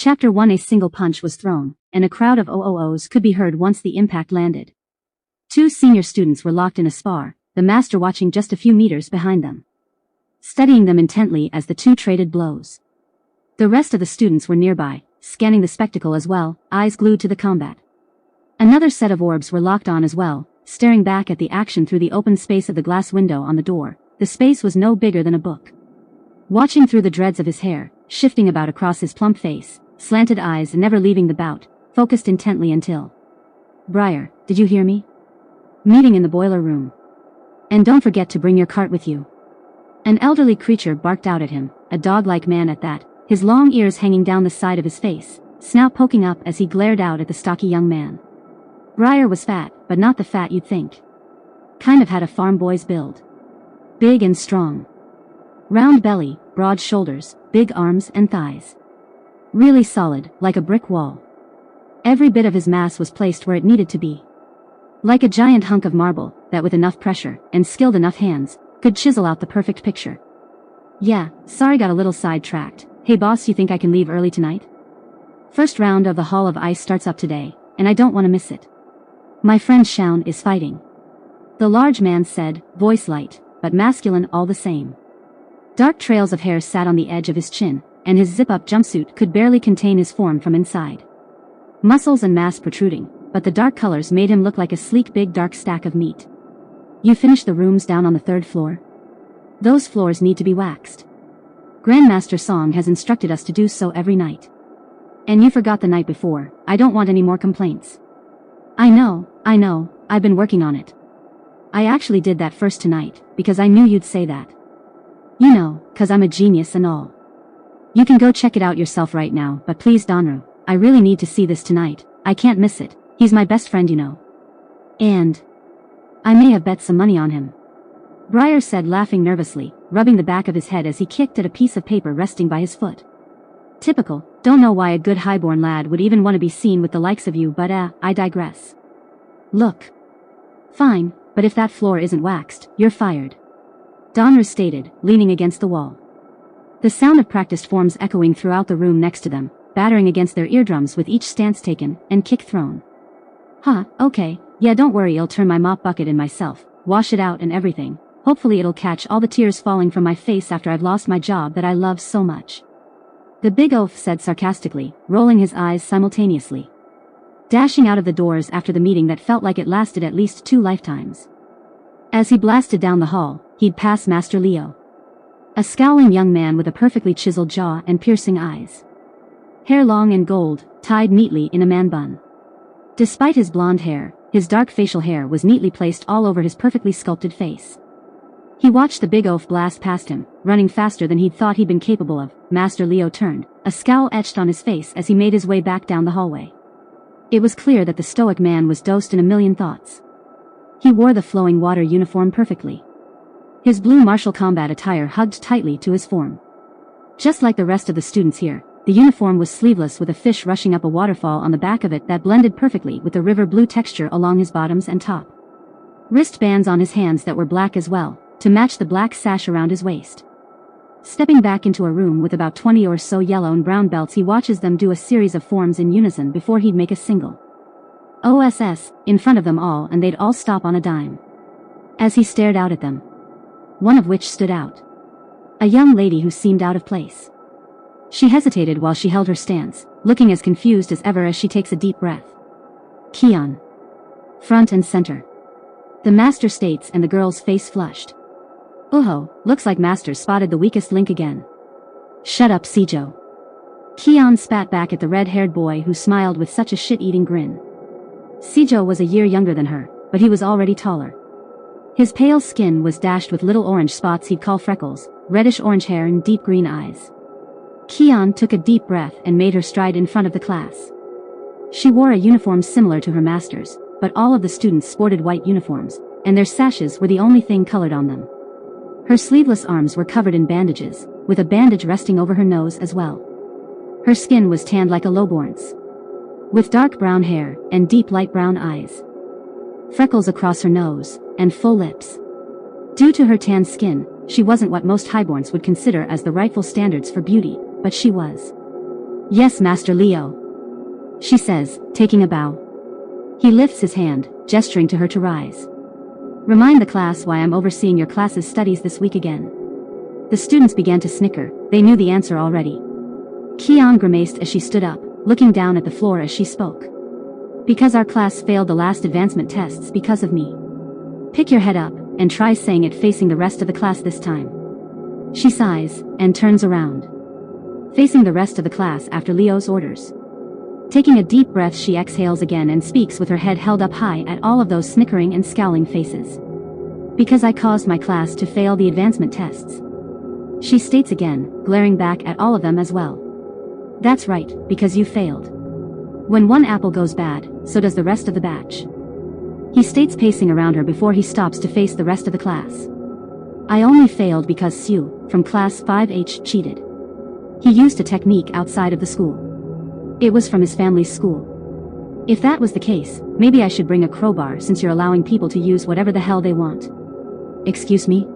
Chapter 1. A single punch was thrown, and a crowd of OOOs could be heard once the impact landed. 2 senior students were locked in a spar, the master watching just a few meters behind them, studying them intently as the two traded blows. The rest of the students were nearby, scanning the spectacle as well, eyes glued to the combat. Another set of orbs were locked on as well, staring back at the action through the open space of the glass window on the door. The space was no bigger than a book. Watching through the dreads of his hair, shifting about across his plump face, slanted eyes never leaving the bout, focused intently until. Briar, did you hear me? Meeting in the boiler room. And don't forget to bring your cart with you. An elderly creature barked out at him, a dog-like man at that, his long ears hanging down the side of his face, snout poking up as he glared out at the stocky young man. Briar was fat, but not the fat you'd think. Kind of had a farm boy's build. Big and strong. Round belly, broad shoulders, big arms and thighs. Really solid, like a brick wall. Every bit of his mass was placed where it needed to be. Like a giant hunk of marble, that with enough pressure, and skilled enough hands, could chisel out the perfect picture. Yeah, sorry got a little sidetracked. Hey boss, you think I can leave early tonight? First round of the Hall of Ice starts up today, and I don't want to miss it. My friend Shaun is fighting. The large man said, voice light, but masculine all the same. Dark trails of hair sat on the edge of his chin, and his zip-up jumpsuit could barely contain his form from inside. Muscles and mass protruding, but the dark colors made him look like a sleek big dark stack of meat. You finished the rooms down on the 3rd floor? Those floors need to be waxed. Grandmaster Song has instructed us to do so every night. And you forgot the night before. I don't want any more complaints. I know, I've been working on it. I actually did that first tonight, because I knew you'd say that. You know, 'cause I'm a genius and all. You can go check it out yourself right now, but please Donru, I really need to see this tonight. I can't miss it. He's my best friend, you know. And I may have bet some money on him. Briar said, laughing nervously, rubbing the back of his head as he kicked at a piece of paper resting by his foot. Typical, don't know why a good highborn lad would even want to be seen with the likes of you, but I digress. Look. Fine, but if that floor isn't waxed, you're fired. Donru stated, leaning against the wall. The sound of practiced forms echoing throughout the room next to them, battering against their eardrums with each stance taken, and kick thrown. Huh, okay, yeah don't worry, I'll turn my mop bucket in myself, wash it out and everything. Hopefully it'll catch all the tears falling from my face after I've lost my job that I love so much. The big oaf said sarcastically, rolling his eyes simultaneously. Dashing out of the doors after the meeting that felt like it lasted at least 2 lifetimes. As he blasted down the hall, he'd pass Master Leo. A scowling young man with a perfectly chiseled jaw and piercing eyes. Hair long and gold, tied neatly in a man bun. Despite his blonde hair, his dark facial hair was neatly placed all over his perfectly sculpted face. He watched the big oaf blast past him, running faster than he'd thought he'd been capable of. Master Leo turned, a scowl etched on his face as he made his way back down the hallway. It was clear that the stoic man was doused in a million thoughts. He wore the flowing water uniform perfectly. His blue martial combat attire hugged tightly to his form. Just like the rest of the students here, the uniform was sleeveless with a fish rushing up a waterfall on the back of it that blended perfectly with the river blue texture along his bottoms and top. Wristbands on his hands that were black as well, to match the black sash around his waist. Stepping back into a room with about 20 or so yellow and brown belts, he watches them do a series of forms in unison before he'd make a single OSS in front of them all, and they'd all stop on a dime. As he stared out at them, one of which stood out. A young lady who seemed out of place. She hesitated while she held her stance, looking as confused as ever as she takes a deep breath. Keon. Front and center. The master states, and the girl's face flushed. Uho, looks like Master spotted the weakest link again. Shut up, Sijo. Keon spat back at the red-haired boy who smiled with such a shit-eating grin. Sijo was a year younger than her, but he was already taller. His pale skin was dashed with little orange spots he'd call freckles, reddish-orange hair and deep green eyes. Keon took a deep breath and made her stride in front of the class. She wore a uniform similar to her master's, but all of the students sported white uniforms, and their sashes were the only thing colored on them. Her sleeveless arms were covered in bandages, with a bandage resting over her nose as well. Her skin was tanned like a lowborn's, with dark brown hair and deep light brown eyes. Freckles across her nose, and full lips. Due to her tan skin, she wasn't what most highborns would consider as the rightful standards for beauty, but she was. Yes, Master Leo, she says, taking a bow. He lifts his hand, gesturing to her to rise. Remind the class why I'm overseeing your class's studies this week again. The students began to snicker. They knew the answer already. Kian grimaced as she stood up, looking down at the floor as she spoke. Because our class failed the last advancement tests because of me. Pick your head up, and try saying it facing the rest of the class this time. She sighs, and turns around. Facing the rest of the class after Leo's orders. Taking a deep breath, she exhales again and speaks with her head held up high at all of those snickering and scowling faces. Because I caused my class to fail the advancement tests. She states again, glaring back at all of them as well. That's right, because you failed. When one apple goes bad, so does the rest of the batch. He states, pacing around her before he stops to face the rest of the class. I only failed because Sue, from class 5H, cheated. He used a technique outside of the school. It was from his family's school. If that was the case, maybe I should bring a crowbar since you're allowing people to use whatever the hell they want. Excuse me?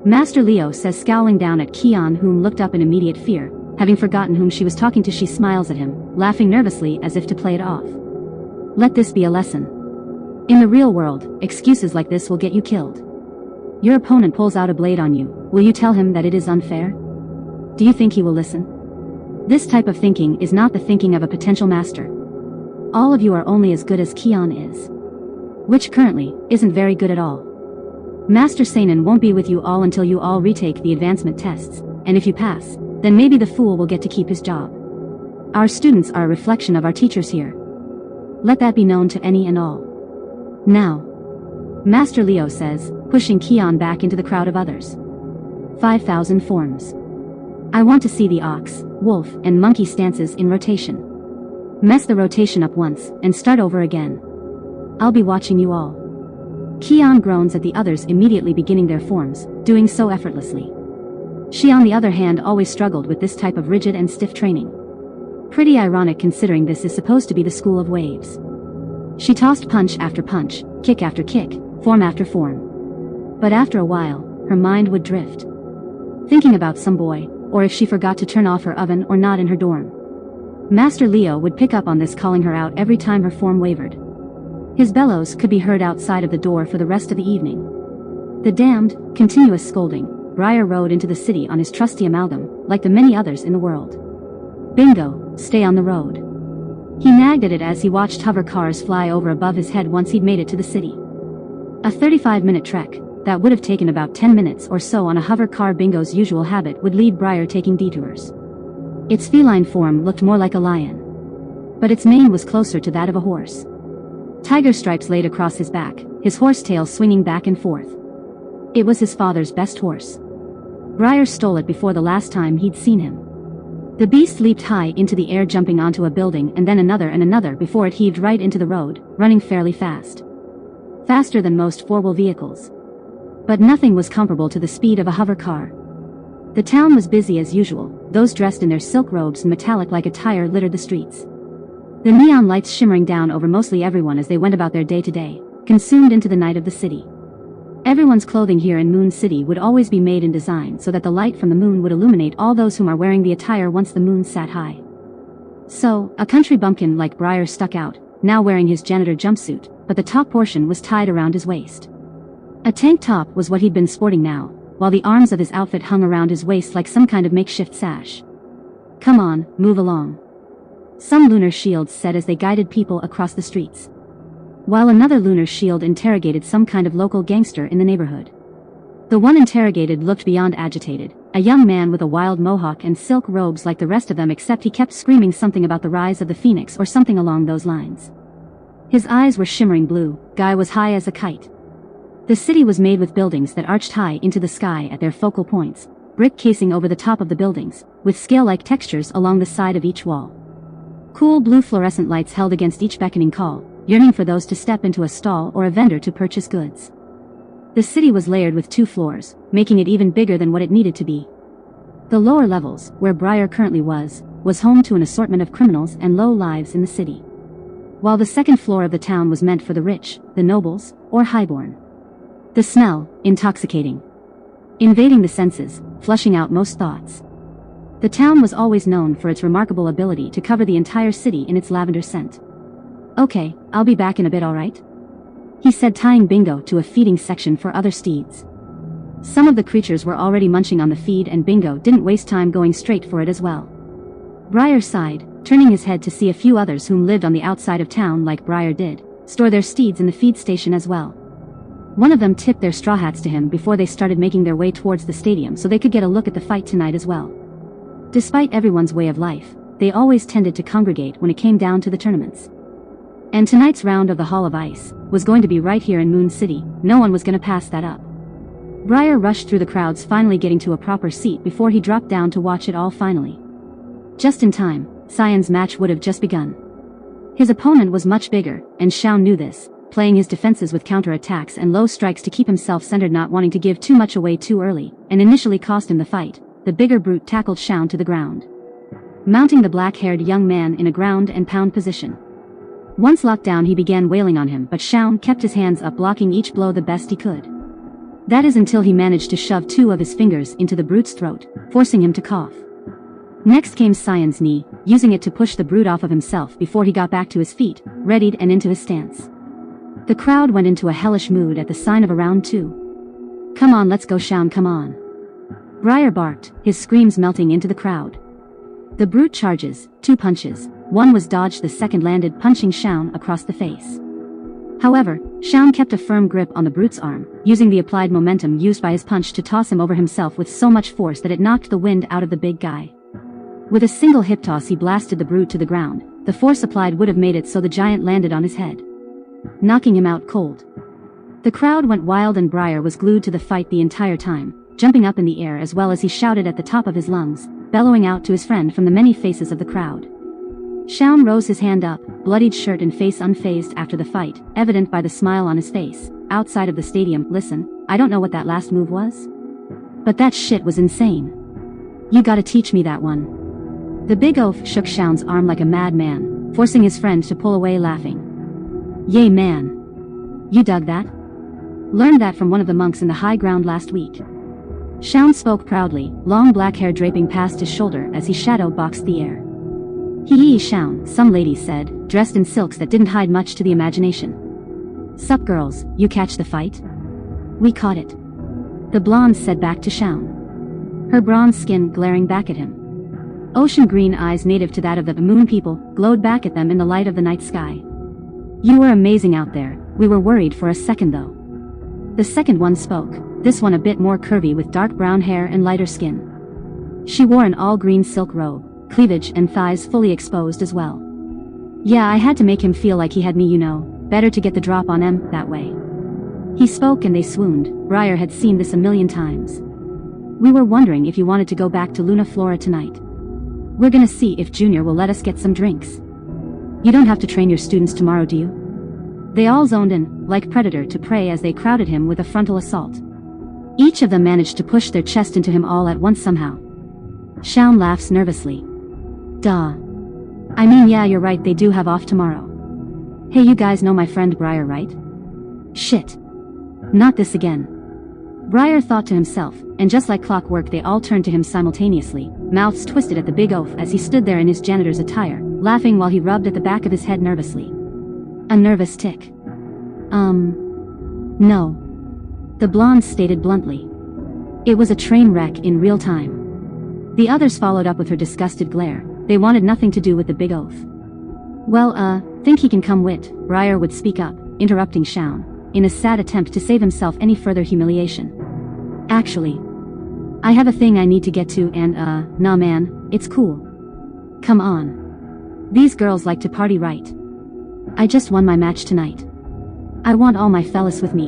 Master Leo says, scowling down at Kian, whom looked up in immediate fear. Having forgotten whom she was talking to, she smiles at him, laughing nervously as if to play it off. Let this be a lesson. In the real world, excuses like this will get you killed. Your opponent pulls out a blade on you. Will you tell him that it is unfair? Do you think he will listen? This type of thinking is not the thinking of a potential master. All of you are only as good as Kian is. Which currently isn't very good at all. Master Sainan won't be with you all until you all retake the advancement tests, and if you pass, then maybe the fool will get to keep his job. Our students are a reflection of our teachers here. Let that be known to any and all. Now, Master Leo says, pushing Kian back into the crowd of others. 5,000 forms. I want to see the ox, wolf, and monkey stances in rotation. Mess the rotation up once, and start over again. I'll be watching you all. Kian groans at the others immediately beginning their forms, doing so effortlessly. She on the other hand always struggled with this type of rigid and stiff training. Pretty ironic considering this is supposed to be the school of waves. She tossed punch after punch, kick after kick, form after form. But after a while, her mind would drift. Thinking about some boy, or if she forgot to turn off her oven or not in her dorm. Master Leo would pick up on this, calling her out every time her form wavered. His bellows could be heard outside of the door for the rest of the evening. The damned, continuous scolding, Briar rode into the city on his trusty amalgam, like the many others in the world. Bingo, stay on the road. He nagged at it as he watched hover cars fly over above his head once he'd made it to the city. A 35-minute trek, that would have taken about 10 minutes or so on a hover car. Bingo's usual habit would lead Briar taking detours. Its feline form looked more like a lion. But its mane was closer to that of a horse. Tiger stripes laid across his back, his horse tail swinging back and forth. It was his father's best horse. Briar stole it before the last time he'd seen him. The beast leaped high into the air, jumping onto a building and then another and another before it heaved right into the road, running fairly fast. Faster than most four-wheel vehicles. But nothing was comparable to the speed of a hover car. The town was busy as usual. Those dressed in their silk robes and metallic like attire littered the streets. The neon lights shimmering down over mostly everyone as they went about their day-to-day, consumed into the night of the city. Everyone's clothing here in Moon City would always be made in design so that the light from the moon would illuminate all those whom are wearing the attire once the moon sat high. So, a country bumpkin like Briar stuck out, now wearing his janitor jumpsuit, but the top portion was tied around his waist. A tank top was what he'd been sporting now, while the arms of his outfit hung around his waist like some kind of makeshift sash. Come on, move along. Some lunar shields said as they guided people across the streets. While another lunar shield interrogated some kind of local gangster in the neighborhood. The one interrogated looked beyond agitated, a young man with a wild mohawk and silk robes like the rest of them, except he kept screaming something about the rise of the phoenix or something along those lines. His eyes were shimmering blue. Guy was high as a kite. The city was made with buildings that arched high into the sky at their focal points, brick casing over the top of the buildings, with scale-like textures along the side of each wall. Cool blue fluorescent lights held against each beckoning call, yearning for those to step into a stall or a vendor to purchase goods. The city was layered with 2 floors, making it even bigger than what it needed to be. The lower levels, where Briar currently was home to an assortment of criminals and low lives in the city. While the second floor of the town was meant for the rich, the nobles, or highborn. The smell, intoxicating. Invading the senses, flushing out most thoughts. The town was always known for its remarkable ability to cover the entire city in its lavender scent. Okay, I'll be back in a bit, alright? He said, tying Bingo to a feeding section for other steeds. Some of the creatures were already munching on the feed and Bingo didn't waste time going straight for it as well. Briar sighed, turning his head to see a few others whom lived on the outside of town like Briar did, store their steeds in the feed station as well. One of them tipped their straw hats to him before they started making their way towards the stadium so they could get a look at the fight tonight as well. Despite everyone's way of life, they always tended to congregate when it came down to the tournaments. And tonight's round of the Hall of Ice was going to be right here in Moon City. No one was going to pass that up. Briar rushed through the crowds, finally getting to a proper seat before he dropped down to watch it all finally. Just in time, Cyan's match would have just begun. His opponent was much bigger, and Xiao knew this, playing his defenses with counter-attacks and low strikes to keep himself centered, not wanting to give too much away too early, and initially cost him the fight. The bigger brute tackled Xiao to the ground, mounting the black-haired young man in a ground and pound position. Once locked down, he began wailing on him, but Xiao kept his hands up, blocking each blow the best he could. That is until he managed to shove two of his fingers into the brute's throat, forcing him to cough. Next came Cyan's knee, using it to push the brute off of himself before he got back to his feet, readied and into his stance. The crowd went into a hellish mood at the sign of a round two. Come on, let's go, Xiao, come on. Briar barked, his screams melting into the crowd. The brute charges, 2 punches. One was dodged, the second landed, punching Xiao across the face. However, Xiao kept a firm grip on the brute's arm, using the applied momentum used by his punch to toss him over himself with so much force that it knocked the wind out of the big guy. With a single hip toss, he blasted the brute to the ground. The force applied would have made it so the giant landed on his head, knocking him out cold. The crowd went wild and Briar was glued to the fight the entire time, jumping up in the air as well as he shouted at the top of his lungs, bellowing out to his friend from the many faces of the crowd. Xiao rose his hand up, bloodied shirt and face unfazed after the fight, evident by the smile on his face. Outside of the stadium, listen, I don't know what that last move was, but that shit was insane. You gotta teach me that one. The big oaf shook Xiao's arm like a madman, forcing his friend to pull away, laughing. Yay, man. You dug that? Learned that from one of the monks in the high ground last week. Xiao spoke proudly, long black hair draping past his shoulder as he shadow boxed the air. Hee Xiao, some ladies said, dressed in silks that didn't hide much to the imagination. Sup girls, you catch the fight? We caught it. The blonde said back to Xiao, her bronze skin glaring back at him. Ocean green eyes native to that of the moon people glowed back at them in the light of the night sky. You were amazing out there. We were worried for a second though. The second one spoke, this one a bit more curvy with dark brown hair and lighter skin. She wore an all-green silk robe, cleavage and thighs fully exposed as well. Yeah, I had to make him feel like he had me, you know, better to get the drop on him that way. He spoke and they swooned. Briar had seen this a million times. We were wondering if you wanted to go back to Luna Flora tonight. We're gonna see if Junior will let us get some drinks. You don't have to train your students tomorrow, do you? They all zoned in, like predator to prey as they crowded him with a frontal assault. Each of them managed to push their chest into him all at once somehow. Xiao laughs nervously. Duh. I mean, yeah, you're right, they do have off tomorrow. Hey, you guys know my friend Briar, right? Shit. Not this again. Briar thought to himself, and just like clockwork they all turned to him simultaneously, mouths twisted at the big oaf as he stood there in his janitor's attire, laughing while he rubbed at the back of his head nervously. A nervous tick. No. The blonde stated bluntly. It was a train wreck in real time. The others followed up with her disgusted glare. They wanted nothing to do with the big oaf. Well, think he can come wit, Briar would speak up, interrupting Xiao, in a sad attempt to save himself any further humiliation. Actually, I have a thing I need to get to and nah man, it's cool. Come on. These girls like to party, right? I just won my match tonight. I want all my fellas with me.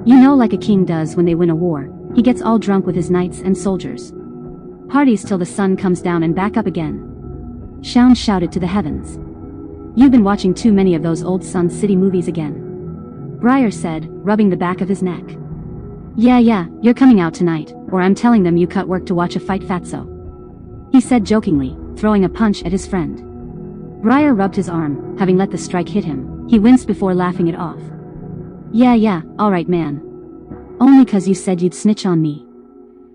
You know, like a king does when they win a war, he gets all drunk with his knights and soldiers. Parties till the sun comes down and back up again. Xiao shouted to the heavens. You've been watching too many of those old Sun City movies again. Briar said, rubbing the back of his neck. Yeah, you're coming out tonight, or I'm telling them you cut work to watch a fight, fatso. He said jokingly, throwing a punch at his friend. Briar rubbed his arm, having let the strike hit him. He winced before laughing it off. Yeah, alright man. Only 'cause you said you'd snitch on me.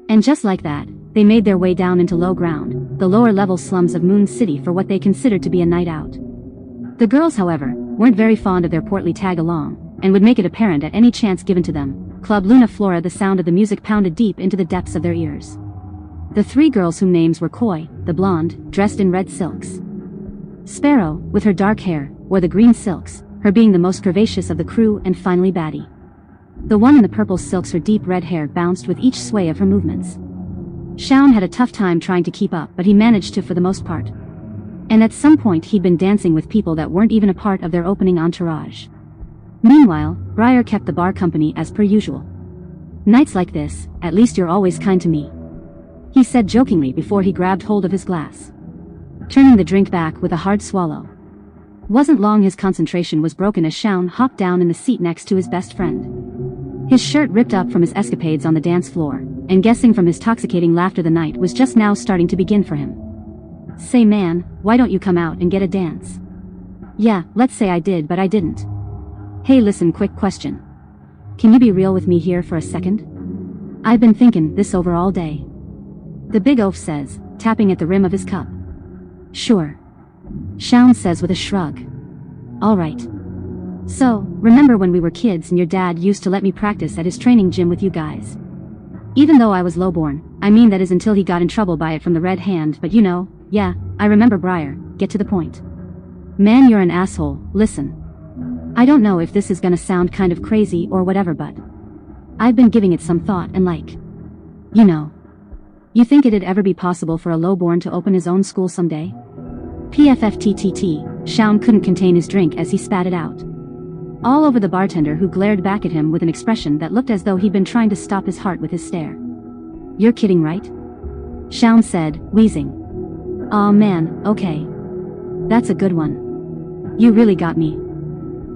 And just like that, they made their way down into low ground, the lower-level slums of Moon City for what they considered to be a night out. The girls, however, weren't very fond of their portly tag-along, and would make it apparent at any chance given to them. Club Luna Flora. The sound of the music pounded deep into the depths of their ears. The three girls whom names were Koi, the blonde, dressed in red silks. Sparrow, with her dark hair, wore the green silks, her being the most curvaceous of the crew, and finally Batty. The one in the purple silks, her deep red hair bounced with each sway of her movements. Shaun had a tough time trying to keep up, but he managed to for the most part. And at some point he'd been dancing with people that weren't even a part of their opening entourage. Meanwhile, Briar kept the bar company as per usual. "Nights like this, at least you're always kind to me," he said jokingly before he grabbed hold of his glass, turning the drink back with a hard swallow. Wasn't long his concentration was broken as Shaun hopped down in the seat next to his best friend. His shirt ripped up from his escapades on the dance floor, and guessing from his intoxicating laughter the night was just now starting to begin for him. "Say man, why don't you come out and get a dance?" "Yeah, let's say I did but I didn't." "Hey listen, quick question. Can you be real with me here for a second? I've been thinking this over all day." The big oaf says, tapping at the rim of his cup. "Sure," Shaun says with a shrug. "All right. So, remember when we were kids and your dad used to let me practice at his training gym with you guys? Even though I was lowborn, I mean that is until he got in trouble by it from the Red Hand, but you know, yeah, I remember. Briar, get to the point." "Man, you're an asshole. Listen. I don't know if this is gonna sound kind of crazy or whatever, but I've been giving it some thought and you know. You think it'd ever be possible for a lowborn to open his own school someday?" PFFTTT, Shaun couldn't contain his drink as he spat it out. All over the bartender, who glared back at him with an expression that looked as though he'd been trying to stop his heart with his stare. "You're kidding, right?" Shaun said, wheezing. "Aw man, okay. That's a good one. You really got me."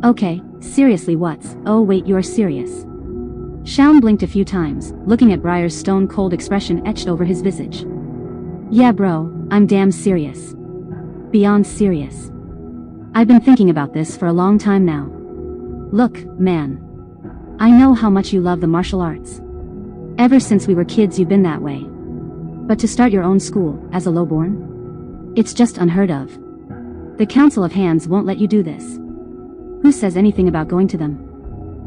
"Okay, seriously what's, oh wait, you're serious?" Shaun blinked a few times, looking at Briar's stone-cold expression etched over his visage. "Yeah bro, I'm damn serious. Beyond serious. I've been thinking about this for a long time now. Look, man. I know how much you love the martial arts. Ever since we were kids you've been that way. But to start your own school, as a lowborn? It's just unheard of. The Council of Hands won't let you do this. Who says anything about going to them?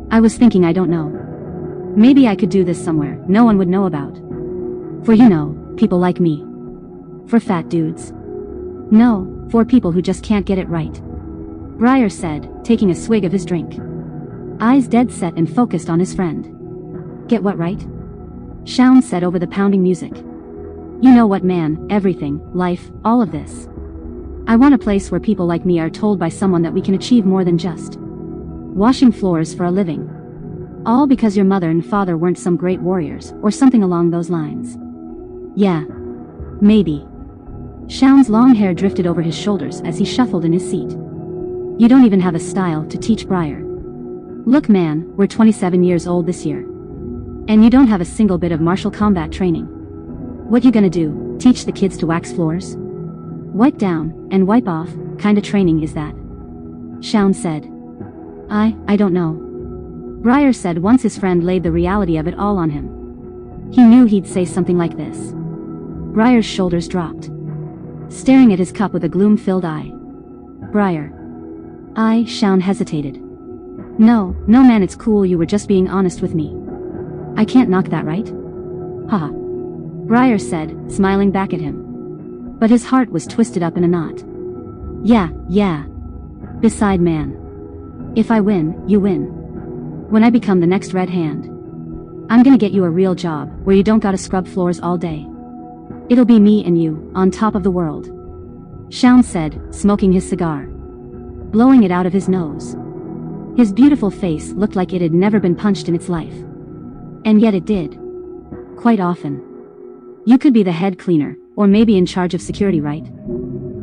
I was thinking, I don't know. Maybe I could do this somewhere no one would know about. For you know, people like me. For fat dudes. No, for people who just can't get it right." Briar said, taking a swig of his drink. Eyes dead set and focused on his friend. "Get what right?" Shaun said over the pounding music. "You know what man, everything, life, all of this. I want a place where people like me are told by someone that we can achieve more than just washing floors for a living. All because your mother and father weren't some great warriors, or something along those lines." "Yeah. Maybe." Shaun's long hair drifted over his shoulders as he shuffled in his seat. "You don't even have a style to teach Briar. Look man, we're 27 years old this year. And you don't have a single bit of martial combat training. What you gonna do, teach the kids to wax floors? Wipe down, and wipe off, kinda training is that?" Shaun said. I don't know." Briar said once his friend laid the reality of it all on him. He knew he'd say something like this. Briar's shoulders dropped, staring at his cup with a gloom-filled eye. "Briar." Shaun hesitated. No man, it's cool, you were just being honest with me. I can't knock that, right?" "Haha." Briar said, smiling back at him. But his heart was twisted up in a knot. Yeah. Beside man. If I win, you win. When I become the next Red Hand, I'm gonna get you a real job, where you don't gotta scrub floors all day. It'll be me and you, on top of the world." Shaun said, smoking his cigar, blowing it out of his nose. His beautiful face looked like it had never been punched in its life. And yet it did. Quite often. You could be the head cleaner, or maybe in charge of security, right?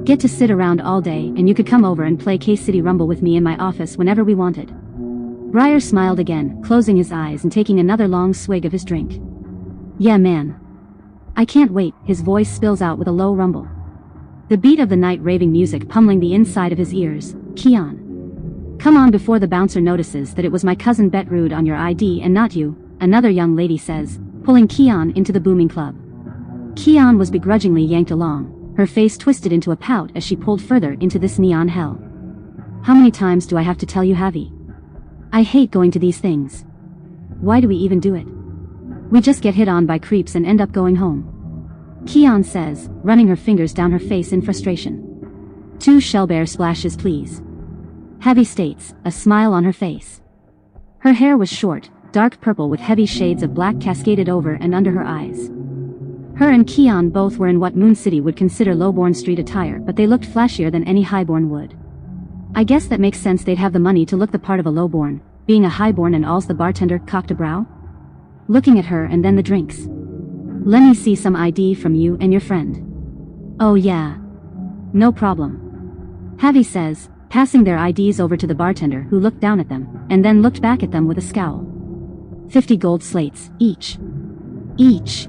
Get to sit around all day and you could come over and play K-City Rumble with me in my office whenever we wanted. Briar smiled again, closing his eyes and taking another long swig of his drink. "Yeah man. I can't wait," his voice spills out with a low rumble. The beat of the night raving music pummeling the inside of his ears. "Keon. Come on before the bouncer notices that it was my cousin Betrude on your ID and not you," another young lady says, pulling Keon into the booming club. Keon was begrudgingly yanked along, her face twisted into a pout as she pulled further into this neon hell. How many times do I have to tell you, Javi? I hate going to these things. Why do we even do it? We just get hit on by creeps and end up going home. Keon says, running her fingers down her face in frustration. 2 shellbear splashes, please. Javi states, a smile on her face. Her hair was short, dark purple with heavy shades of black cascaded over and under her eyes. Her and Keon both were in what Moon City would consider lowborn street attire, but they looked flashier than any highborn would. I guess that makes sense, they'd have the money to look the part of a lowborn, being a highborn. And all's the bartender cocked a brow? Looking at her and then the drinks. Let me see some ID from you and your friend. Oh yeah. No problem. Javi says, passing their IDs over to the bartender, who looked down at them, and then looked back at them with a scowl. 50 gold slates, each. Each.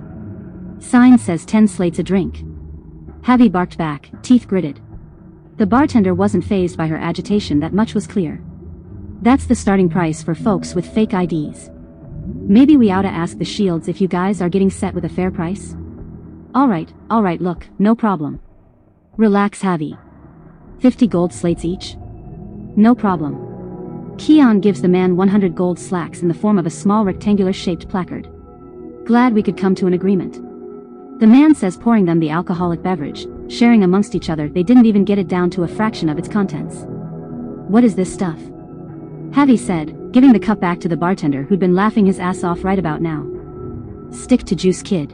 Sign says 10 slates a drink. Javi barked back, teeth gritted. The bartender wasn't fazed by her agitation, that much was clear. That's the starting price for folks with fake IDs. Maybe we oughta ask the Shields if you guys are getting set with a fair price? Alright, look, no problem. Relax, Javi. 50 gold slates each? No problem. Keon gives the man 100 gold slacks in the form of a small rectangular-shaped placard. Glad we could come to an agreement. The man says, pouring them the alcoholic beverage, sharing amongst each other. They didn't even get it down to a fraction of its contents. What is this stuff? Javi said, giving the cup back to the bartender, who'd been laughing his ass off right about now. Stick to juice, kid.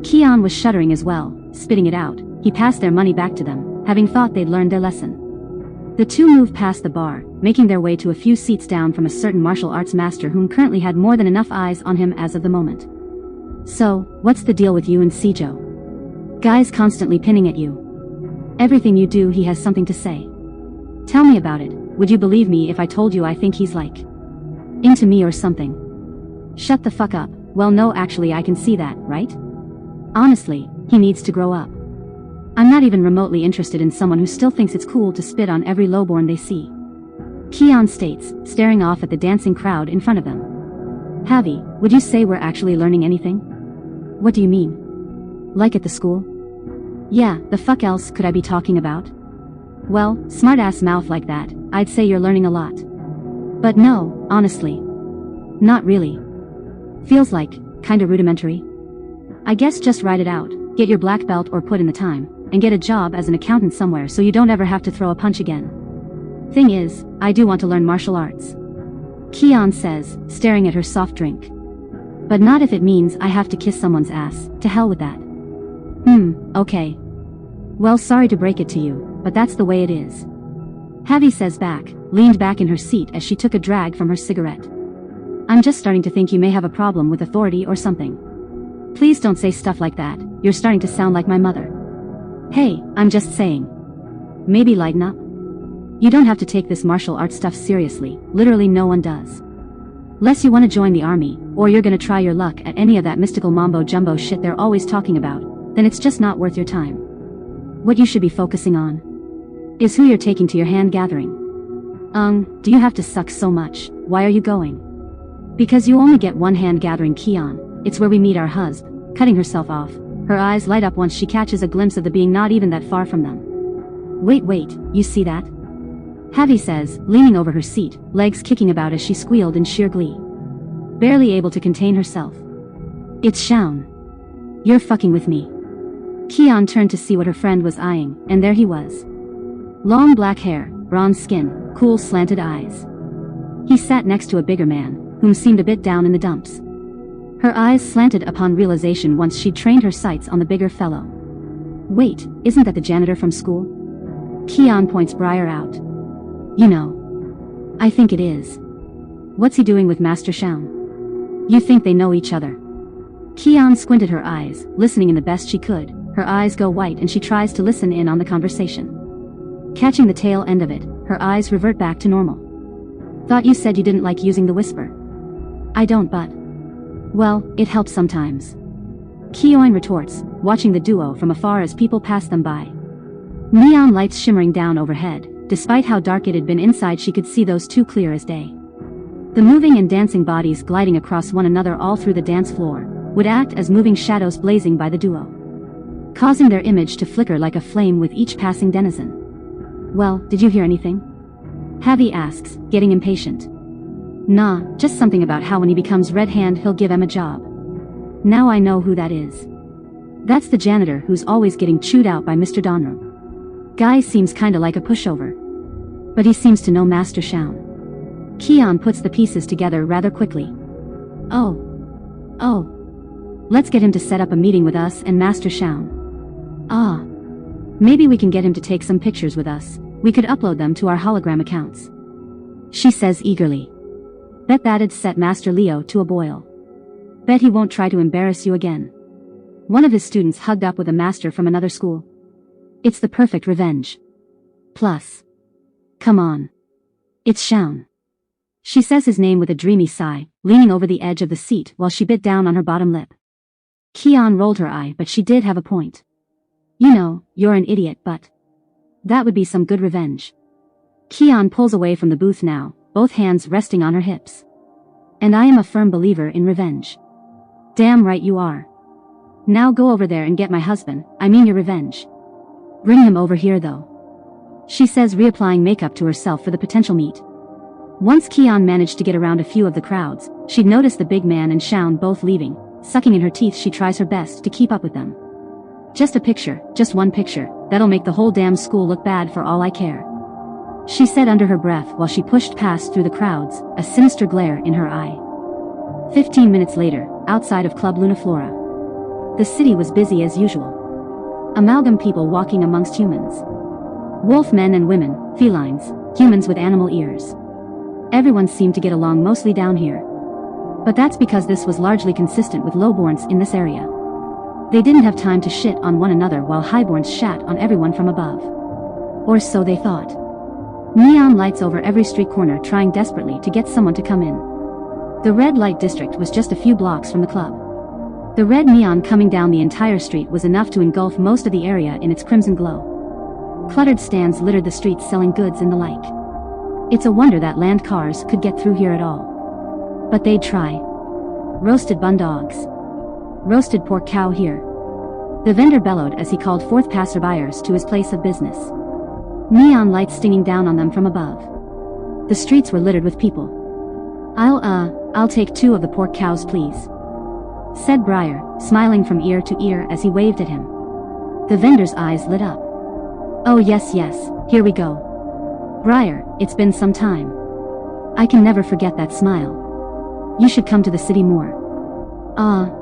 Keon was shuddering as well, spitting it out. He passed their money back to them, having thought they'd learned their lesson. The two moved past the bar, making their way to a few seats down from a certain martial arts master whom currently had more than enough eyes on him as of the moment. So, what's the deal with you and Sijo? Guy's constantly pinning at you. Everything you do he has something to say. Tell me about it. Would you believe me if I told you I think he's like into me or something? Shut the fuck up. Well, no, actually I can see that, right? Honestly, he needs to grow up. I'm not even remotely interested in someone who still thinks it's cool to spit on every lowborn they see. Keon states, staring off at the dancing crowd in front of them. Javi, would you say we're actually learning anything? What do you mean? Like at the school? Yeah, the fuck else could I be talking about? Well, smartass mouth like that, I'd say you're learning a lot. But no, honestly. Not really. Feels like, kinda rudimentary. I guess just ride it out, get your black belt or put in the time, and get a job as an accountant somewhere so you don't ever have to throw a punch again. Thing is, I do want to learn martial arts. Keon says, staring at her soft drink. But not if it means I have to kiss someone's ass, to hell with that. Okay. Well, sorry to break it to you, but that's the way it is. Javi says back, leaned back in her seat as she took a drag from her cigarette. I'm just starting to think you may have a problem with authority or something. Please don't say stuff like that, you're starting to sound like my mother. Hey, I'm just saying. Maybe lighten up. You don't have to take this martial arts stuff seriously, literally no one does. Less you want to join the army, or you're gonna try your luck at any of that mystical mambo jumbo shit they're always talking about, then it's just not worth your time. What you should be focusing on is who you're taking to your hand gathering. Do you have to suck so much? Why are you going? Because you only get one hand gathering, Keon. It's where we meet our husband, cutting herself off. Her eyes light up once she catches a glimpse of the being not even that far from them. Wait, you see that? Javi says, leaning over her seat, legs kicking about as she squealed in sheer glee. Barely able to contain herself. It's Shaun. You're fucking with me. Keon turned to see what her friend was eyeing, and there he was. Long black hair, bronze skin, cool slanted eyes. He sat next to a bigger man, whom seemed a bit down in the dumps. Her eyes slanted upon realization once she'd trained her sights on the bigger fellow. Wait, isn't that the janitor from school? Keon points Briar out. You know. I think it is. What's he doing with Master Shaun? You think they know each other? Keon squinted her eyes, listening in the best she could. Her eyes go white and she tries to listen in on the conversation. Catching the tail end of it, her eyes revert back to normal. Thought you said you didn't like using the whisper. I don't, but... well, it helps sometimes. Keon retorts, watching the duo from afar as people pass them by. Neon lights shimmering down overhead. Despite how dark it had been inside, she could see those two clear as day. The moving and dancing bodies gliding across one another all through the dance floor would act as moving shadows blazing by the duo. causing their image to flicker like a flame with each passing denizen. Well, did you hear anything? Javi asks, getting impatient. Nah, just something about how when he becomes Red Hand he'll give Em a job. Now I know who that is. That's the janitor who's always getting chewed out by Mr. Donro. Guy seems kinda like a pushover. But he seems to know Master Shaun. Keon puts the pieces together rather quickly. Oh. Let's get him to set up a meeting with us and Master Shaun. Ah. Maybe we can get him to take some pictures with us. We could upload them to our hologram accounts. She says eagerly. Bet that'd set Master Leo to a boil. Bet he won't try to embarrass you again. One of his students hugged up with a master from another school. It's the perfect revenge. Plus. Come on. It's Shaun. She says his name with a dreamy sigh, leaning over the edge of the seat while she bit down on her bottom lip. Keon rolled her eye, but she did have a point. You know, you're an idiot, but that would be some good revenge. Keon pulls away from the booth now, both hands resting on her hips. And I am a firm believer in revenge. Damn right you are. Now go over there and get my husband, I mean your revenge. Bring him over here though. She says, reapplying makeup to herself for the potential meet. Once Keon managed to get around a few of the crowds, she'd noticed the big man and Shaun both leaving. Sucking in her teeth, she tries her best to keep up with them. Just a picture, just one picture, that'll make the whole damn school look bad for all I care. She said under her breath while she pushed past through the crowds, a sinister glare in her eye. 15 minutes later, outside of Club Lunaflora. The city was busy as usual. Amalgam people walking amongst humans. Wolf men and women, felines, humans with animal ears. Everyone seemed to get along mostly down here. But that's because this was largely consistent with lowborns in this area. They didn't have time to shit on one another while highborns shat on everyone from above. Or so they thought. Neon lights over every street corner trying desperately to get someone to come in. The red light district was just a few blocks from the club. The red neon coming down the entire street was enough to engulf most of the area in its crimson glow. Cluttered stands littered the streets selling goods and the like. It's a wonder that land cars could get through here at all. But they'd try. Roasted bun dogs. Roasted pork cow here. The vendor bellowed as he called forth passerbyers to his place of business. Neon lights stinging down on them from above. The streets were littered with people. I'll take 2 of the pork cows please, said Briar, smiling from ear to ear as he waved at him. The vendor's eyes lit up. Oh yes, here we go. Briar, it's been some time. I can never forget that smile. You should come to the city more.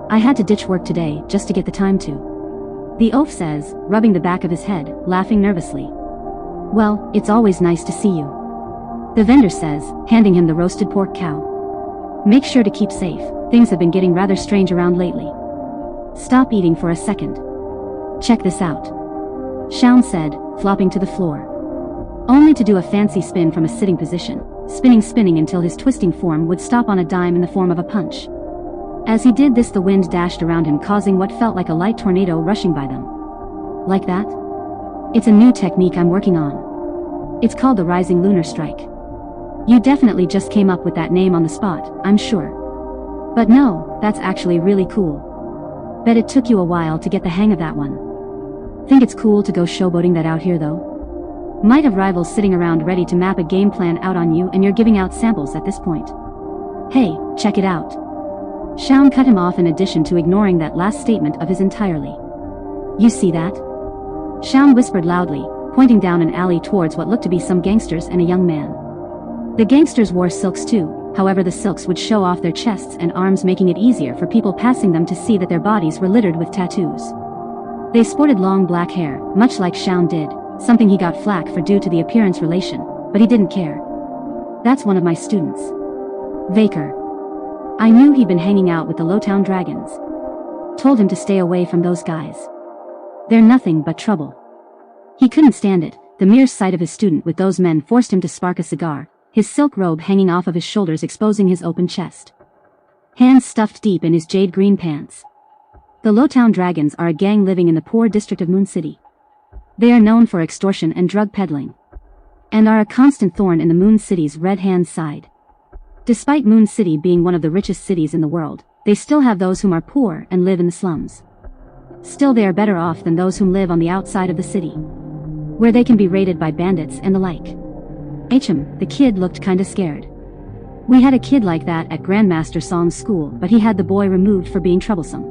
I had to ditch work today just to get the time to. The oaf says, rubbing the back of his head, laughing nervously. Well, it's always nice to see you. The vendor says, handing him the roasted pork cow. Make sure to keep safe, things have been getting rather strange around lately. Stop eating for a second. Check this out. Shaun said, flopping to the floor. Only to do a fancy spin from a sitting position, spinning until his twisting form would stop on a dime in the form of a punch. As he did this, the wind dashed around him, causing what felt like a light tornado rushing by them. Like that? It's a new technique I'm working on. It's called the Rising Lunar Strike. You definitely just came up with that name on the spot, I'm sure. But no, that's actually really cool. Bet it took you a while to get the hang of that one. Think it's cool to go showboating that out here though? Might have rivals sitting around ready to map a game plan out on you, and you're giving out samples at this point. Hey, check it out. Shaun cut him off in addition to ignoring that last statement of his entirely. You see that? Shaun whispered loudly, pointing down an alley towards what looked to be some gangsters and a young man. The gangsters wore silks too, however the silks would show off their chests and arms, making it easier for people passing them to see that their bodies were littered with tattoos. They sported long black hair, much like Shaun did, something he got flack for due to the appearance relation, but he didn't care. That's one of my students. Vaker. I knew he'd been hanging out with the Lowtown Dragons. Told him to stay away from those guys. They're nothing but trouble. He couldn't stand it, the mere sight of his student with those men forced him to spark a cigar, his silk robe hanging off of his shoulders exposing his open chest. Hands stuffed deep in his jade green pants. The Lowtown Dragons are a gang living in the poor district of Moon City. They are known for extortion and drug peddling. And are a constant thorn in the Moon City's Red Hand's side. Despite Moon City being one of the richest cities in the world, they still have those whom are poor and live in the slums. Still, they are better off than those whom live on the outside of the city, where they can be raided by bandits and the like. The kid looked kinda scared. We had a kid like that at Grandmaster Song's school, but he had the boy removed for being troublesome.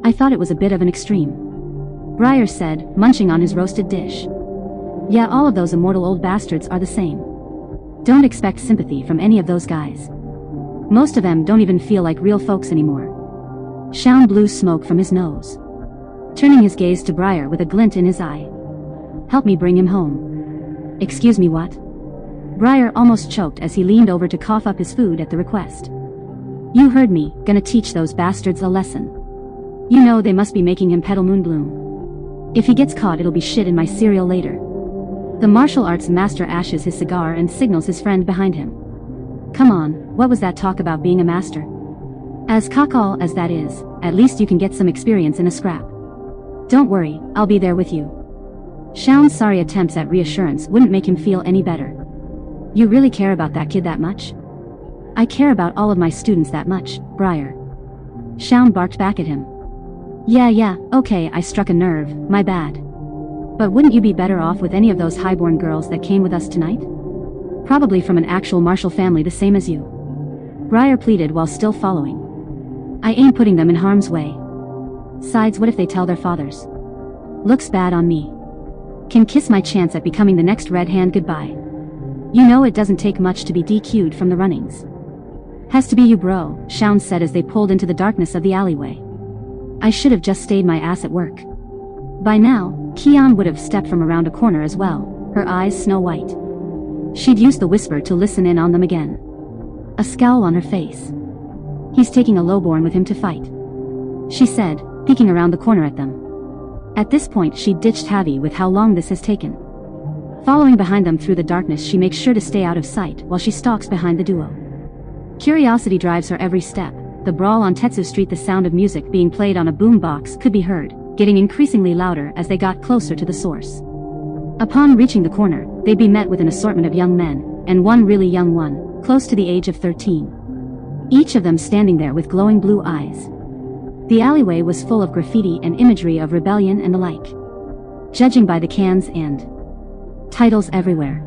I thought it was a bit of an extreme. Briar said, munching on his roasted dish. Yeah, all of those immortal old bastards are the same. Don't expect sympathy from any of those guys. Most of them don't even feel like real folks anymore. Shaun blew smoke from his nose, turning his gaze to Briar with a glint in his eye. Help me bring him home. Excuse me, what? Briar almost choked as he leaned over to cough up his food at the request. You heard me, gonna teach those bastards a lesson. You know they must be making him peddle Moonbloom. If he gets caught, it'll be shit in my cereal later. The martial arts master ashes his cigar and signals his friend behind him. Come on, what was that talk about being a master? As cockall as that is, at least you can get some experience in a scrap. Don't worry, I'll be there with you. Shaun's sorry attempts at reassurance wouldn't make him feel any better. You really care about that kid that much? I care about all of my students that much, Briar. Shaun barked back at him. Yeah, okay, I struck a nerve, my bad. But wouldn't you be better off with any of those highborn girls that came with us tonight? Probably from an actual martial family the same as you. Briar pleaded while still following. I ain't putting them in harm's way. Sides, what if they tell their fathers? Looks bad on me. Can kiss my chance at becoming the next Red Hand goodbye. You know it doesn't take much to be DQ'd from the runnings. Has to be you, bro, Shaun said as they pulled into the darkness of the alleyway. I should have just stayed my ass at work. By now, Keon would have stepped from around a corner as well, her eyes snow white. She'd used the whisper to listen in on them again. A scowl on her face. He's taking a lowborn with him to fight, she said, peeking around the corner at them. At this point she'd ditched Javi with how long this has taken. Following behind them through the darkness, she makes sure to stay out of sight while she stalks behind the duo. Curiosity drives her every step. The brawl on Tetsu Street, the sound of music being played on a boom box could be heard, getting increasingly louder as they got closer to the source. Upon reaching the corner, they'd be met with an assortment of young men, and one really young one, close to the age of 13. Each of them standing there with glowing blue eyes. The alleyway was full of graffiti and imagery of rebellion and the like. Judging by the cans and titles everywhere,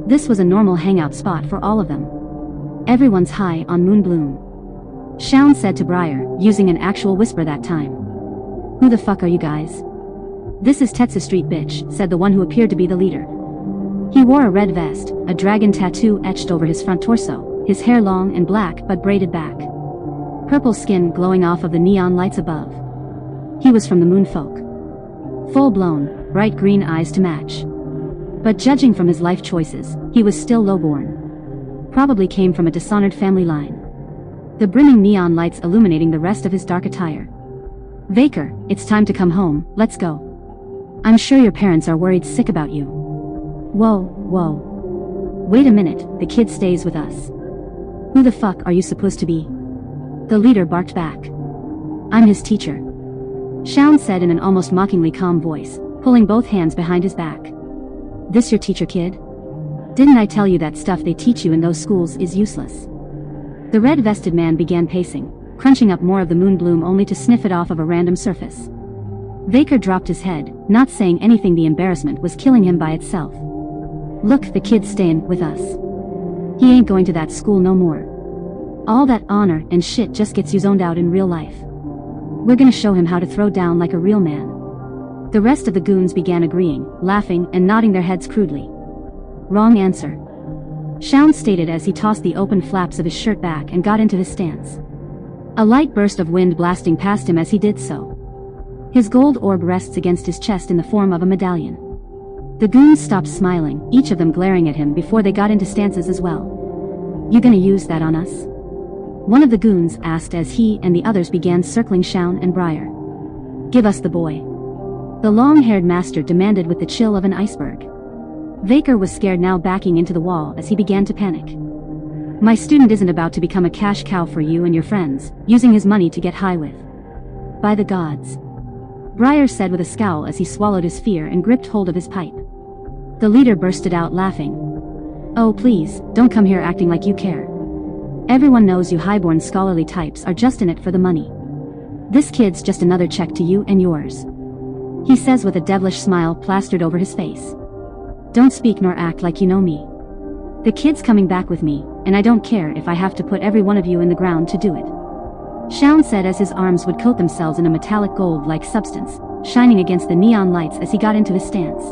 this was a normal hangout spot for all of them. Everyone's high on Moonbloom, Shaun said to Briar, using an actual whisper that time. Who the fuck are you guys? This is Tetsu Street, bitch, said the one who appeared to be the leader. He wore a red vest, a dragon tattoo etched over his front torso, his hair long and black but braided back. Purple skin glowing off of the neon lights above. He was from the Moonfolk. Full-blown, bright green eyes to match. But judging from his life choices, he was still lowborn. Probably came from a dishonored family line. The brimming neon lights illuminating the rest of his dark attire. Vaker, it's time to come home, let's go. I'm sure your parents are worried sick about you. Whoa. Wait a minute, the kid stays with us. Who the fuck are you supposed to be? The leader barked back. I'm his teacher, Shaun said in an almost mockingly calm voice, pulling both hands behind his back. This your teacher, kid? Didn't I tell you that stuff they teach you in those schools is useless? The red-vested man began pacing, crunching up more of the Moonbloom only to sniff it off of a random surface. Vaker dropped his head, not saying anything. The embarrassment was killing him by itself. Look, the kid's staying with us. He ain't going to that school no more. All that honor and shit just gets you zoned out in real life. We're gonna show him how to throw down like a real man. The rest of the goons began agreeing, laughing and nodding their heads crudely. Wrong answer, Shaun stated as he tossed the open flaps of his shirt back and got into his stance. A light burst of wind blasting past him as he did so. His gold orb rests against his chest in the form of a medallion. The goons stopped smiling, each of them glaring at him before they got into stances as well. You gonna use that on us? One of the goons asked as he and the others began circling Shaun and Briar. Give us the boy, the long-haired master demanded with the chill of an iceberg. Vaker was scared now, backing into the wall as he began to panic. My student isn't about to become a cash cow for you and your friends, using his money to get high with. By the gods, Briar said with a scowl as he swallowed his fear and gripped hold of his pipe. The leader bursted out laughing. Oh please, don't come here acting like you care. Everyone knows you highborn scholarly types are just in it for the money. This kid's just another check to you and yours. He says with a devilish smile plastered over his face. Don't speak nor act like you know me. The kid's coming back with me, and I don't care if I have to put every one of you in the ground to do it. Shaun said as his arms would coat themselves in a metallic gold-like substance, shining against the neon lights as he got into his stance.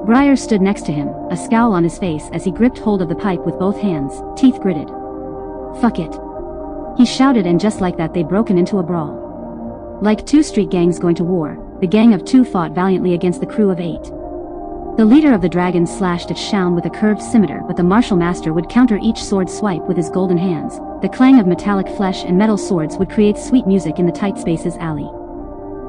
Briar stood next to him, a scowl on his face as he gripped hold of the pipe with both hands, teeth gritted. Fuck it. He shouted, and just like that they'd broken into a brawl. Like two street gangs going to war, the gang of two fought valiantly against the crew of 8. The leader of the dragons slashed at Shaun with a curved scimitar, but the martial master would counter each sword swipe with his golden hands. The clang of metallic flesh and metal swords would create sweet music in the tight spaces alley.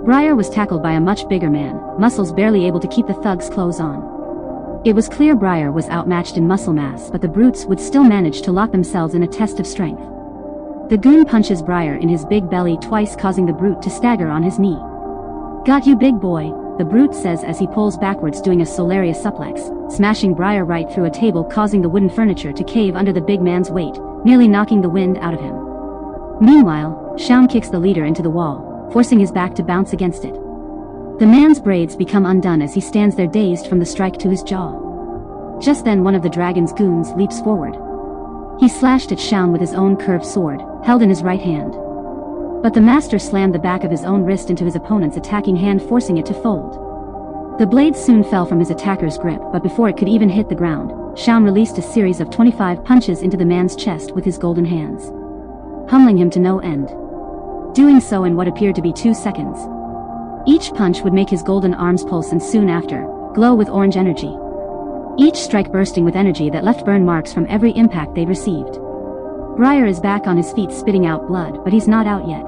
Briar was tackled by a much bigger man, muscles barely able to keep the thug's clothes on. It was clear Briar was outmatched in muscle mass, but the brutes would still manage to lock themselves in a test of strength. The goon punches Briar in his big belly twice, causing the brute to stagger on his knee. Got you, big boy, the brute says as he pulls backwards, doing a Solaria suplex, smashing Briar right through a table, causing the wooden furniture to cave under the big man's weight, nearly knocking the wind out of him. Meanwhile, Shaun kicks the leader into the wall, forcing his back to bounce against it. The man's braids become undone as he stands there dazed from the strike to his jaw. Just then one of the dragon's goons leaps forward. He slashed at Shaun with his own curved sword, held in his right hand. But the master slammed the back of his own wrist into his opponent's attacking hand, forcing it to fold. The blade soon fell from his attacker's grip, but before it could even hit the ground, Shaun released a series of 25 punches into the man's chest with his golden hands, pummeling him to no end. Doing so in what appeared to be 2 seconds. Each punch would make his golden arms pulse and soon after, glow with orange energy. Each strike bursting with energy that left burn marks from every impact they'd received. Briar is back on his feet spitting out blood, but he's not out yet.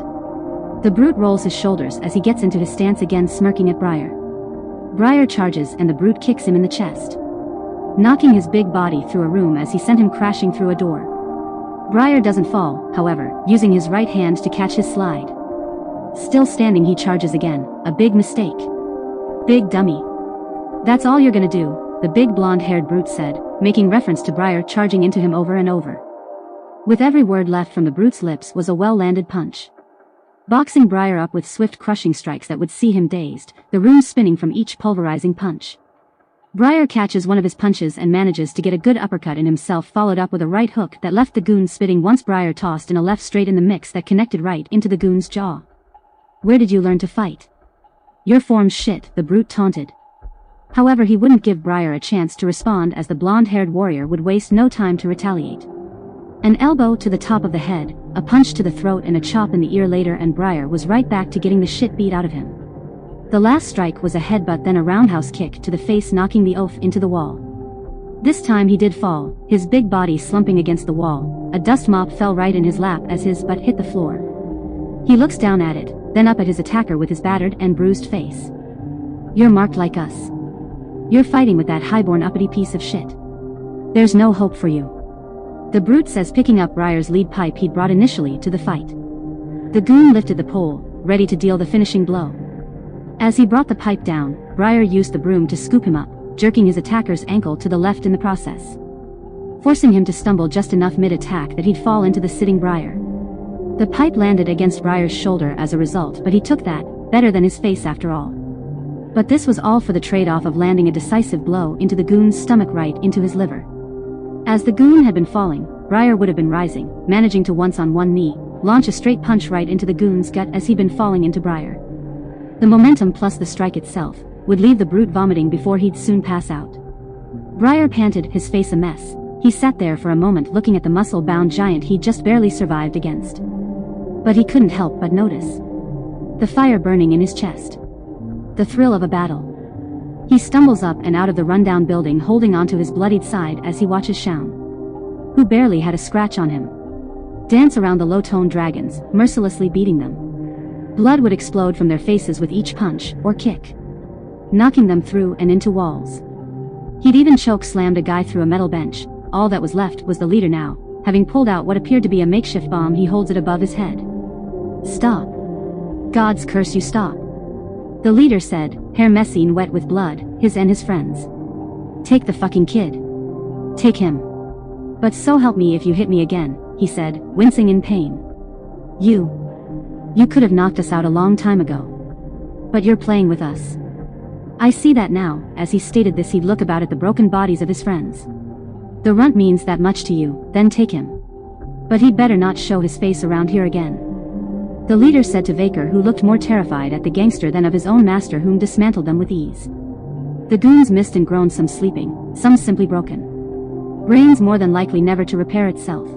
The brute rolls his shoulders as he gets into his stance again, smirking at Briar. Briar charges and the brute kicks him in the chest, knocking his big body through a room as he sent him crashing through a door. Briar doesn't fall, however, using his right hand to catch his slide. Still standing, he charges again, a big mistake. Big dummy. That's all you're gonna do, the big blonde-haired brute said, making reference to Briar charging into him over and over. With every word left from the brute's lips was a well-landed punch, boxing Briar up with swift crushing strikes that would see him dazed, the room spinning from each pulverizing punch. Briar catches one of his punches and manages to get a good uppercut in himself, followed up with a right hook that left the goon spitting once Briar tossed in a left straight in the mix that connected right into the goon's jaw. Where did you learn to fight? Your form's shit, the brute taunted. However, he wouldn't give Briar a chance to respond as the blonde-haired warrior would waste no time to retaliate. An elbow to the top of the head, a punch to the throat and a chop in the ear later, and Briar was right back to getting the shit beat out of him. The last strike was a headbutt, then a roundhouse kick to the face, knocking the oaf into the wall. This time he did fall, his big body slumping against the wall. A dust mop fell right in his lap as his butt hit the floor. He looks down at it, then up at his attacker with his battered and bruised face. You're marked like us. You're fighting with that highborn uppity piece of shit. There's no hope for you, the brute says, picking up Briar's lead pipe he'd brought initially to the fight. The goon lifted the pole, ready to deal the finishing blow. As he brought the pipe down, Briar used the broom to scoop him up, jerking his attacker's ankle to the left in the process, forcing him to stumble just enough mid-attack that he'd fall into the sitting Briar. The pipe landed against Briar's shoulder as a result, but he took that, better than his face after all. But this was all for the trade-off of landing a decisive blow into the goon's stomach right into his liver. As the goon had been falling, Briar would have been rising, managing to once on one knee, launch a straight punch right into the goon's gut as he'd been falling into Briar. The momentum plus the strike itself would leave the brute vomiting before he'd soon pass out. Briar panted, his face a mess. He sat there for a moment looking at the muscle-bound giant he'd just barely survived against. But he couldn't help but notice the fire burning in his chest. The thrill of a battle. He stumbles up and out of the rundown building, holding onto his bloodied side as he watches Shaun, who barely had a scratch on him, dance around the low-toned dragons, mercilessly beating them. Blood would explode from their faces with each punch or kick, knocking them through and into walls. He'd even choke-slammed a guy through a metal bench. All that was left was the leader now, having pulled out what appeared to be a makeshift bomb. He holds it above his head. Stop. God's curse, you stop, the leader said, hair messy and wet with blood, his and his friends. Take the fucking kid. Take him. But so help me if you hit me again, he said, wincing in pain. You. You could have knocked us out a long time ago. But you're playing with us. I see that now. As he stated this, he'd look about at the broken bodies of his friends. The runt means that much to you, then take him. But he'd better not show his face around here again. The leader said to Vaker, who looked more terrified at the gangster than of his own master, whom dismantled them with ease. The goons missed and groaned, some sleeping, some simply broken. Brains more than likely never to repair itself.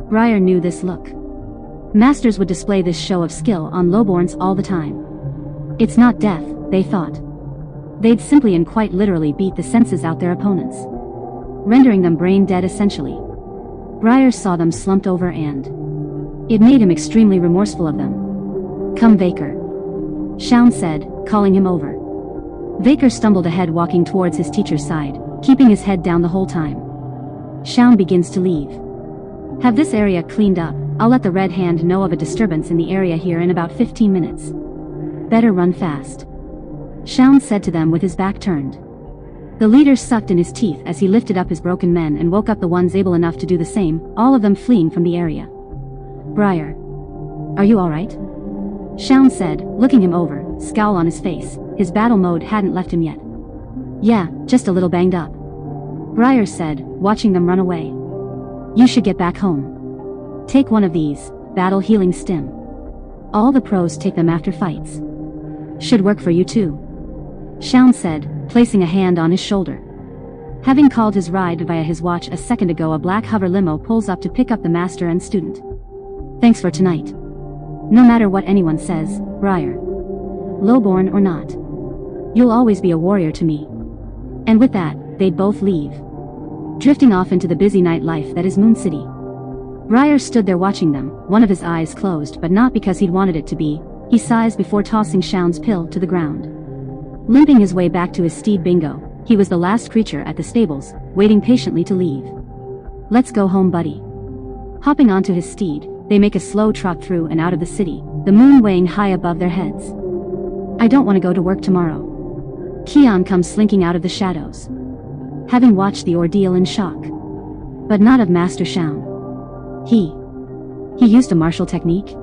Briar knew this look. Masters would display this show of skill on lowborns all the time. It's not death, they thought. They'd simply and quite literally beat the senses out their opponents, rendering them brain dead essentially. Briar saw them slumped over, and it made him extremely remorseful of them. Come, Vaker, Shaun said, calling him over. Vaker stumbled ahead, walking towards his teacher's side, keeping his head down the whole time. Shaun begins to leave. Have this area cleaned up. I'll let the Red Hand know of a disturbance in the area here in about 15 minutes. Better run fast, Shaun said to them with his back turned. The leader sucked in his teeth as he lifted up his broken men and woke up the ones able enough to do the same, all of them fleeing from the area. Briar, are you alright? Shaun said, looking him over, scowl on his face. His battle mode hadn't left him yet. Yeah, just a little banged up, Briar said, watching them run away. You should get back home. Take one of these, battle healing stim. All the pros take them after fights. Should work for you too, Shaun said, placing a hand on his shoulder. Having called his ride via his watch a second ago, a black hover limo pulls up to pick up the master and student. Thanks for tonight. No matter what anyone says, Briar, lowborn or not, you'll always be a warrior to me. And with that, they'd both leave, drifting off into the busy nightlife that is Moon City. Briar stood there watching them, one of his eyes closed, but not because he'd wanted it to be. He sighs before tossing Shaun's pill to the ground. Limping his way back to his steed Bingo, he was the last creature at the stables, waiting patiently to leave. Let's go home, buddy. Hopping onto his steed, they make a slow trot through and out of the city, the moon weighing high above their heads. I don't want to go to work tomorrow. Keon comes slinking out of the shadows, having watched the ordeal in shock. But not of Master Shaun. He used a martial technique?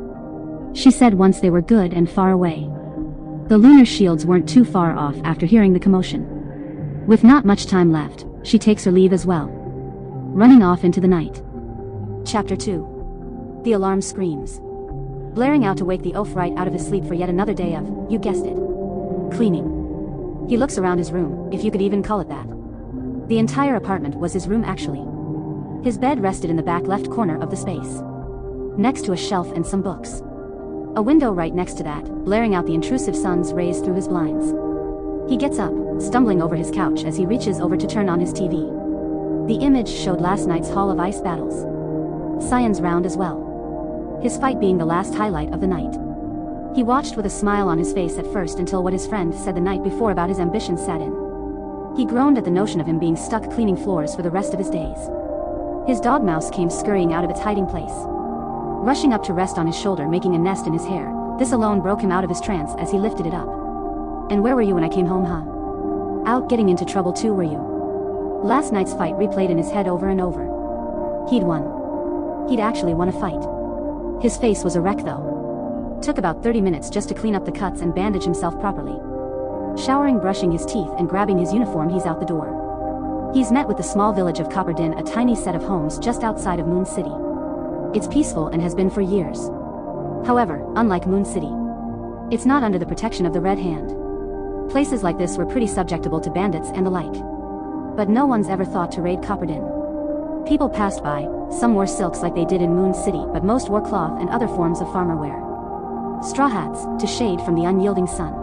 She said once they were good and far away. The lunar shields weren't too far off after hearing the commotion. With not much time left, she takes her leave as well, running off into the night. Chapter 2. The alarm screams, blaring out to wake the oaf right out of his sleep for yet another day of, you guessed it, cleaning. He looks around his room, if you could even call it that. The entire apartment was his room actually. His bed rested in the back left corner of the space, next to a shelf and some books. A window right next to that, blaring out the intrusive sun's rays through his blinds. He gets up, stumbling over his couch as he reaches over to turn on his TV. The image showed last night's Hall of Ice battles. Cyan's round as well, his fight being the last highlight of the night. He watched with a smile on his face at first until what his friend said the night before about his ambition sat in. He groaned at the notion of him being stuck cleaning floors for the rest of his days. His dog Mouse came scurrying out of its hiding place, rushing up to rest on his shoulder, making a nest in his hair. This alone broke him out of his trance as he lifted it up. And where were you when I came home, huh? Out getting into trouble too, were you? Last night's fight replayed in his head over and over. He'd won. He'd actually won a fight. His face was a wreck though. Took about 30 minutes just to clean up the cuts and bandage himself properly. Showering, brushing his teeth, and grabbing his uniform, he's out the door. He's met with the small village of Copperdin, a tiny set of homes just outside of Moon City. It's peaceful and has been for years. However, unlike Moon City, it's not under the protection of the Red Hand. Places like this were pretty susceptible to bandits and the like. But no one's ever thought to raid Copperdin. People passed by, some wore silks like they did in Moon City, but most wore cloth and other forms of farmer wear. Straw hats, to shade from the unyielding sun.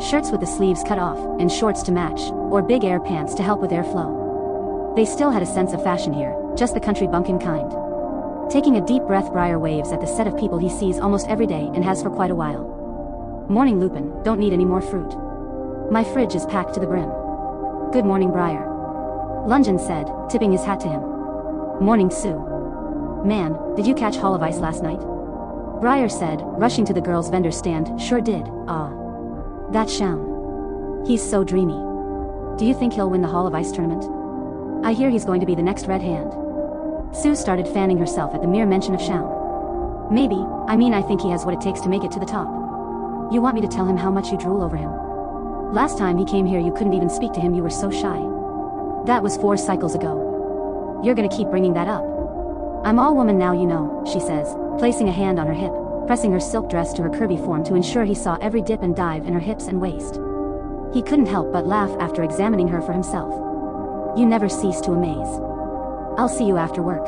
Shirts with the sleeves cut off, and shorts to match, or big air pants to help with airflow. They still had a sense of fashion here, just the country bumpkin kind. Taking a deep breath, Briar waves at the set of people he sees almost every day and has for quite a while. Morning, Lupin, don't need any more fruit. My fridge is packed to the brim. Good morning, Briar, Lungeon said, tipping his hat to him. Morning, Sue. Man, did you catch Hall of Ice last night? Briar said, rushing to the girl's vendor stand. Sure did. That's Shaun. He's so dreamy. Do you think he'll win the Hall of Ice tournament? I hear he's going to be the next Red Hand. Sue started fanning herself at the mere mention of Shaun. Maybe, I think he has what it takes to make it to the top. You want me to tell him how much you drool over him? Last time he came here you couldn't even speak to him, you were so shy. That was 4 cycles ago. You're gonna keep bringing that up. I'm all woman now, you know, she says, placing a hand on her hip, pressing her silk dress to her curvy form to ensure he saw every dip and dive in her hips and waist. He couldn't help but laugh after examining her for himself. You never cease to amaze. I'll see you after work.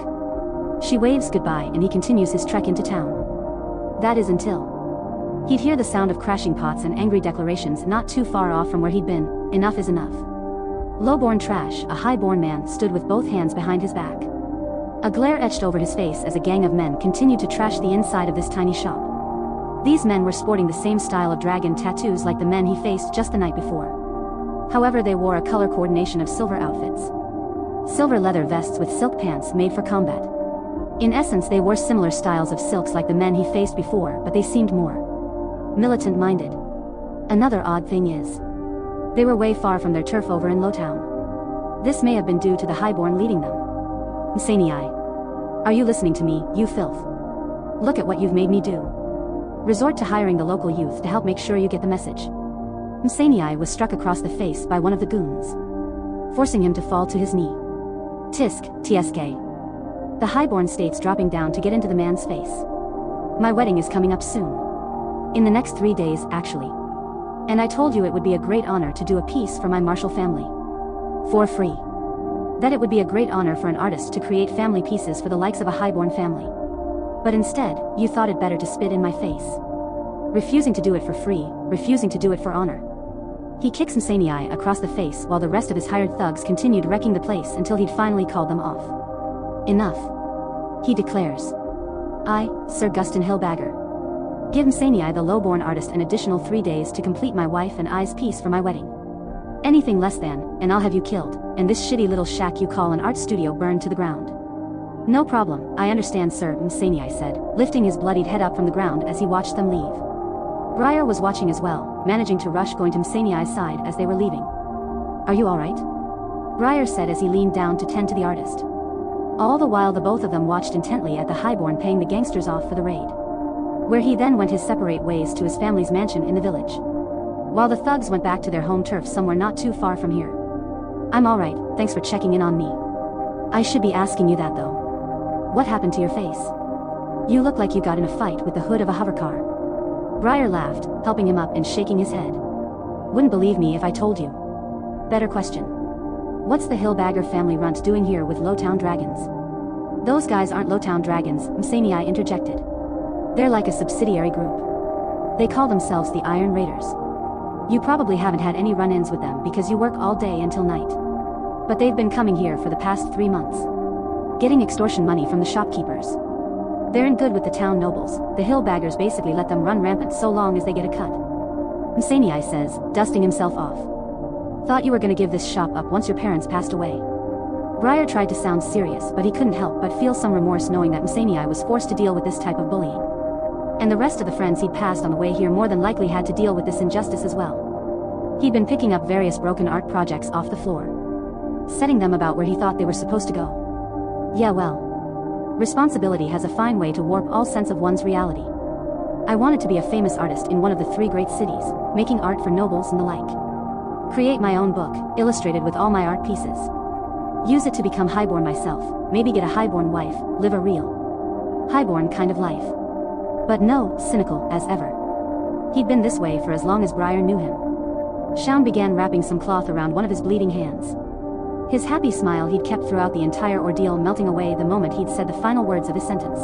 She waves goodbye and he continues his trek into town. That is until he'd hear the sound of crashing pots and angry declarations not too far off from where he'd been. Enough is enough. Low-born trash, a high-born man stood with both hands behind his back. A glare etched over his face as a gang of men continued to trash the inside of this tiny shop. These men were sporting the same style of dragon tattoos like the men he faced just the night before. However, they wore a color coordination of silver outfits. Silver leather vests with silk pants made for combat. In essence, they wore similar styles of silks like the men he faced before, but they seemed more militant-minded. Another odd thing is, they were way far from their turf over in Lowtown. This may have been due to the highborn leading them. Msanii. Are you listening to me, you filth? Look at what you've made me do. Resort to hiring the local youth to help make sure you get the message. Msanii was struck across the face by one of the goons, forcing him to fall to his knee. Tisk, tsk. The highborn states dropping down to get into the man's face. My wedding is coming up soon. In the next 3 days, actually. And I told you it would be a great honor to do a piece for my Marshall family. For free. That it would be a great honor for an artist to create family pieces for the likes of a highborn family. But instead, you thought it better to spit in my face. Refusing to do it for free, refusing to do it for honor. He kicks Msanii across the face while the rest of his hired thugs continued wrecking the place until he'd finally called them off. Enough. He declares. I, Sir Guston Hillbagger. Give Msanii the lowborn artist an additional 3 days to complete my wife and I's piece for my wedding. Anything less than, and I'll have you killed, and this shitty little shack you call an art studio burned to the ground. No problem, I understand, sir, Msanii said, lifting his bloodied head up from the ground as he watched them leave. Briar was watching as well, managing to rush going to Msanii's side as they were leaving. Are you alright? Briar said as he leaned down to tend to the artist. All the while the both of them watched intently at the highborn paying the gangsters off for the raid. Where he then went his separate ways to his family's mansion in the village. While the thugs went back to their home turf somewhere not too far from here. I'm alright, thanks for checking in on me. I should be asking you that though. What happened to your face? You look like you got in a fight with the hood of a hovercar. Briar laughed, helping him up and shaking his head. Wouldn't believe me if I told you. Better question. What's the Hillbagger family runt doing here with Lowtown Dragons? Those guys aren't Lowtown Dragons, Msanii interjected. They're like a subsidiary group. They call themselves the Iron Raiders. You probably haven't had any run-ins with them because you work all day until night. But they've been coming here for the past 3 months. Getting extortion money from the shopkeepers. They're in good with the town nobles. The Hillbaggers basically let them run rampant so long as they get a cut. Msanii says, dusting himself off. Thought you were gonna give this shop up once your parents passed away. Briar tried to sound serious, but he couldn't help but feel some remorse knowing that Msanii was forced to deal with this type of bullying. And the rest of the friends he'd passed on the way here more than likely had to deal with this injustice as well. He'd been picking up various broken art projects off the floor, setting them about where he thought they were supposed to go. Yeah, well. Responsibility has a fine way to warp all sense of one's reality. I wanted to be a famous artist in one of the 3 great cities, making art for nobles and the like. Create my own book, illustrated with all my art pieces. Use it to become highborn myself, maybe get a highborn wife, live a real highborn kind of life. But no, cynical as ever. He'd been this way for as long as Briar knew him. Shaun began wrapping some cloth around one of his bleeding hands. His happy smile he'd kept throughout the entire ordeal melting away the moment he'd said the final words of his sentence.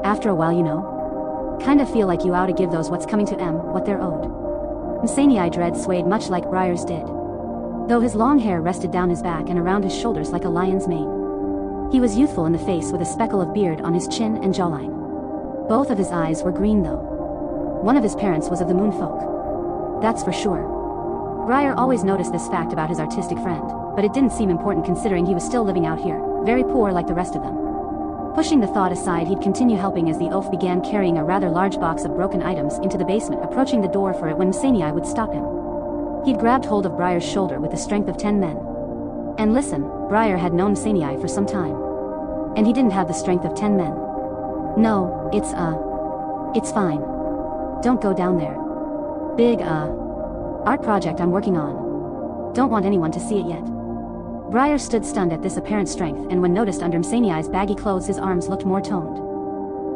After a while, you know. Kind of feel like you ought to give those what's coming to what they're owed. Msanii dread swayed much like Briar's did. Though his long hair rested down his back and around his shoulders like a lion's mane. He was youthful in the face with a speckle of beard on his chin and jawline. Both of his eyes were green though. One of his parents was of the moonfolk. That's for sure. Briar always noticed this fact about his artistic friend, but it didn't seem important considering he was still living out here, very poor like the rest of them. Pushing the thought aside, he'd continue helping as the oaf began carrying a rather large box of broken items into the basement, approaching the door for it when Msanii would stop him. He'd grabbed hold of Briar's shoulder with the strength of 10 men. And listen, Briar had known Msanii for some time. And he didn't have the strength of 10 men. No, it's fine. Don't go down there. Big, art project I'm working on. Don't want anyone to see it yet. Briar stood stunned at this apparent strength, and when noticed under Msaniai's baggy clothes his arms looked more toned.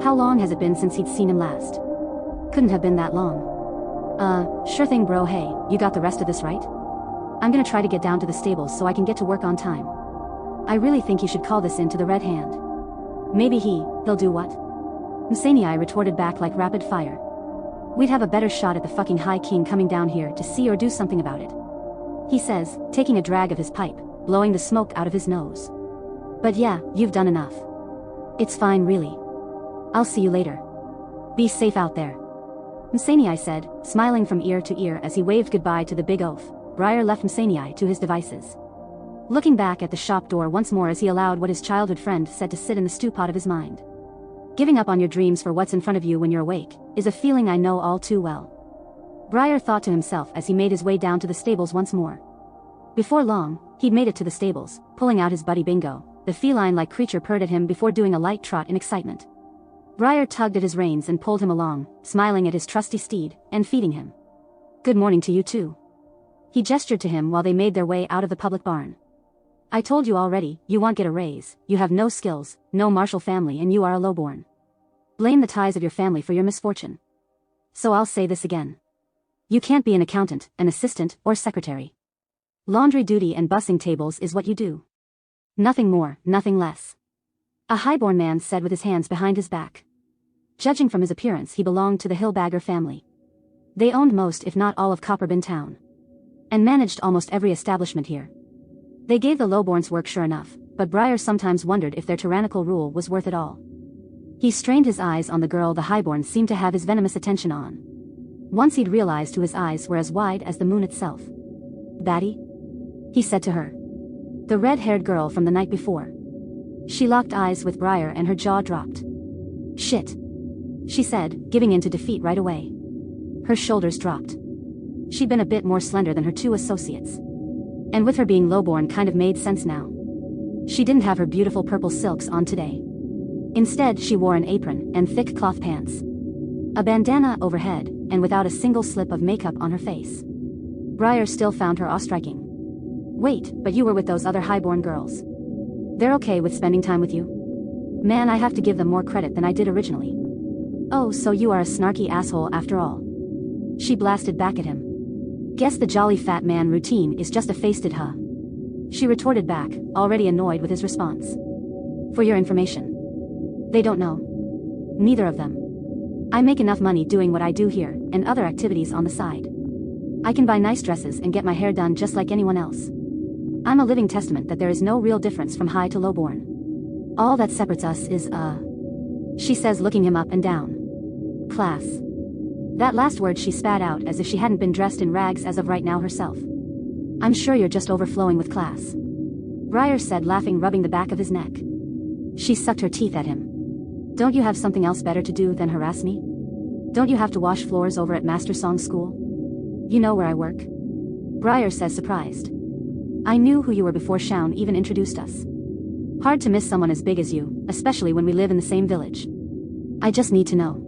How long has it been since he'd seen him last? Couldn't have been that long. Sure thing bro. Hey, you got the rest of this right? I'm gonna try to get down to the stables so I can get to work on time. I really think you should call this in to the Red Hand. Maybe he'll do what? Msaniai retorted back like rapid fire. We'd have a better shot at the fucking High King coming down here to see or do something about it. He says, taking a drag of his pipe, blowing the smoke out of his nose. But yeah, you've done enough. It's fine really. I'll see you later. Be safe out there. Msaniai said, smiling from ear to ear as he waved goodbye to the big oaf. Briar left Msaniai to his devices. Looking back at the shop door once more as he allowed what his childhood friend said to sit in the stew pot of his mind. Giving up on your dreams for what's in front of you when you're awake is a feeling I know all too well. Briar thought to himself as he made his way down to the stables once more. Before long, he'd made it to the stables, pulling out his buddy Bingo. The feline-like creature purred at him before doing a light trot in excitement. Briar tugged at his reins and pulled him along, smiling at his trusty steed, and feeding him. Good morning to you too. He gestured to him while they made their way out of the public barn. I told you already, you won't get a raise, you have no skills, no martial family and you are a lowborn. Blame the ties of your family for your misfortune. So I'll say this again. You can't be an accountant, an assistant, or secretary. Laundry duty and bussing tables is what you do. Nothing more, nothing less. A highborn man said with his hands behind his back. Judging from his appearance he belonged to the Hillbagger family. They owned most if not all of Copperbin town. And managed almost every establishment here. They gave the lowborns work sure enough, but Briar sometimes wondered if their tyrannical rule was worth it all. He strained his eyes on the girl the highborn seemed to have his venomous attention on. Once he'd realized who his eyes were as wide as the moon itself. Batty? He said to her. The red-haired girl from the night before. She locked eyes with Briar and her jaw dropped. Shit. She said, giving in to defeat right away. Her shoulders dropped. She'd been a bit more slender than her two associates. And with her being lowborn kind of made sense now. She didn't have her beautiful purple silks on today. Instead she wore an apron and thick cloth pants. A bandana overhead, and without a single slip of makeup on her face. Briar still found her awe-striking. Wait, but you were with those other highborn girls. They're okay with spending time with you? Man, I have to give them more credit than I did originally. Oh, so you are a snarky asshole after all. She blasted back at him. Guess the jolly fat man routine is just a faced huh? She retorted back, already annoyed with his response. For your information. They don't know. Neither of them. I make enough money doing what I do here, and other activities on the side. I can buy nice dresses and get my hair done just like anyone else. I'm a living testament that there is no real difference from high to lowborn. All that separates us is, she says looking him up and down. Class. That last word she spat out as if she hadn't been dressed in rags as of right now herself. I'm sure you're just overflowing with class. Briar said laughing, rubbing the back of his neck. She sucked her teeth at him. Don't you have something else better to do than harass me? Don't you have to wash floors over at Master Song School? You know where I work? Briar says surprised. I knew who you were before Shaun even introduced us. Hard to miss someone as big as you, especially when we live in the same village. I just need to know.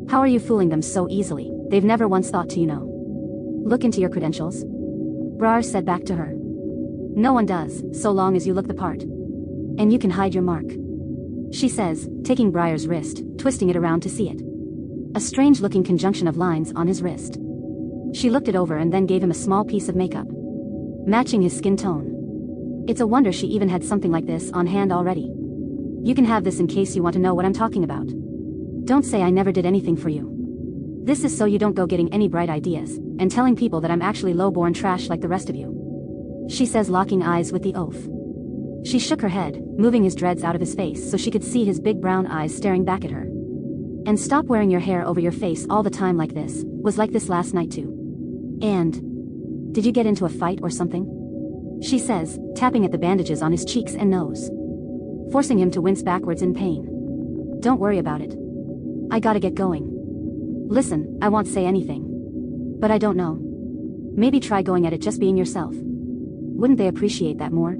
How are you fooling them so easily? They've never once thought to, look into your credentials. Briar said back to her. No one does, so long as you look the part. And you can hide your mark. She says, taking Briar's wrist, twisting it around to see it. A strange-looking conjunction of lines on his wrist. She looked it over and then gave him a small piece of makeup. Matching his skin tone. It's a wonder she even had something like this on hand already. You can have this in case you want to know what I'm talking about. Don't say I never did anything for you. This is so you don't go getting any bright ideas, and telling people that I'm actually low-born trash like the rest of you. She says, locking eyes with the oaf. She shook her head, moving his dreads out of his face so she could see his big brown eyes staring back at her. And stop wearing your hair over your face all the time like this, was like this last night too. And did you get into a fight or something? She says, tapping at the bandages on his cheeks and nose. Forcing him to wince backwards in pain. Don't worry about it. I gotta get going. Listen, I won't say anything. But I don't know. Maybe try going at it just being yourself. Wouldn't they appreciate that more?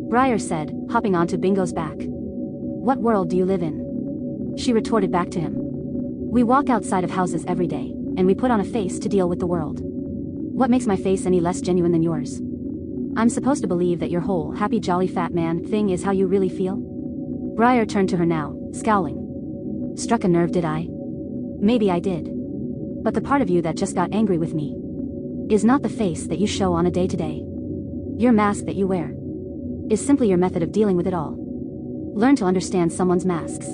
Briar said, hopping onto Bingo's back. What world do you live in? She retorted back to him. We walk outside of houses every day, and we put on a face to deal with the world. What makes my face any less genuine than yours? I'm supposed to believe that your whole happy jolly fat man thing is how you really feel? Briar turned to her now, scowling. Struck a nerve, did I? Maybe I did. But the part of you that just got angry with me is not the face that you show on a day-to-day. Your mask that you wear is simply your method of dealing with it all. Learn to understand someone's masks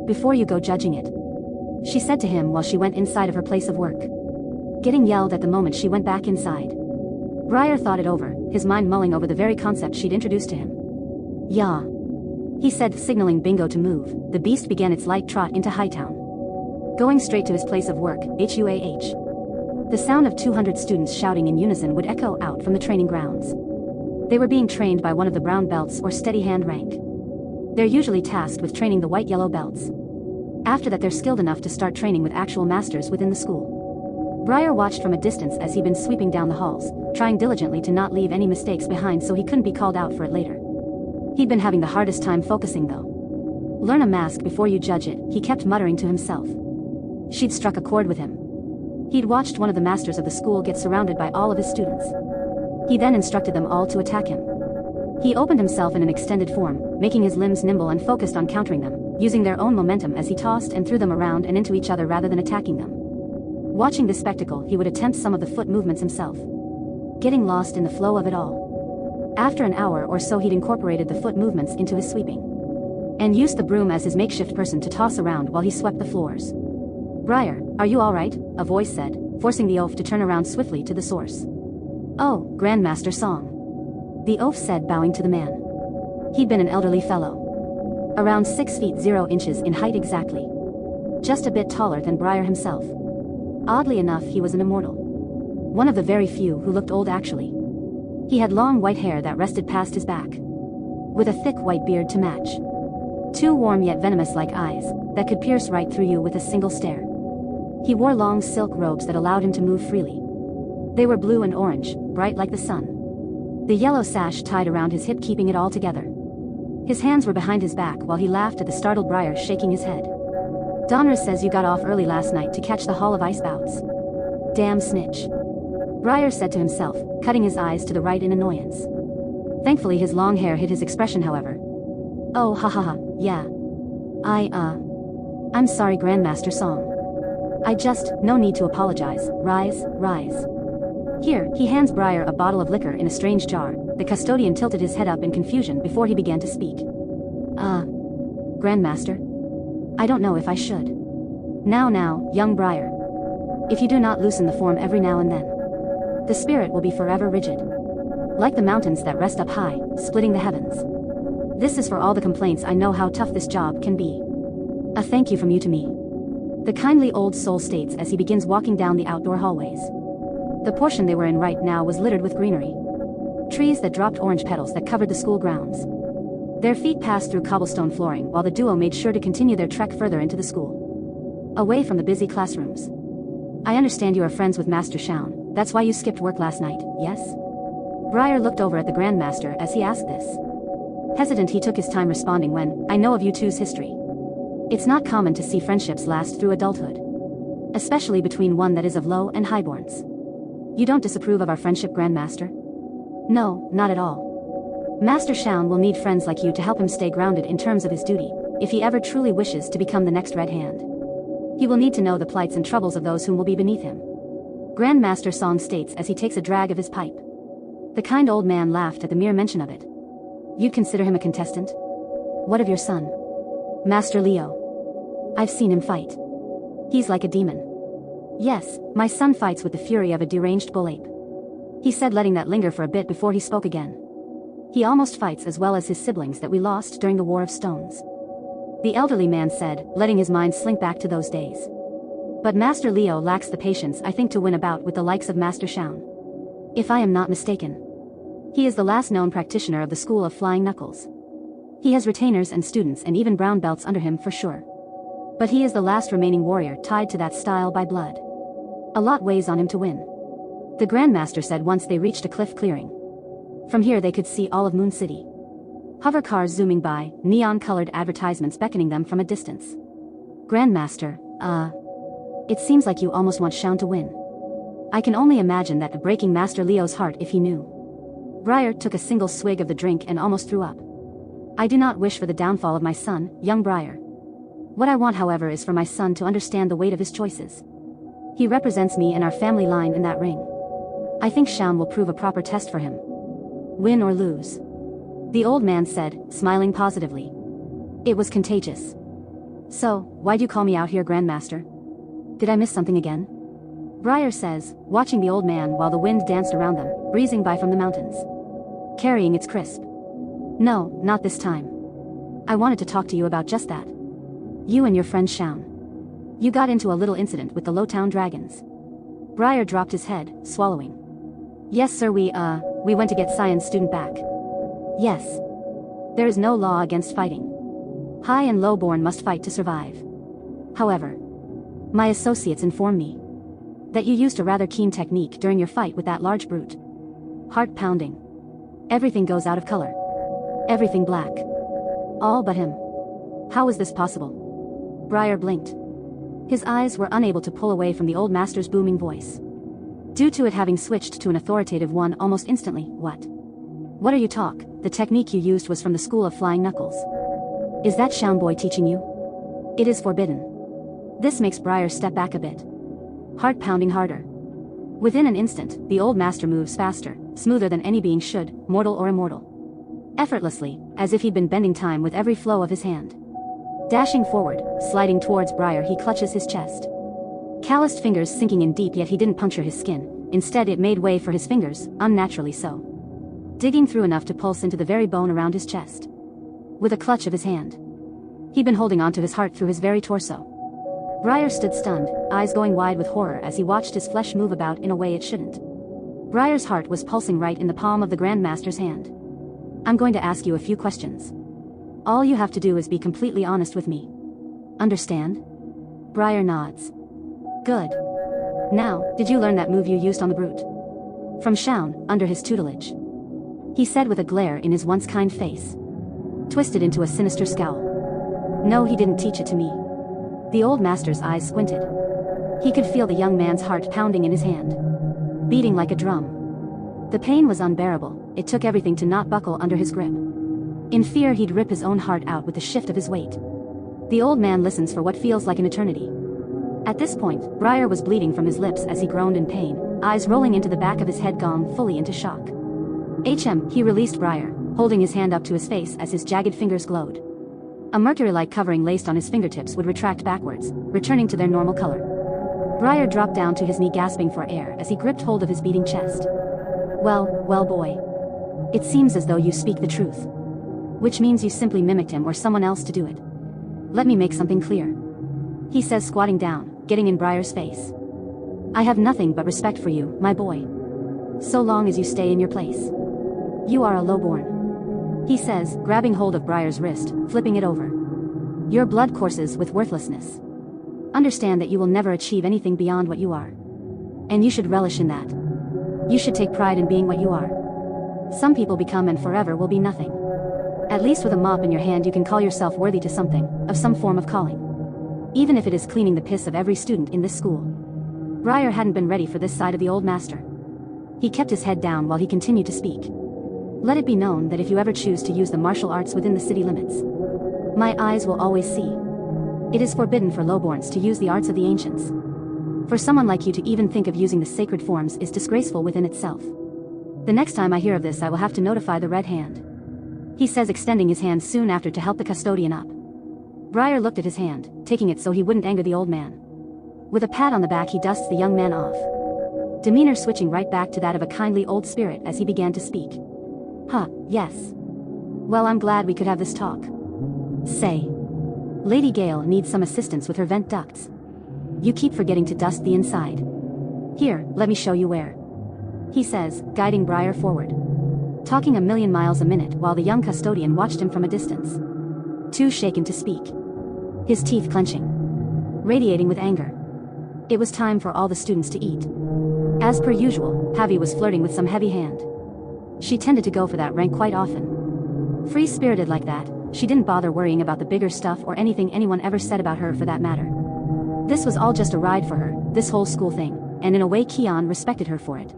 before you go judging it, she said to him while she went inside of her place of work, getting yelled at the moment she went back inside. Briar thought it over, his mind mulling over the very concept she'd introduced to him. "Yeah," he said, signaling Bingo to move. The beast began its light trot into Hightown, going straight to his place of work, HUAH. The sound of 200 students shouting in unison would echo out from the training grounds. They were being trained by one of the brown belts or steady hand rank. They're usually tasked with training the white-yellow belts. After that, they're skilled enough to start training with actual masters within the school. Briar watched from a distance as he'd been sweeping down the halls, trying diligently to not leave any mistakes behind so he couldn't be called out for it later. He'd been having the hardest time focusing though. "Learn a mask before you judge it," he kept muttering to himself. She'd struck a chord with him. He'd watched one of the masters of the school get surrounded by all of his students. He then instructed them all to attack him. He opened himself in an extended form, making his limbs nimble and focused on countering them, using their own momentum as he tossed and threw them around and into each other rather than attacking them. Watching this spectacle, he would attempt some of the foot movements himself, getting lost in the flow of it all. After an hour or so, he'd incorporated the foot movements into his sweeping, and used the broom as his makeshift person to toss around while he swept the floors. "Briar, are you alright?" a voice said, forcing the oaf to turn around swiftly to the source. "Oh, Grandmaster Song," the oaf said, bowing to the man. He'd been an elderly fellow, around 6 feet 0 inches in height exactly, just a bit taller than Briar himself. Oddly enough, he was an immortal, one of the very few who looked old actually. He had long white hair that rested past his back, with a thick white beard to match. Two warm yet venomous-like eyes that could pierce right through you with a single stare. He wore long silk robes that allowed him to move freely. They were blue and orange, bright like the sun. The yellow sash tied around his hip keeping it all together. His hands were behind his back while he laughed at the startled Briar, shaking his head. "Donner says you got off early last night to catch the Hall of Ice bouts. Damn snitch," Briar said to himself, cutting his eyes to the right in annoyance. Thankfully his long hair hid his expression, however. "Oh, ha ha ha, yeah. I'm sorry, Grandmaster Song. No need to apologize. Rise, rise." Here, he hands Briar a bottle of liquor in a strange jar. The custodian tilted his head up in confusion before he began to speak. Grandmaster? I don't know if I should." Now, young Briar. If you do not loosen the form every now and then, the spirit will be forever rigid, like the mountains that rest up high, splitting the heavens. This is for all the complaints I know how tough this job can be. A thank you from you to me," the kindly old soul states as he begins walking down the outdoor hallways. The portion they were in right now was littered with greenery. Trees that dropped orange petals that covered the school grounds. Their feet passed through cobblestone flooring while the duo made sure to continue their trek further into the school, away from the busy classrooms. "I understand you are friends with Master Shaun. That's why you skipped work last night, yes?" Briar looked over at the Grandmaster as he asked this. Hesitant, he took his time responding when, "I know of you two's history. It's not common to see friendships last through adulthood, especially between one that is of low and highborns. You don't disapprove of our friendship, Grandmaster?" "No, not at all. Master Shaun will need friends like you to help him stay grounded in terms of his duty, if he ever truly wishes to become the next Red Hand. He will need to know the plights and troubles of those whom will be beneath him," Grandmaster Song states as he takes a drag of his pipe. The kind old man laughed at the mere mention of it. "You'd consider him a contestant? What of your son, Master Leo? I've seen him fight. He's like a demon." "Yes, my son fights with the fury of a deranged bull ape," he said, letting that linger for a bit before he spoke again. "He almost fights as well as his siblings that we lost during the War of Stones," the elderly man said, letting his mind slink back to those days. "But Master Leo lacks the patience, I think, to win a bout with the likes of Master Shaun. If I am not mistaken, he is the last known practitioner of the School of Flying Knuckles. He has retainers and students and even brown belts under him for sure. But he is the last remaining warrior tied to that style by blood. A lot weighs on him to win," the Grandmaster said once they reached a cliff clearing. From here they could see all of Moon City. Hover cars zooming by, neon-colored advertisements beckoning them from a distance. Grandmaster, it seems like you almost want Shaun to win. I can only imagine that breaking Master Leo's heart if he knew. Briar took a single swig of the drink and almost threw up. I do not wish for the downfall of my son, young Briar. What I want, however, is for my son to understand the weight of his choices. He represents me and our family line in that ring. I think Shaun will prove a proper test for him. Win or lose. The old man said, smiling positively. It was contagious. So, why'd you call me out here, Grandmaster? Did I miss something again? Briar says, watching the old man while the wind danced around them, breezing by from the mountains. Carrying its crisp. No, not this time. I wanted to talk to you about just that. You and your friend Shaun. You got into a little incident with the Lowtown Dragons. Briar dropped his head, swallowing. Yes sir, we went to get Cyan's student back. Yes. There is no law against fighting. High and lowborn must fight to survive. However, my associates inform me that you used a rather keen technique during your fight with that large brute. Heart pounding. Everything goes out of color. Everything black. All but him. How was this possible? Briar blinked. His eyes were unable to pull away from the old master's booming voice. Due to it having switched to an authoritative one almost instantly. What are you talk? The technique you used was from the school of Flying Knuckles. Is that Shaun boy teaching you? It is forbidden. This makes Briar step back a bit. Heart pounding harder. Within an instant, the old master moves faster, smoother than any being should, mortal or immortal. Effortlessly, as if he'd been bending time with every flow of his hand. Dashing forward, sliding towards Briar, he clutches his chest. Calloused fingers sinking in deep, yet he didn't puncture his skin. Instead it made way for his fingers, unnaturally so. Digging through enough to pulse into the very bone around his chest. With a clutch of his hand. He'd been holding onto his heart through his very torso. Briar stood stunned, eyes going wide with horror as he watched his flesh move about in a way it shouldn't. Briar's heart was pulsing right in the palm of the Grandmaster's hand. I'm going to ask you a few questions. All you have to do is be completely honest with me. Understand? Briar nods. Good. Now, did you learn that move you used on the brute? From Shaun, under his tutelage. He said with a glare in his once kind face. Twisted into a sinister scowl. No, he didn't teach it to me. The old master's eyes squinted. He could feel the young man's heart pounding in his hand. Beating like a drum. The pain was unbearable, it took everything to not buckle under his grip. In fear he'd rip his own heart out with the shift of his weight. The old man listens for what feels like an eternity. At this point, Briar was bleeding from his lips as he groaned in pain, eyes rolling into the back of his head, gone fully into shock. He released Briar, holding his hand up to his face as his jagged fingers glowed. A mercury-like covering laced on his fingertips would retract backwards, returning to their normal color. Briar dropped down to his knee, gasping for air as he gripped hold of his beating chest. Well boy. It seems as though you speak the truth. Which means you simply mimicked him or someone else to do it. Let me make something clear. He says, squatting down, getting in Briar's face. I have nothing but respect for you, my boy. So long as you stay in your place. You are a lowborn. He says, grabbing hold of Briar's wrist, flipping it over. Your blood courses with worthlessness. Understand that you will never achieve anything beyond what you are. And you should relish in that. You should take pride in being what you are. Some people become and forever will be nothing. At least with a mop in your hand you can call yourself worthy to something, of some form of calling. Even if it is cleaning the piss of every student in this school. Briar hadn't been ready for this side of the old master. He kept his head down while he continued to speak. Let it be known that if you ever choose to use the martial arts within the city limits, my eyes will always see. It is forbidden for lowborns to use the arts of the ancients. For someone like you to even think of using the sacred forms is disgraceful within itself. The next time I hear of this I will have to notify the Red Hand. He says, extending his hand soon after to help the custodian up. Briar looked at his hand, taking it so he wouldn't anger the old man. With a pat on the back he dusts the young man off. Demeanor switching right back to that of a kindly old spirit as he began to speak. Yes. Well, I'm glad we could have this talk. Say. Lady Gale needs some assistance with her vent ducts. You keep forgetting to dust the inside. Here, let me show you where. He says, guiding Briar forward. Talking a million miles a minute while the young custodian watched him from a distance. Too shaken to speak. His teeth clenching. Radiating with anger. It was time for all the students to eat. As per usual, Javi was flirting with some heavy hand. She tended to go for that rank quite often. Free-spirited like that, she didn't bother worrying about the bigger stuff or anything anyone ever said about her for that matter. This was all just a ride for her, this whole school thing, and in a way Keon respected her for it.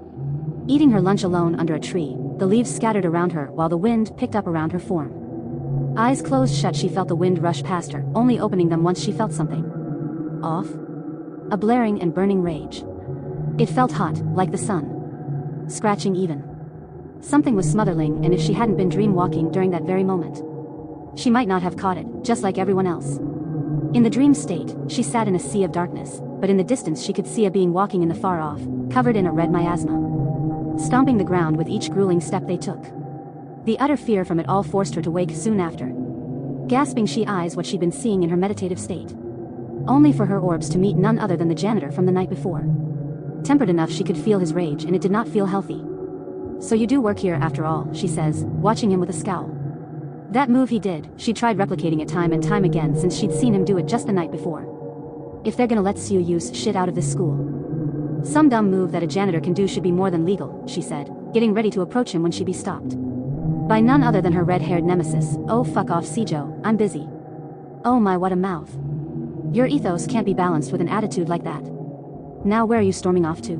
Eating her lunch alone under a tree, the leaves scattered around her while the wind picked up around her form. Eyes closed shut, she felt the wind rush past her, only opening them once she felt something off. A blaring and burning rage. It felt hot, like the sun. Scratching even. Something was smothering, and if she hadn't been dream-walking during that very moment, she might not have caught it, just like everyone else. In the dream state, she sat in a sea of darkness, but in the distance she could see a being walking in the far off, covered in a red miasma, stomping the ground with each grueling step they took. The utter fear from it all forced her to wake soon after. Gasping, she eyes what she'd been seeing in her meditative state, only for her orbs to meet none other than the janitor from the night before. Tempered enough she could feel his rage, and it did not feel healthy. "So you do work here after all," she says, watching him with a scowl. That move he did, she tried replicating it time and time again since she'd seen him do it just the night before. If they're gonna let Sue use shit out of this school, some dumb move that a janitor can do should be more than legal, she said, getting ready to approach him when she'd be stopped by none other than her red-haired nemesis. "Oh, fuck off, Sejo, I'm busy." Oh my, what a mouth. Your ethos can't be balanced with an attitude like that. Now where are you storming off to?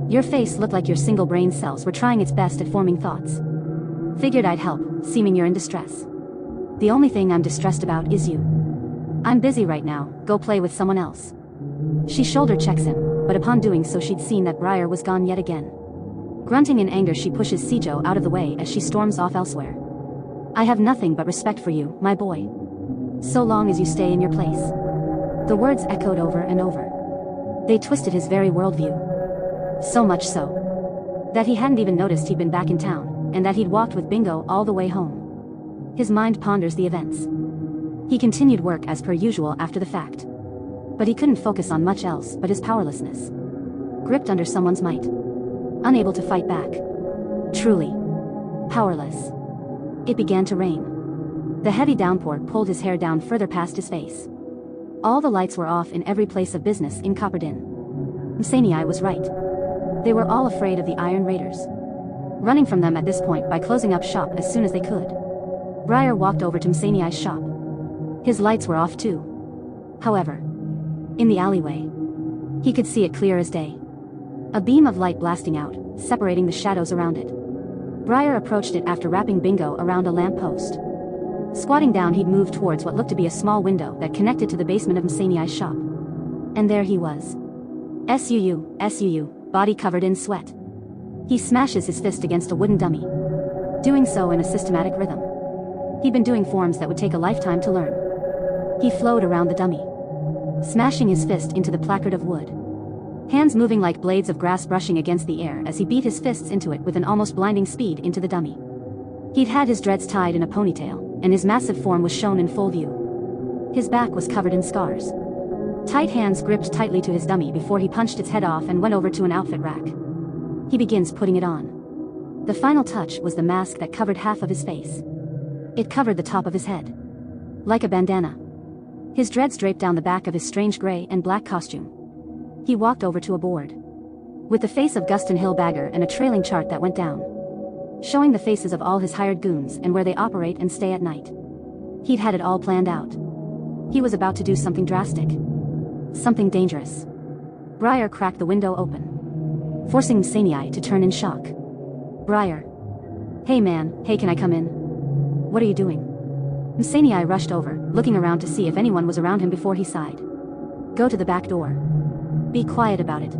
Your face looked like your single brain cells were trying its best at forming thoughts. Figured I'd help, seeming you're in distress. The only thing I'm distressed about is you. I'm busy right now, go play with someone else. She shoulder checks him, but upon doing so she'd seen that Briar was gone yet again. Grunting in anger, she pushes Sejo out of the way as she storms off elsewhere. "I have nothing but respect for you, my boy. So long as you stay in your place." The words echoed over and over. They twisted his very worldview. So much so that he hadn't even noticed he'd been back in town, and that he'd walked with Bingo all the way home. His mind ponders the events. He continued work as per usual after the fact, but he couldn't focus on much else but his powerlessness. Gripped under someone's might. Unable to fight back. Truly powerless. It began to rain. The heavy downpour pulled his hair down further past his face. All the lights were off in every place of business in Copperdin. Msanii was right. They were all afraid of the Iron Raiders, running from them at this point by closing up shop as soon as they could. Briar walked over to Msanii's shop. His lights were off too. However, in the alleyway, he could see it clear as day. A beam of light blasting out, separating the shadows around it. Briar approached it after wrapping Bingo around a lamp post. Squatting down, he'd moved towards what looked to be a small window that connected to the basement of Msanii's shop. And there he was. SUU, body covered in sweat. He smashes his fist against a wooden dummy, doing so in a systematic rhythm. He'd been doing forms that would take a lifetime to learn. He flowed around the dummy, smashing his fist into the placard of wood. Hands moving like blades of grass brushing against the air as he beat his fists into it with an almost blinding speed into the dummy. He'd had his dreads tied in a ponytail, and his massive form was shown in full view. His back was covered in scars. Tight hands gripped tightly to his dummy before he punched its head off and went over to an outfit rack. He begins putting it on. The final touch was the mask that covered half of his face. It covered the top of his head, like a bandana. His dreads draped down the back of his strange gray and black costume. He walked over to a board with the face of Guston Hill-Bagger and a trailing chart that went down, showing the faces of all his hired goons and where they operate and stay at night. He'd had it all planned out. He was about to do something drastic. Something dangerous. Briar cracked the window open, forcing Msanii to turn in shock. "Briar. Hey man, hey, can I come in?" "What are you doing?" Msanii rushed over, looking around to see if anyone was around him before he sighed. "Go to the back door. Be quiet about it,"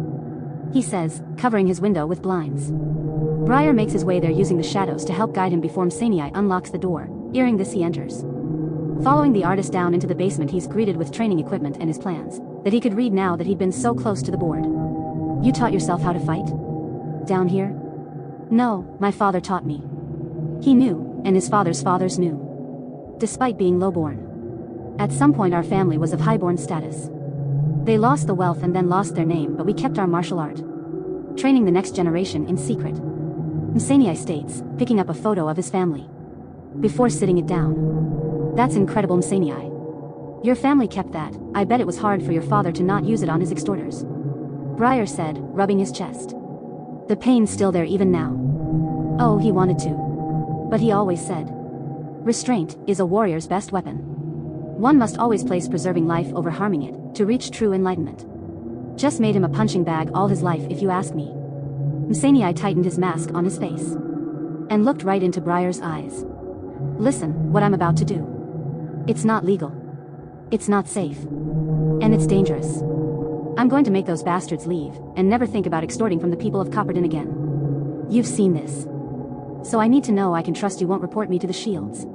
he says, covering his window with blinds. Briar makes his way there using the shadows to help guide him before Msanii unlocks the door. Hearing this, he enters. Following the artist down into the basement, he's greeted with training equipment and his plans that he could read now that he'd been so close to the board. "You taught yourself how to fight? Down here?" "No, my father taught me." He knew, and his father's fathers knew. Despite being lowborn, at some point our family was of highborn status. They lost the wealth and then lost their name, but we kept our martial art, training the next generation in secret. Msanii states, picking up a photo of his family before sitting it down. "That's incredible, Msanii. Your family kept that. I bet it was hard for your father to not use it on his extorters." Briar said, rubbing his chest. "The pain's still there even now." "Oh, he wanted to. But he always said Restraint is a warrior's best weapon. One must always place preserving life over harming it, to reach true enlightenment. Just made him a punching bag all his life if you ask me. Msaniai tightened his mask on his face. And looked right into Briar's eyes. Listen, what I'm about to do. It's not legal. It's not safe. And it's dangerous. I'm going to make those bastards leave, and never think about extorting from the people of Copperton again. You've seen this. So I need to know I can trust you won't report me to the Shields.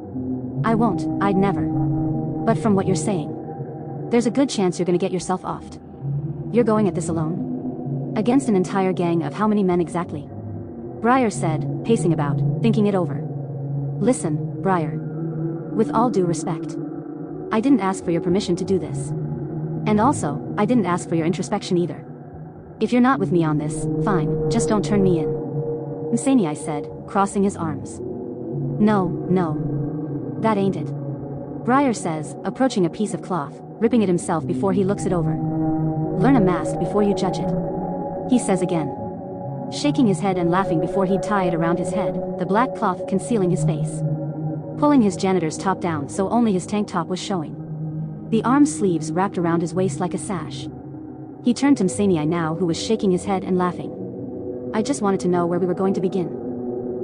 I won't, I'd never. But from what you're saying, there's a good chance you're gonna get yourself offed. You're going at this alone? Against an entire gang of how many men exactly? Briar said, pacing about, thinking it over. Listen, Briar. With all due respect. I didn't ask for your permission to do this. And also, I didn't ask for your introspection either. If you're not with me on this, fine, just don't turn me in. Msaniai said, crossing his arms. No. That ain't it. Briar says, approaching a piece of cloth, ripping it himself before he looks it over. Learn a mask before you judge it. He says again. Shaking his head and laughing before he'd tie it around his head, the black cloth concealing his face. Pulling his janitor's top down so only his tank top was showing. The arm sleeves wrapped around his waist like a sash. He turned to Msaniai now, who was shaking his head and laughing. I just wanted to know where we were going to begin.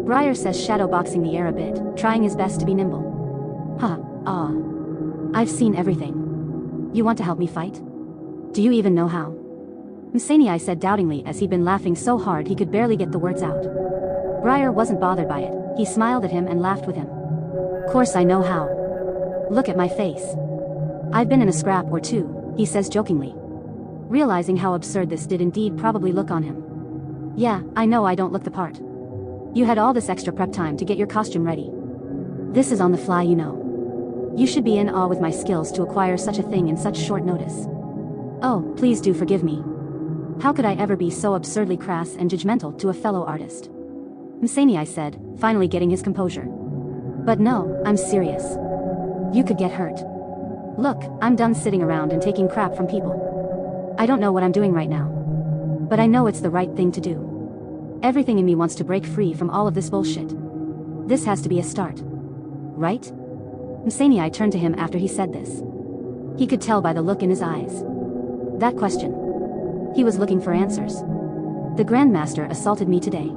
Briar says, shadowboxing the air a bit, trying his best to be nimble. I've seen everything. You want to help me fight? Do you even know how? Msaniai said doubtingly as he'd been laughing so hard he could barely get the words out. Briar wasn't bothered by it, he smiled at him and laughed with him. Course I know how. Look at my face. I've been in a scrap or two, he says jokingly. Realizing how absurd this did indeed probably look on him. Yeah, I know I don't look the part. You had all this extra prep time to get your costume ready. This is on the fly, you know. You should be in awe with my skills to acquire such a thing in such short notice. Oh, please do forgive me. How could I ever be so absurdly crass and judgmental to a fellow artist? Msaniai said, finally getting his composure. But no, I'm serious. You could get hurt. Look, I'm done sitting around and taking crap from people. I don't know what I'm doing right now. But I know it's the right thing to do. Everything in me wants to break free from all of this bullshit. This has to be a start. Right? Msaniai turned to him after he said this. He could tell by the look in his eyes. That question. He was looking for answers. The Grandmaster assaulted me today.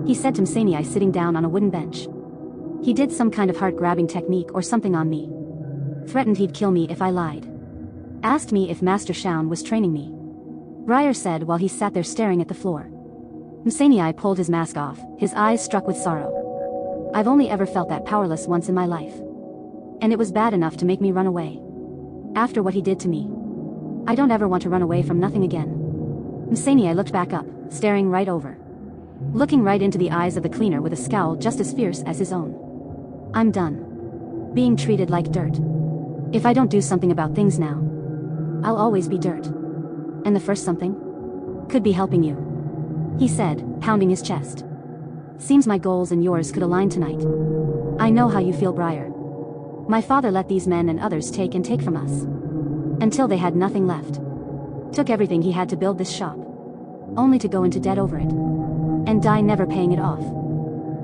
He said to Msaniai sitting down on a wooden bench. He did some kind of heart-grabbing technique or something on me. Threatened he'd kill me if I lied. Asked me if Master Shaun was training me. Briar said while he sat there staring at the floor. Msaniai pulled his mask off, his eyes struck with sorrow. I've only ever felt that powerless once in my life. And it was bad enough to make me run away. After what he did to me. I don't ever want to run away from nothing again. Msaniai looked back up, staring right over. Looking right into the eyes of the cleaner with a scowl just as fierce as his own. I'm done. Being treated like dirt. If I don't do something about things now, I'll always be dirt. And the first something? Could be helping you. He said, pounding his chest. Seems my goals and yours could align tonight. I know how you feel, Briar. My father let these men and others take and take from us. Until they had nothing left. Took everything he had to build this shop. Only to go into debt over it. And die never paying it off.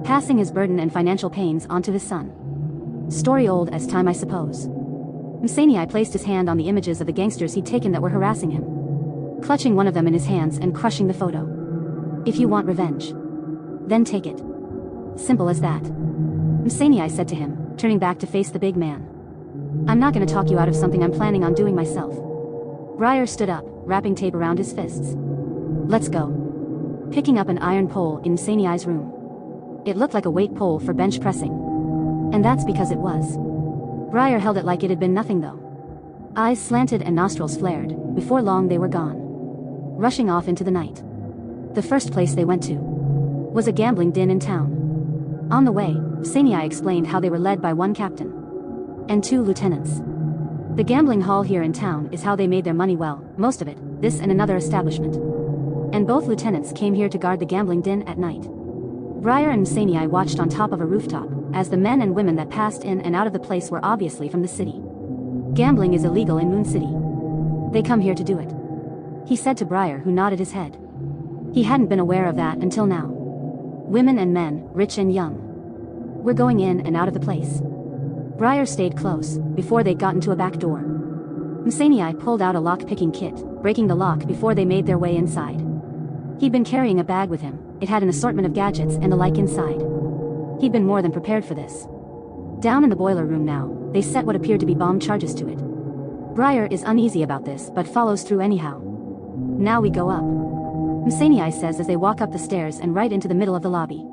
Passing his burden and financial pains onto his son. Story old as time, I suppose. Msaniai placed his hand on the images of the gangsters he'd taken that were harassing him. Clutching one of them in his hands and crushing the photo. If you want revenge, then take it. Simple as that. Msaniai said to him, turning back to face the big man. I'm not gonna talk you out of something I'm planning on doing myself. Briar stood up, wrapping tape around his fists. Let's go. Picking up an iron pole in Msaniai's room. It looked like a weight pole for bench pressing. And that's because it was. Briar held it like it had been nothing though. Eyes slanted and nostrils flared, before long they were gone. Rushing off into the night. The first place they went to was a gambling den in town. On the way, Msaniai explained how they were led by one captain and 2 lieutenants. The gambling hall here in town is how they made their money, well, most of it, this and another establishment. And both lieutenants came here to guard the gambling den at night. Briar and Msaniai watched on top of a rooftop, as the men and women that passed in and out of the place were obviously from the city. Gambling is illegal in Moon City. They come here to do it. He said to Briar, who nodded his head. He hadn't been aware of that until now. Women and men, rich and young. We're going in and out of the place. Briar stayed close, before they'd gotten to a back door. Msanii pulled out a lock-picking kit, breaking the lock before they made their way inside. He'd been carrying a bag with him. It had an assortment of gadgets and the like inside. He'd been more than prepared for this. Down in the boiler room now, they set what appeared to be bomb charges to it. Briar is uneasy about this but follows through anyhow. Now we go up, Msanii says as they walk up the stairs and right into the middle of the lobby.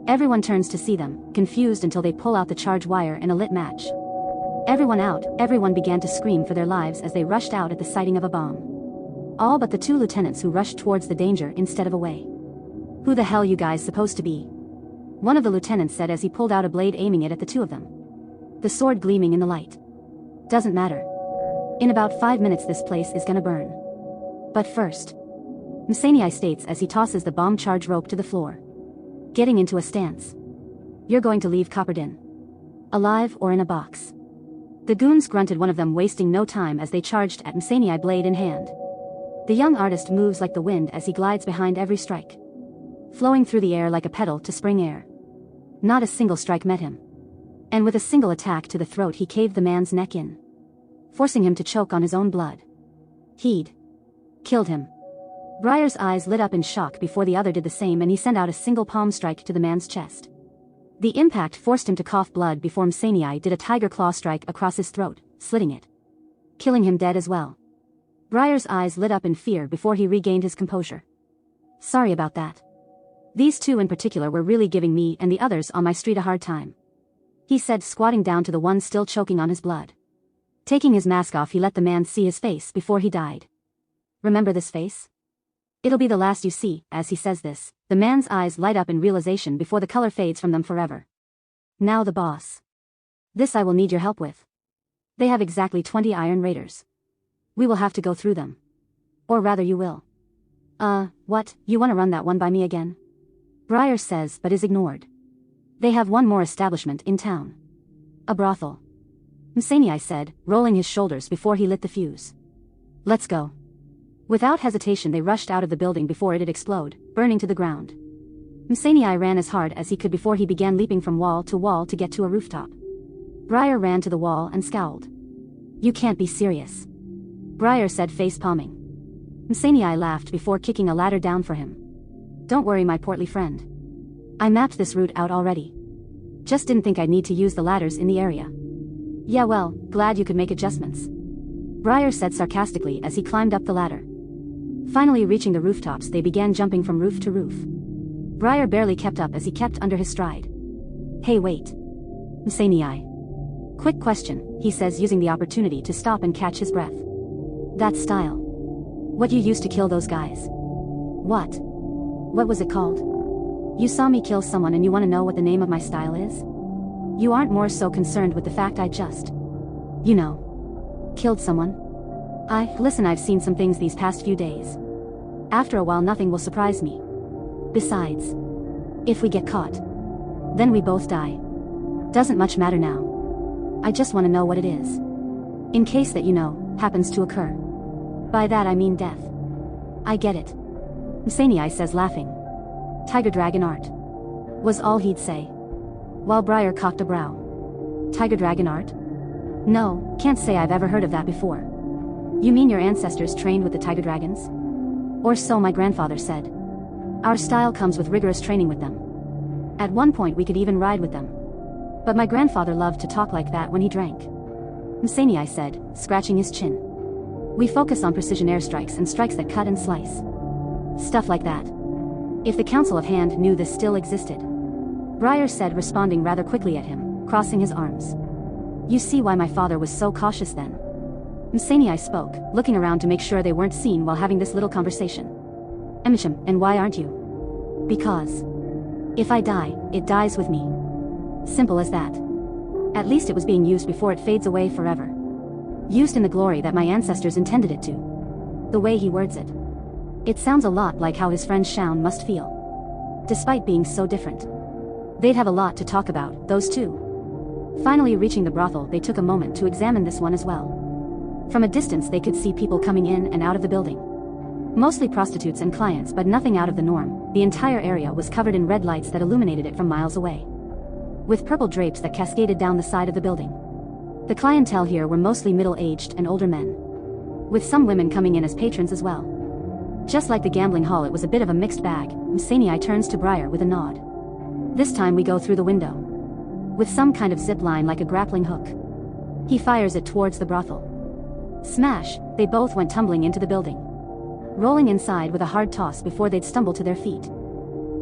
Everyone turns to see them, confused until they pull out the charge wire and a lit match. Everyone began to scream for their lives as they rushed out at the sighting of a bomb. All but the two lieutenants who rushed towards the danger instead of away. "Who the hell you guys supposed to be?" one of the lieutenants said as he pulled out a blade aiming it at the two of them. The sword gleaming in the light. "Doesn't matter. In about 5 minutes this place is gonna burn. But first," Msanii states as he tosses the bomb charge rope to the floor. Getting into a stance. "You're going to leave Copperdin. Alive or in a box." The goons grunted, one of them wasting no time as they charged at Msanii, blade in hand. The young artist moves like the wind as he glides behind every strike, flowing through the air like a pedal to spring air. Not a single strike met him. And with a single attack to the throat he caved the man's neck in, forcing him to choke on his own blood. He'd killed him. Briar's eyes lit up in shock before the other did the same, and he sent out a single palm strike to the man's chest. The impact forced him to cough blood before Msanii did a tiger claw strike across his throat, slitting it, killing him dead as well. Briar's eyes lit up in fear before he regained his composure. "Sorry about that. These two in particular were really giving me and the others on my street a hard time," he said, squatting down to the one still choking on his blood. Taking his mask off, he let the man see his face before he died. "Remember this face? It'll be the last you see." As he says this, the man's eyes light up in realization before the color fades from them forever. "Now the boss. This I will need your help with. They have exactly 20 Iron Raiders. We will have to go through them. Or rather you will." What, you wanna run that one by me again?" Briar says but is ignored. "They have one more establishment in town. A brothel," Msanii said, rolling his shoulders before he lit the fuse. "Let's go." Without hesitation they rushed out of the building before it'd explode, burning to the ground. Msanii ran as hard as he could before he began leaping from wall to get to a rooftop. Briar ran to the wall and scowled. "You can't be serious," Briar said, face palming. Msanii laughed before kicking a ladder down for him. "Don't worry, my portly friend. I mapped this route out already. Just didn't think I'd need to use the ladders in the area." "Yeah, well, glad you could make adjustments," Briar said sarcastically as he climbed up the ladder. Finally reaching the rooftops, they began jumping from roof to roof. Briar barely kept up as he kept under his stride. "Hey, wait, Msanii. Quick question," he says, using the opportunity to stop and catch his breath. "That style. What you used to kill those guys? What was it called? You saw me kill someone and you want to know what the name of my style is? You aren't more so concerned with the fact I just, killed someone? Listen, I've seen some things these past few days. After a while nothing will surprise me. Besides, if we get caught, then we both die. Doesn't much matter now. I just want to know what it is. In case that happens to occur. By that I mean death." "I get it," Msanii says, laughing. "Tiger dragon art," was all he'd say, while Briar cocked a brow. "Tiger dragon art? No, can't say I've ever heard of that before." "You mean your ancestors trained with the tiger dragons?" "Or so my grandfather said. Our style comes with rigorous training with them. At one point we could even ride with them. But my grandfather loved to talk like that when he drank," Msanii said, scratching his chin. "We focus on precision airstrikes and strikes that cut and slice. Stuff like that. If the Council of Hand knew this still existed," Briar said, responding rather quickly at him, crossing his arms. "You see why my father was so cautious then?" Msanii spoke, looking around to make sure they weren't seen while having this little conversation. "And why aren't you?" "Because if I die, it dies with me. Simple as that. At least it was being used before it fades away forever. Used in the glory that my ancestors intended it to." The way he words it, it sounds a lot like how his friend Shaun must feel. Despite being so different, they'd have a lot to talk about, those two. Finally reaching the brothel, they took a moment to examine this one as well. From a distance they could see people coming in and out of the building. Mostly prostitutes and clients, but nothing out of the norm. The entire area was covered in red lights that illuminated it from miles away. with purple drapes that cascaded down the side of the building. The clientele here were mostly middle-aged and older men, with some women coming in as patrons as well. Just like the gambling hall, it was a bit of a mixed bag. Msania turns to Briar with a nod. This time we go through the window, with some kind of zip line like a grappling hook. He fires it towards the brothel. Smash! They both went tumbling into the building, rolling inside with a hard toss before they'd stumble to their feet.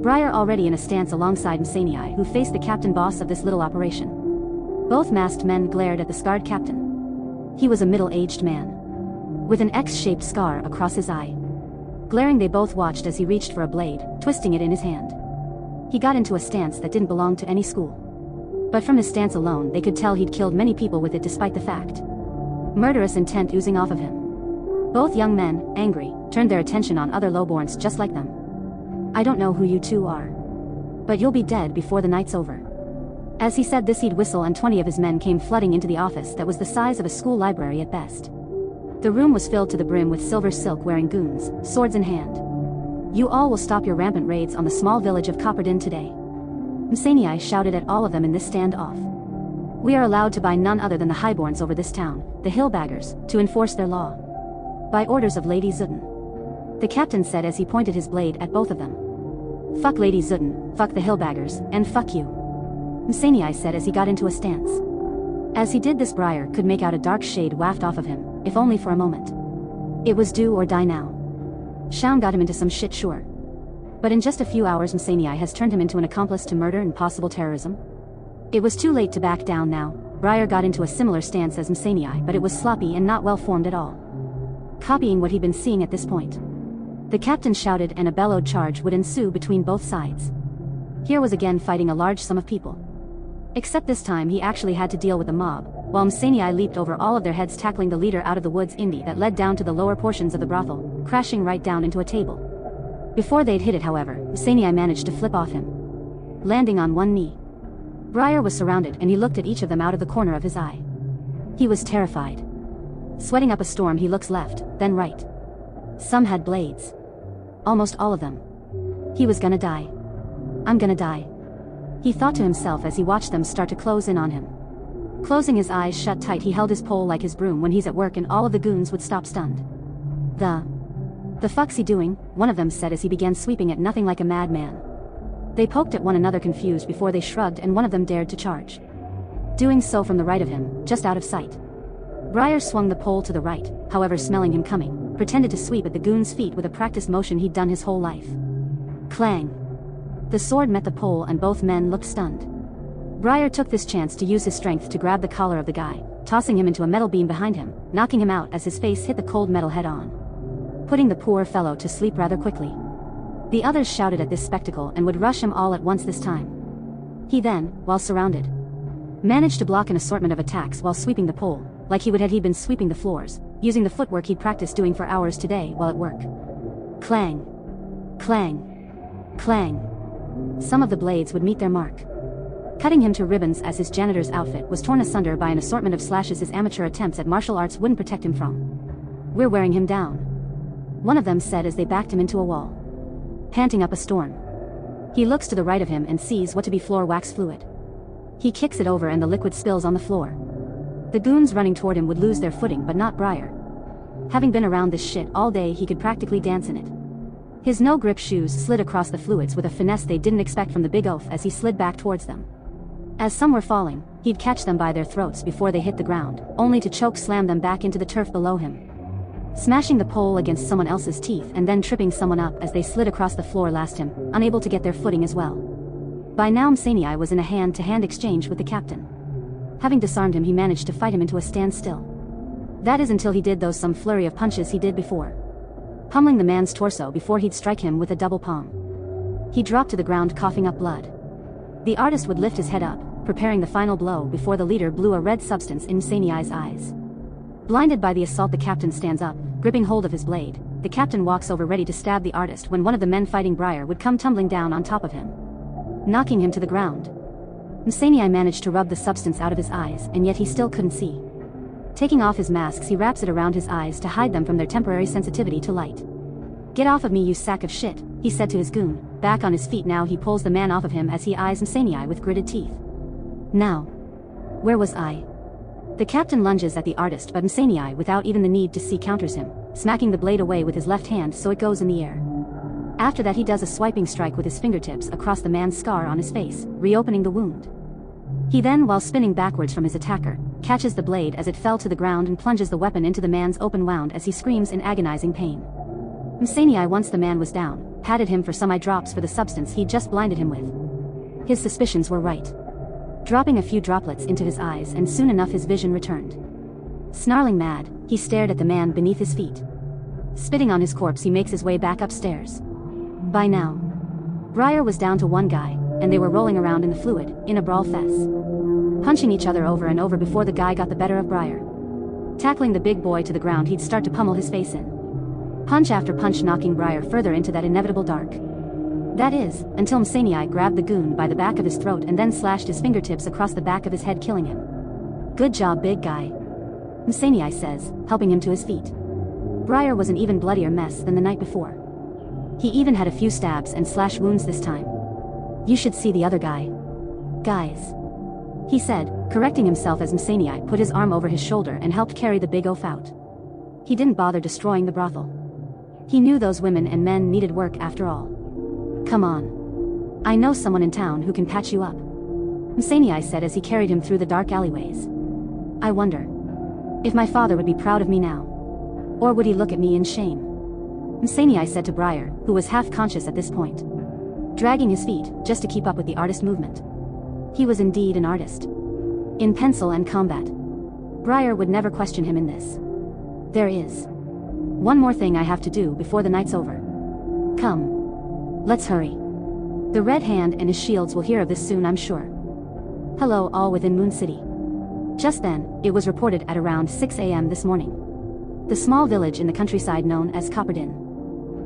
Briar already in a stance alongside Msania, who faced the captain boss of this little operation. Both masked men glared at the scarred captain. He was a middle-aged man, with an X-shaped scar across his eye. Glaring, they both watched as he reached for a blade, twisting it in his hand. He got into a stance that didn't belong to any school, but from his stance alone they could tell he'd killed many people with it despite the fact. Murderous intent oozing off of him. Both young men, angry, turned their attention on other lowborns just like them. "I don't know who you two are, but you'll be dead before the night's over." As he said this, he'd whistle and 20 of his men came flooding into the office that was the size of a school library at best. The room was filled to the brim with silver silk wearing goons, swords in hand. "You all will stop your rampant raids on the small village of Copperdin today." Msania shouted at all of them in this standoff. "We are allowed to buy none other than the highborns over this town, the hillbaggers, to enforce their law. By orders of Lady Zudden," the captain said as he pointed his blade at both of them. "Fuck Lady Zudden, fuck the hillbaggers, and fuck you," Msania said as he got into a stance. As he did this, Briar could make out a dark shade waft off of him, if only for a moment. It was do or die now. Shaun got him into some shit, sure. But in just a few hours Msania has turned him into an accomplice to murder and possible terrorism. It was too late to back down now. Briar got into a similar stance as Msania, but it was sloppy and not well formed at all, copying what he'd been seeing at this point. The captain shouted and a bellowed charge would ensue between both sides. Here was again fighting a large sum of people. Except this time he actually had to deal with the mob, while Msania leaped over all of their heads, tackling the leader out of the woods indie that led down to the lower portions of the brothel, crashing right down into a table. Before they'd hit it, however, Msania managed to flip off him, landing on one knee. Briar was surrounded and he looked at each of them out of the corner of his eye. He was terrified. Sweating up a storm, he looks left, then right. Some had blades. Almost all of them. He was gonna die. "I'm gonna die," he thought to himself as he watched them start to close in on him. Closing his eyes shut tight, he held his pole like his broom when he's at work and all of the goons would stop stunned. The fuck's he doing?" one of them said as he began sweeping at nothing like a madman. They poked at one another confused before they shrugged and one of them dared to charge, doing so from the right of him, just out of sight. Briar swung the pole to the right, however, smelling him coming, pretended to sweep at the goon's feet with a practiced motion he'd done his whole life. Clang! The sword met the pole and both men looked stunned. Briar took this chance to use his strength to grab the collar of the guy, tossing him into a metal beam behind him, knocking him out as his face hit the cold metal head on, putting the poor fellow to sleep rather quickly. The others shouted at this spectacle and would rush him all at once this time. He then, while surrounded, managed to block an assortment of attacks while sweeping the pole, like he would had he been sweeping the floors, using the footwork he'd practiced doing for hours today while at work. Clang! Clang! Clang! Some of the blades would meet their mark, cutting him to ribbons as his janitor's outfit was torn asunder by an assortment of slashes his amateur attempts at martial arts wouldn't protect him from. "We're wearing him down," one of them said as they backed him into a wall, panting up a storm. He looks to the right of him and sees what to be floor wax fluid. He kicks it over and the liquid spills on the floor. The goons running toward him would lose their footing, but not Briar. Having been around this shit all day, he could practically dance in it. His no-grip shoes slid across the fluids with a finesse they didn't expect from the big oaf as he slid back towards them. As some were falling, he'd catch them by their throats before they hit the ground, only to choke slam them back into the turf below him, smashing the pole against someone else's teeth and then tripping someone up as they slid across the floor last him, unable to get their footing as well. By now Msania was in a hand-to-hand exchange with the captain. Having disarmed him, he managed to fight him into a standstill. That is until he did those some flurry of punches he did before, pummeling the man's torso before he'd strike him with a double palm. He dropped to the ground coughing up blood. The artist would lift his head up, preparing the final blow before the leader blew a red substance in Msania's eyes. Blinded by the assault, the captain stands up, gripping hold of his blade. The captain walks over ready to stab the artist when one of the men fighting Briar would come tumbling down on top of him, knocking him to the ground. Msania managed to rub the substance out of his eyes, and yet he still couldn't see. Taking off his masks, he wraps it around his eyes to hide them from their temporary sensitivity to light. "Get off of me, you sack of shit," he said to his goon. Back on his feet now, he pulls the man off of him as he eyes Msania with gritted teeth. Now. Where was I? The captain lunges at the artist, but Msanii, without even the need to see, counters him, smacking the blade away with his left hand so it goes in the air. After that he does a swiping strike with his fingertips across the man's scar on his face, reopening the wound. He then, while spinning backwards from his attacker, catches the blade as it fell to the ground and plunges the weapon into the man's open wound as he screams in agonizing pain. Msanii, once the man was down, patted him for some eye drops for the substance he'd just blinded him with. His suspicions were right. Dropping a few droplets into his eyes, and soon enough his vision returned. Snarling mad, he stared at the man beneath his feet. Spitting on his corpse, he makes his way back upstairs. By now, Briar was down to one guy, and they were rolling around in the fluid, in a brawl fest. Punching each other over and over before the guy got the better of Briar. Tackling the big boy to the ground, he'd start to pummel his face in. Punch after punch, knocking Briar further into that inevitable dark. That is, until Msanii grabbed the goon by the back of his throat and then slashed his fingertips across the back of his head, killing him. Good job, big guy, Msanii says, helping him to his feet. Briar was an even bloodier mess than the night before. He even had a few stabs and slash wounds this time. You should see the other guy. Guys, he said, correcting himself as Msanii put his arm over his shoulder and helped carry the big oaf out. He didn't bother destroying the brothel. He knew those women and men needed work after all. Come on. I know someone in town who can patch you up, Msanii said as he carried him through the dark alleyways. I wonder if my father would be proud of me now. Or would he look at me in shame? Msanii said to Briar, who was half conscious at this point, dragging his feet just to keep up with the artist movement. He was indeed an artist. In pencil and combat. Briar would never question him in this. There is one more thing I have to do before the night's over. Come. Let's hurry. The Red Hand and his shields will hear of this soon, I'm sure. Hello all within Moon City. Just then, it was reported at around 6 a.m. this morning. The small village in the countryside known as Copperdin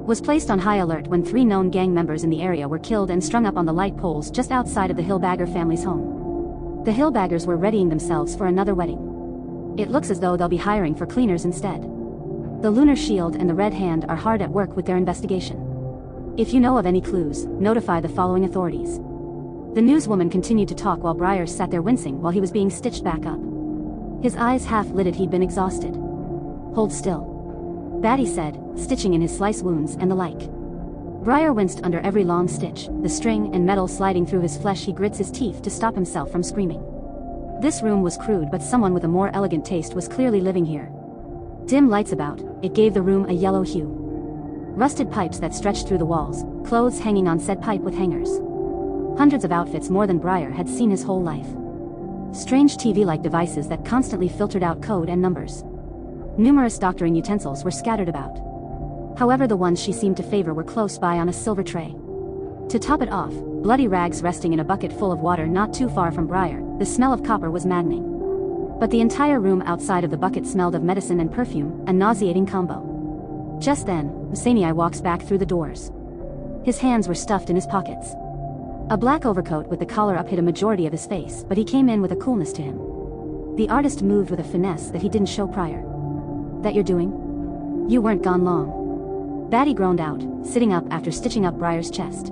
was placed on high alert when 3 known gang members in the area were killed and strung up on the light poles just outside of the Hillbagger family's home. The Hillbaggers were readying themselves for another wedding. It looks as though they'll be hiring for cleaners instead. The Lunar Shield and the Red Hand are hard at work with their investigation. If you know of any clues, notify the following authorities. The newswoman continued to talk while Briar sat there wincing while he was being stitched back up. His eyes half-lidded, he'd been exhausted. Hold still, Batty said, stitching in his slice wounds and the like. Briar winced under every long stitch, the string and metal sliding through his flesh. He grits his teeth to stop himself from screaming. This room was crude, but someone with a more elegant taste was clearly living here. Dim lights about, it gave the room a yellow hue. Rusted pipes that stretched through the walls, clothes hanging on said pipe with hangers. Hundreds of outfits, more than Briar had seen his whole life. Strange TV-like devices that constantly filtered out code and numbers. Numerous doctoring utensils were scattered about. However, the ones she seemed to favor were close by on a silver tray. To top it off, bloody rags resting in a bucket full of water not too far from Briar. The smell of copper was maddening. But the entire room outside of the bucket smelled of medicine and perfume, a nauseating combo. Just then, Msanii walks back through the doors. His hands were stuffed in his pockets. A black overcoat with the collar up hid a majority of his face, but he came in with a coolness to him. The artist moved with a finesse that he didn't show prior. That you're doing? You weren't gone long. Batty groaned out, sitting up after stitching up Briar's chest.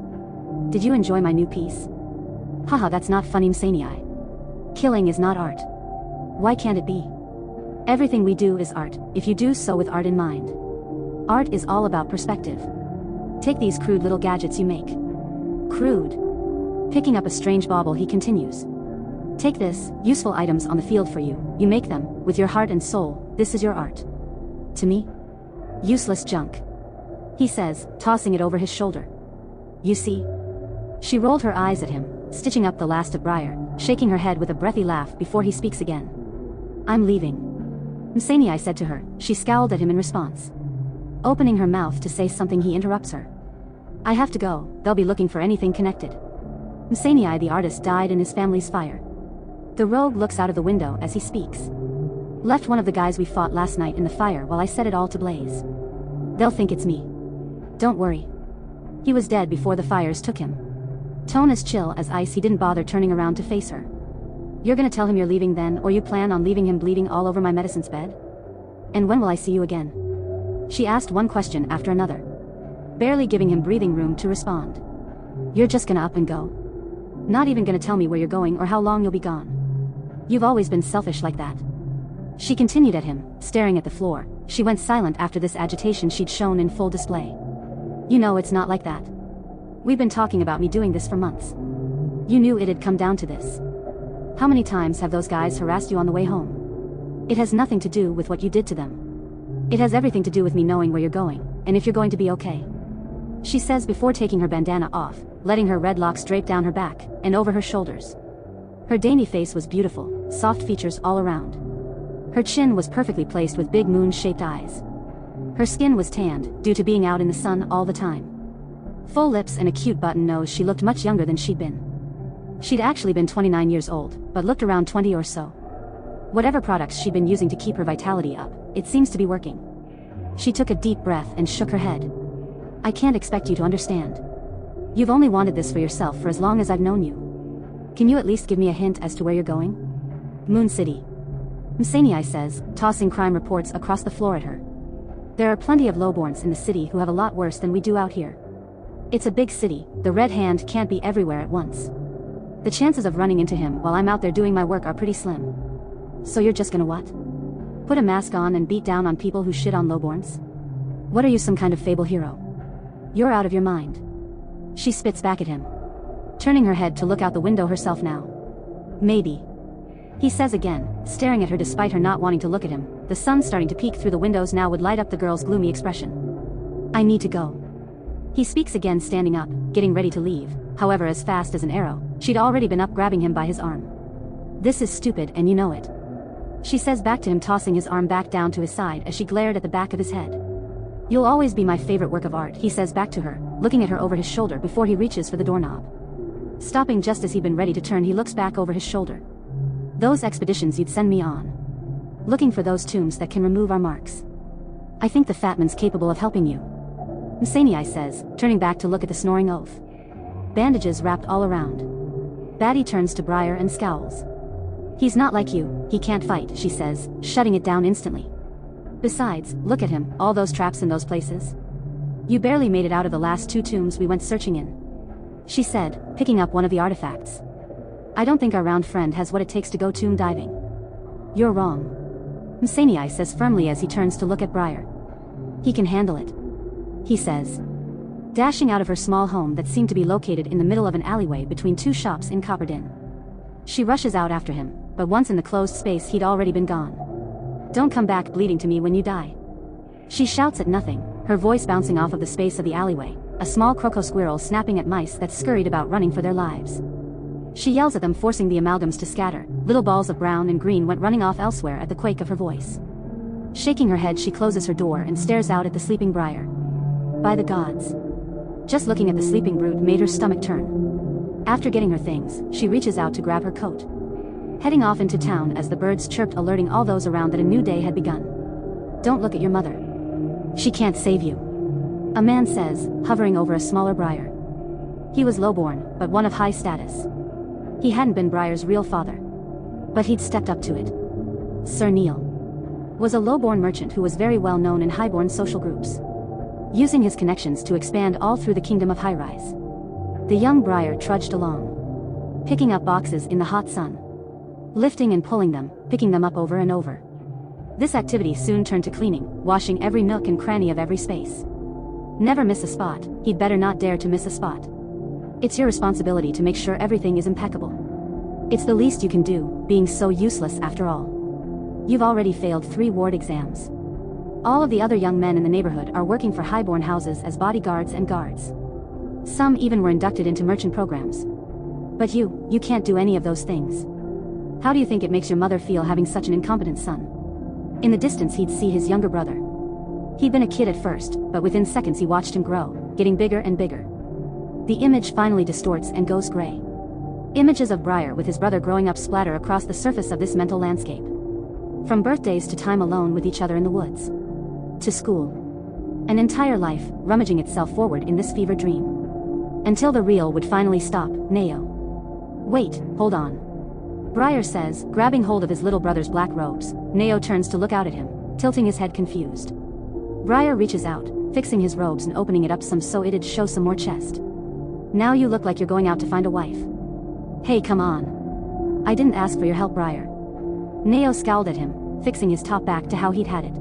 Did you enjoy my new piece? Haha, that's not funny, Msanii. Killing is not art. Why can't it be? Everything we do is art, if you do so with art in mind. Art is all about perspective. Take these crude little gadgets you make. Crude. Picking up a strange bauble, he continues. Take this, useful items on the field for you, you make them, with your heart and soul, this is your art. To me? Useless junk. He says, tossing it over his shoulder. You see? She rolled her eyes at him, stitching up the last of Briar, shaking her head with a breathy laugh before he speaks again. I'm leaving, Msanii said to her. She scowled at him in response. Opening her mouth to say something, he interrupts her. I have to go, they'll be looking for anything connected. Msanii, the artist, died in his family's fire. The rogue looks out of the window as he speaks. Left one of the guys we fought last night in the fire while I set it all to blaze. They'll think it's me. Don't worry. He was dead before the fires took him. Tone as chill as ice, he didn't bother turning around to face her. You're gonna tell him you're leaving then, or you plan on leaving him bleeding all over my medicine's bed? And when will I see you again? She asked one question after another, barely giving him breathing room to respond. You're just gonna up and go? Not even gonna tell me where you're going or how long you'll be gone. You've always been selfish like that. She continued at him, staring at the floor. She went silent after this agitation she'd shown in full display. You know it's not like that. We've been talking about me doing this for months. You knew it'd come down to this. How many times have those guys harassed you on the way home? It has nothing to do with what you did to them. It has everything to do with me knowing where you're going, and if you're going to be okay. She says before taking her bandana off, letting her red locks drape down her back, and over her shoulders. Her dainty face was beautiful, soft features all around. Her chin was perfectly placed with big moon-shaped eyes. Her skin was tanned, due to being out in the sun all the time. Full lips and a cute button nose. She looked much younger than she'd been. She'd actually been 29 years old, but looked around 20 or so. Whatever products she'd been using to keep her vitality up, it seems to be working. She took a deep breath and shook her head. I can't expect you to understand. You've only wanted this for yourself for as long as I've known you. Can you at least give me a hint as to where you're going? Moon City. Msanii says, tossing crime reports across the floor at her. There are plenty of lowborns in the city who have a lot worse than we do out here. It's a big city, the red hand can't be everywhere at once. The chances of running into him while I'm out there doing my work are pretty slim. So you're just gonna what? Put a mask on and beat down on people who shit on lowborns? What are you, some kind of fable hero? You're out of your mind. She spits back at him, turning her head to look out the window herself now. Maybe. He says again, staring at her despite her not wanting to look at him. The sun starting to peek through the windows now would light up the girl's gloomy expression. I need to go. He speaks again, standing up, getting ready to leave. However, as fast as an arrow, she'd already been up, grabbing him by his arm. This is stupid and you know it. She says back to him, tossing his arm back down to his side as she glared at the back of his head. You'll always be my favorite work of art, he says back to her, looking at her over his shoulder before he reaches for the doorknob. Stopping just as he'd been ready to turn, he looks back over his shoulder. Those expeditions you'd send me on. Looking for those tombs that can remove our marks. I think the fat man's capable of helping you. Msanii says, turning back to look at the snoring oaf. Bandages wrapped all around. Batty turns to Briar and scowls. He's not like you, he can't fight, she says, shutting it down instantly. Besides, look at him, all those traps in those places. You barely made it out of the last 2 tombs we went searching in. She said, picking up one of the artifacts. I don't think our round friend has what it takes to go tomb diving. You're wrong. Msanii says firmly as he turns to look at Briar. He can handle it. He says, dashing out of her small home that seemed to be located in the middle of an alleyway between 2 shops in Copperdin. She rushes out after him, but once in the closed space he'd already been gone. Don't come back bleeding to me when you die. She shouts at nothing, her voice bouncing off of the space of the alleyway, a small croco squirrel snapping at mice that scurried about running for their lives. She yells at them, forcing the amalgams to scatter. Little balls of brown and green went running off elsewhere at the quake of her voice. Shaking her head, she closes her door and stares out at the sleeping Briar. By the gods. Just looking at the sleeping brute made her stomach turn. After getting her things, she reaches out to grab her coat. Heading off into town as the birds chirped, alerting all those around that a new day had begun. Don't look at your mother. She can't save you. A man says, hovering over a smaller Briar. He was lowborn, but one of high status. He hadn't been Briar's real father. But he'd stepped up to it. Sir Neil was a lowborn merchant who was very well known in highborn social groups, using his connections to expand all through the kingdom of High-Rise. The young Briar trudged along, picking up boxes in the hot sun, lifting and pulling them, picking them up over and over. This activity soon turned to cleaning, washing every nook and cranny of every space. Never miss a spot, he'd better not dare to miss a spot. It's your responsibility to make sure everything is impeccable. It's the least you can do, being so useless after all. You've already failed 3 ward exams. All of the other young men in the neighborhood are working for highborn houses as bodyguards and guards. Some even were inducted into merchant programs. But you can't do any of those things. How do you think it makes your mother feel having such an incompetent son? In the distance he'd see his younger brother. He'd been a kid at first, but within seconds he watched him grow, getting bigger and bigger. The image finally distorts and goes gray. Images of Briar with his brother growing up splatter across the surface of this mental landscape. From birthdays to time alone with each other in the woods. To school. An entire life, rummaging itself forward in this fever dream. Until the reel would finally stop. Neo. Wait, hold on. Briar says, grabbing hold of his little brother's black robes. Neo turns to look out at him, tilting his head confused. Briar reaches out, fixing his robes and opening it up some so it'd show some more chest. Now you look like you're going out to find a wife. Hey, come on. I didn't ask for your help, Briar. Neo scowled at him, fixing his top back to how he'd had it.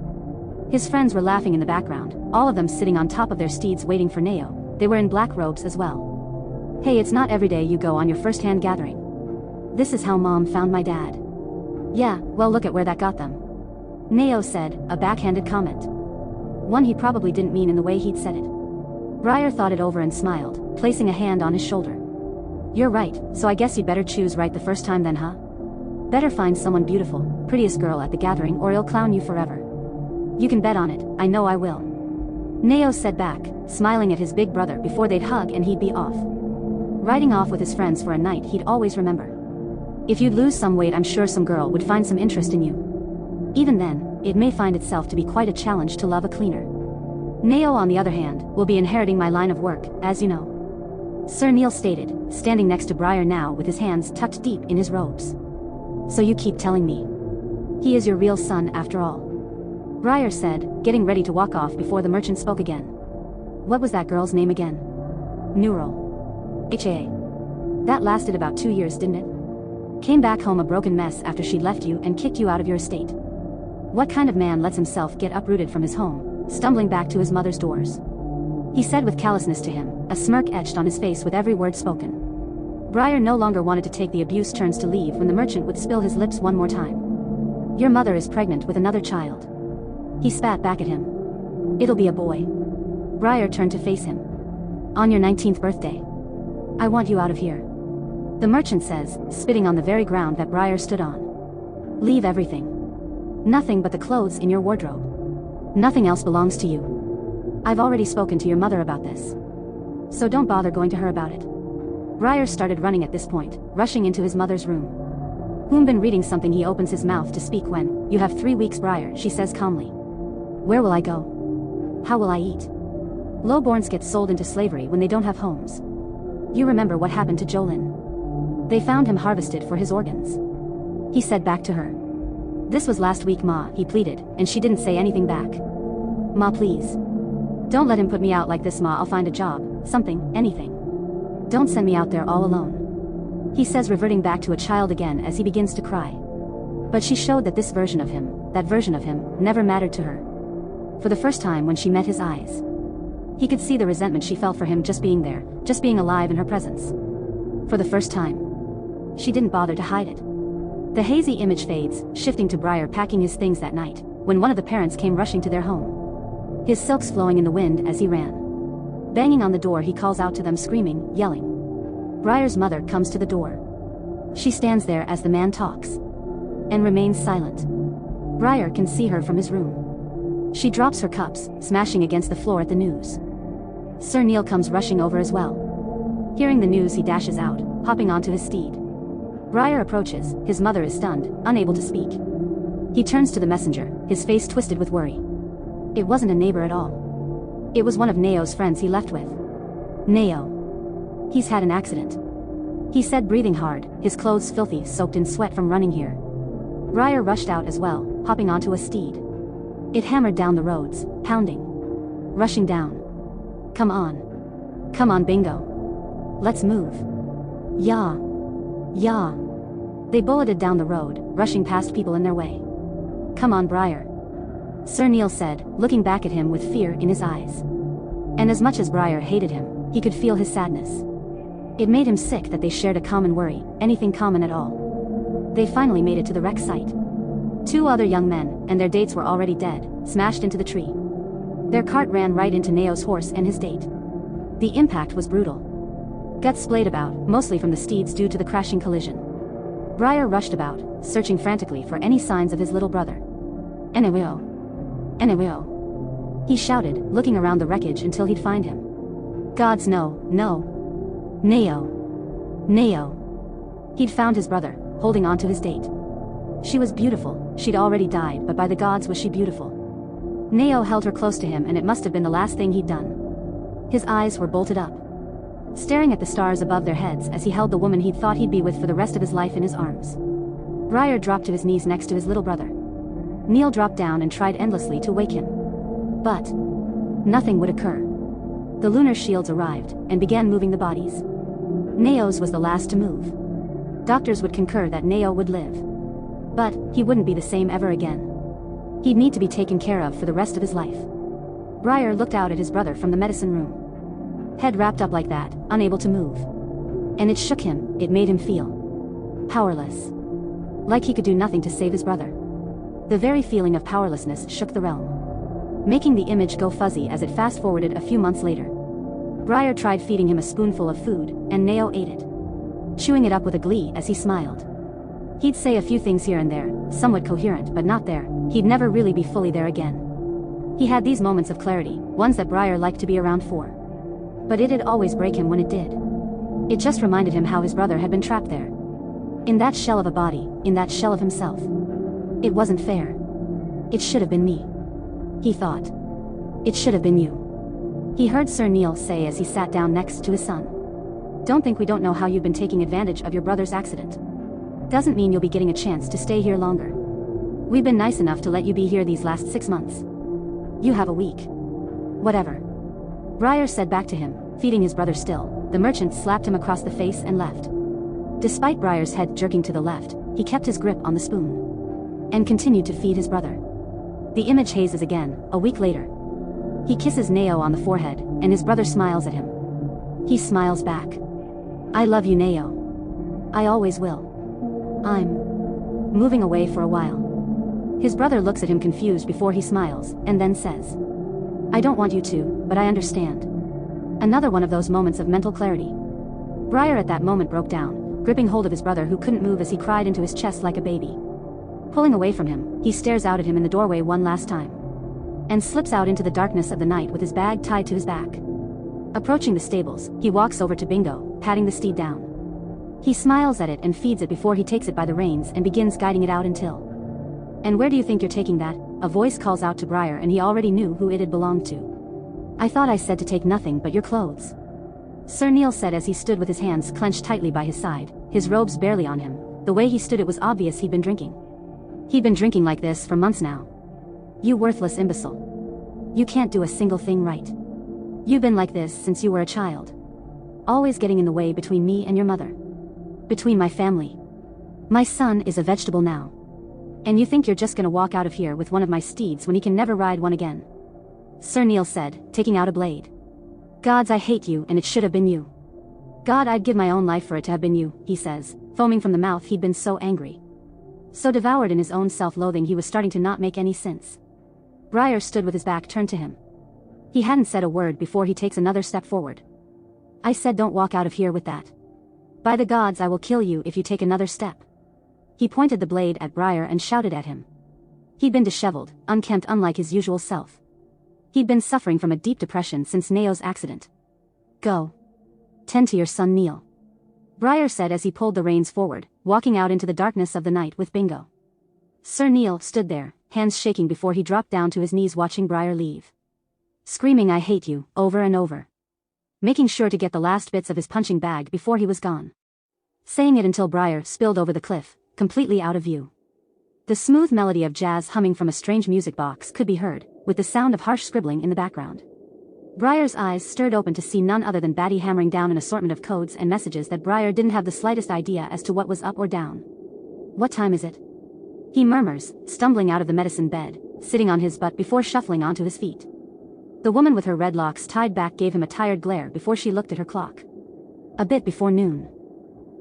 His friends were laughing in the background, all of them sitting on top of their steeds waiting for Neo. They were in black robes as well. Hey, it's not every day you go on your first-hand gathering. This is how Mom found my dad. Yeah, well, look at where that got them. Neo said, a backhanded comment. One he probably didn't mean in the way he'd said it. Briar thought it over and smiled, placing a hand on his shoulder. You're right, so I guess you'd better choose right the first time then, huh? Better find someone beautiful, prettiest girl at the gathering, or he'll clown you forever. You can bet on it, I know I will. Neo said back, smiling at his big brother before they'd hug and he'd be off. Riding off with his friends for a night he'd always remember. If you'd lose some weight, I'm sure some girl would find some interest in you. Even then, it may find itself to be quite a challenge to love a cleaner. Neo, on the other hand, will be inheriting my line of work, as you know. Sir Neil stated, standing next to Briar now with his hands tucked deep in his robes. So you keep telling me. He is your real son after all. Briar said, getting ready to walk off before the merchant spoke again. What was that girl's name again? Neural. HA. That lasted about 2 years, didn't it? Came back home a broken mess after she'd left you and kicked you out of your estate. What kind of man lets himself get uprooted from his home, stumbling back to his mother's doors? He said with callousness to him, a smirk etched on his face with every word spoken. Briar no longer wanted to take the abuse turns to leave when the merchant would spill his lips one more time. Your mother is pregnant with another child. He spat back at him. It'll be a boy. Briar turned to face him. On your 19th birthday. I want you out of here. The merchant says, spitting on the very ground that Briar stood on. Leave everything. Nothing but the clothes in your wardrobe. Nothing else belongs to you. I've already spoken to your mother about this. So don't bother going to her about it. Briar started running at this point, rushing into his mother's room. Whom been reading something, he opens his mouth to speak when, you have 3 weeks, Briar, she says calmly. Where will I go? How will I eat? Lowborns get sold into slavery when they don't have homes. You remember what happened to Jolin? They found him harvested for his organs. He said back to her. This was last week, Ma, he pleaded, and she didn't say anything back. Ma, please. Don't let him put me out like this, Ma. I'll find a job, something, anything. Don't send me out there all alone. He says, reverting back to a child again as he begins to cry. But she showed that this version of him, that version of him, never mattered to her. For the first time when she met his eyes, he could see the resentment she felt for him just being there, just being alive in her presence. For the first time, she didn't bother to hide it. The hazy image fades, shifting to Briar packing his things that night, when one of the parents came rushing to their home. His silks flowing in the wind as he ran. Banging on the door, he calls out to them, screaming, yelling. Briar's mother comes to the door. She stands there as the man talks, and remains silent. Briar can see her from his room. She drops her cups, smashing against the floor at the news. Sir Neil comes rushing over as well. Hearing the news, he dashes out, hopping onto his steed. Briar approaches, his mother is stunned, unable to speak. He turns to the messenger, his face twisted with worry. It wasn't a neighbor at all. It was one of Neo's friends he left with. Neo. He's had an accident. He said, breathing hard, his clothes filthy, soaked in sweat from running here. Briar rushed out as well, hopping onto a steed. It hammered down the roads, pounding. Rushing down. Come on. Come on, Bingo. Let's move. Yeah. Yeah. They bulleted down the road, rushing past people in their way. Come on, Briar. Sir Neil said, looking back at him with fear in his eyes. And as much as Briar hated him, he could feel his sadness. It made him sick that they shared a common worry, anything common at all. They finally made it to the wreck site. 2 other young men, and their dates were already dead, smashed into the tree. Their cart ran right into Neo's horse and his date. The impact was brutal. Guts splayed about, mostly from the steeds due to the crashing collision. Briar rushed about, searching frantically for any signs of his little brother. Enewio. Enewio. He shouted, looking around the wreckage until he'd find him. Gods, no, no. Neo. Neo. He'd found his brother, holding on to his date. She was beautiful, she'd already died, but by the gods was she beautiful. Neo held her close to him, and it must have been the last thing he'd done. His eyes were bolted up, staring at the stars above their heads as he held the woman he'd thought he'd be with for the rest of his life in his arms. Briar dropped to his knees next to his little brother. Neil dropped down and tried endlessly to wake him. But nothing would occur. The lunar shields arrived, and began moving the bodies. Neo's was the last to move. Doctors would concur that Neo would live. But he wouldn't be the same ever again. He'd need to be taken care of for the rest of his life. Briar looked out at his brother from the medicine room. Head wrapped up like that, unable to move. And it shook him, it made him feel powerless. Like he could do nothing to save his brother. The very feeling of powerlessness shook the realm, making the image go fuzzy as it fast-forwarded a few months later. Briar tried feeding him a spoonful of food, and Neo ate it, chewing it up with a glee as he smiled. He'd say a few things here and there, somewhat coherent but not there. He'd never really be fully there again. He had these moments of clarity, ones that Briar liked to be around for. But it'd always break him when it did. It just reminded him how his brother had been trapped there. In that shell of a body, in that shell of himself. It wasn't fair. It should have been me. He thought. It should have been you. He heard Sir Neil say as he sat down next to his son. Don't think we don't know how you've been taking advantage of your brother's accident. Doesn't mean you'll be getting a chance to stay here longer. We've been nice enough to let you be here these last 6 months. You have a week. Whatever. Briar said back to him, feeding his brother still. The merchant slapped him across the face and left. Despite Briar's head jerking to the left, he kept his grip on the spoon. And continued to feed his brother. The image hazes again, a week later. He kisses Neo on the forehead, and his brother smiles at him. He smiles back. I love you, Neo. I always will. I'm moving away for a while. His brother looks at him confused before he smiles, and then says, I don't want you to, but I understand. Another one of those moments of mental clarity. Briar at that moment broke down, gripping hold of his brother who couldn't move as he cried into his chest like a baby. Pulling away from him, he stares out at him in the doorway one last time. And slips out into the darkness of the night with his bag tied to his back. Approaching the stables, he walks over to Bingo, patting the steed down. He smiles at it and feeds it before he takes it by the reins and begins guiding it out until. And where do you think you're taking that? A voice calls out to Briar and he already knew who it had belonged to. I thought I said to take nothing but your clothes. Sir Neil said as he stood with his hands clenched tightly by his side, his robes barely on him. The way he stood it was obvious he'd been drinking. He'd been drinking like this for months now. You worthless imbecile. You can't do a single thing right. You've been like this since you were a child. Always getting in the way between me and your mother. Between my family. My son is a vegetable now. And you think you're just gonna walk out of here with one of my steeds when he can never ride one again? Sir Neil said, taking out a blade. Gods, I hate you, and it should have been you. God, I'd give my own life for it to have been you, he says, foaming from the mouth. He'd been so angry. So devoured in his own self-loathing he was starting to not make any sense. Briar stood with his back turned to him. He hadn't said a word before he takes another step forward. I said don't walk out of here with that. By the gods, I will kill you if you take another step. He pointed the blade at Briar and shouted at him. He'd been disheveled, unkempt unlike his usual self. He'd been suffering from a deep depression since Neo's accident. Go. Tend to your son Neil. Briar said as he pulled the reins forward, walking out into the darkness of the night with Bingo. Sir Neil stood there, hands shaking before he dropped down to his knees watching Briar leave. Screaming I hate you, over and over. Making sure to get the last bits of his punching bag before he was gone. Saying it until Briar spilled over the cliff, completely out of view. The smooth melody of jazz humming from a strange music box could be heard, with the sound of harsh scribbling in the background. Briar's eyes stirred open to see none other than Batty hammering down an assortment of codes and messages that Briar didn't have the slightest idea as to what was up or down. What time is it? He murmurs, stumbling out of the medicine bed, sitting on his butt before shuffling onto his feet. The woman with her red locks tied back gave him a tired glare before she looked at her clock. A bit before noon.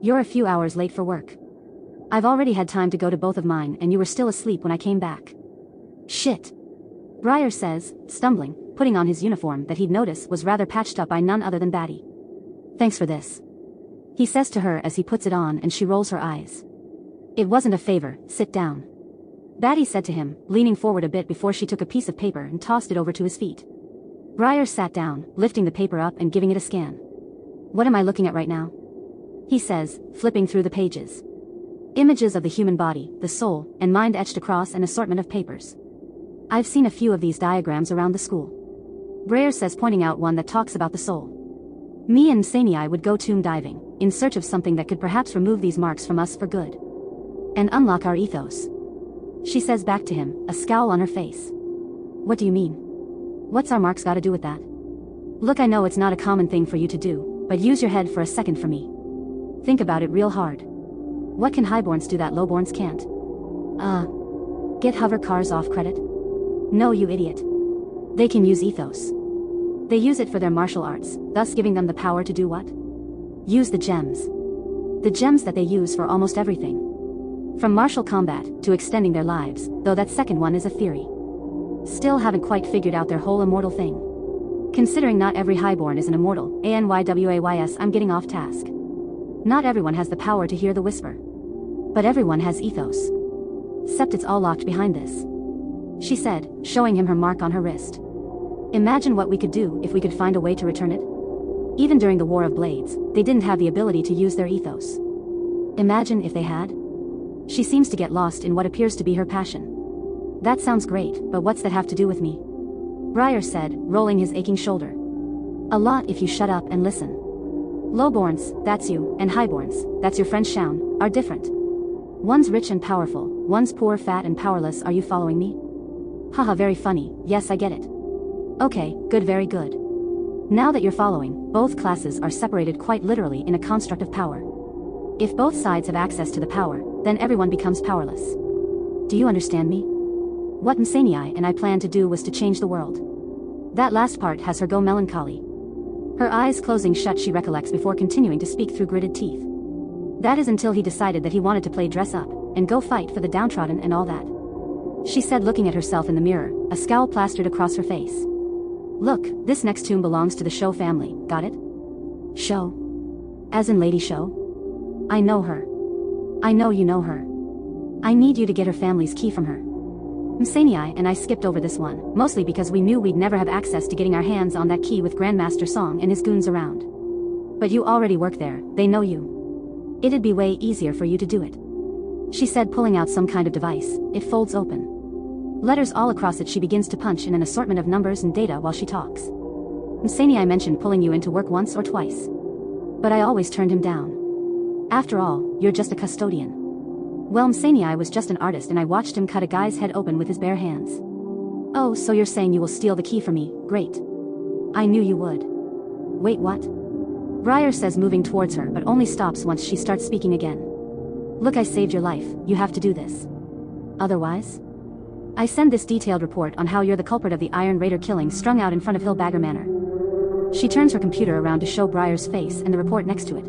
You're a few hours late for work. I've already had time to go to both of mine and you were still asleep when I came back. Shit. Briar says, stumbling, putting on his uniform that he'd noticed was rather patched up by none other than Batty. Thanks for this. He says to her as he puts it on and she rolls her eyes. It wasn't a favor, sit down. Batty said to him, leaning forward a bit before she took a piece of paper and tossed it over to his feet. Briar sat down, lifting the paper up and giving it a scan. What am I looking at right now? He says, flipping through the pages. Images of the human body, the soul, and mind etched across an assortment of papers. I've seen a few of these diagrams around the school. Briar says, pointing out one that talks about the soul. Me and Sani would go tomb diving, in search of something that could perhaps remove these marks from us for good. And unlock our ethos. She says back to him, a scowl on her face. What do you mean? What's our marks got to do with that? Look, I know it's not a common thing for you to do, but use your head for a second for me. Think about it real hard. What can highborns do that lowborns can't? Get hover cars off credit? No, you idiot. They can use ethos. They use it for their martial arts, thus giving them the power to do what? Use the gems. The gems that they use for almost everything. From martial combat, to extending their lives, though that second one is a theory. Still haven't quite figured out their whole immortal thing. Considering not every highborn is an immortal, anyways, I'm getting off task. Not everyone has the power to hear the whisper. But everyone has ethos. Except it's all locked behind this. She said, showing him her mark on her wrist. Imagine what we could do if we could find a way to return it. Even during the War of Blades, they didn't have the ability to use their ethos. Imagine if they had. She seems to get lost in what appears to be her passion. That sounds great, but what's that have to do with me? Briar said, rolling his aching shoulder. A lot if you shut up and listen. Lowborns, that's you, and highborns, that's your friend Shaun, are different. One's rich and powerful, one's poor, fat and powerless. Are you following me? Haha, very funny, yes I get it. Okay, good, very good. Now that you're following, both classes are separated quite literally in a construct of power. If both sides have access to the power, then everyone becomes powerless. Do you understand me? What Msanii and I planned to do was to change the world. That last part has her go melancholy. Her eyes closing shut, she recollects before continuing to speak through gritted teeth. That is until he decided that he wanted to play dress up, and go fight for the downtrodden and all that. She said, looking at herself in the mirror, a scowl plastered across her face. Look, this next tomb belongs to the Show family, got it? Show? As in Lady Show? I know her. I know you know her. I need you to get her family's key from her. Msanii and I skipped over this one, mostly because we knew we'd never have access to getting our hands on that key with Grandmaster Song and his goons around. But you already work there, they know you. It'd be way easier for you to do it. She said, pulling out some kind of device. It folds open. Letters all across it. She begins to punch in an assortment of numbers and data while she talks. Msanii mentioned pulling you into work once or twice. But I always turned him down. After all, you're just a custodian. Well, Msanii was just an artist and I watched him cut a guy's head open with his bare hands. Oh, so you're saying you will steal the key from me, great. I knew you would. Wait, what? Briar says, moving towards her, but only stops once she starts speaking again. Look, I saved your life, you have to do this. Otherwise? I send this detailed report on how you're the culprit of the Iron Raider killing strung out in front of Hillbagger Manor. She turns her computer around to show Briar's face and the report next to it.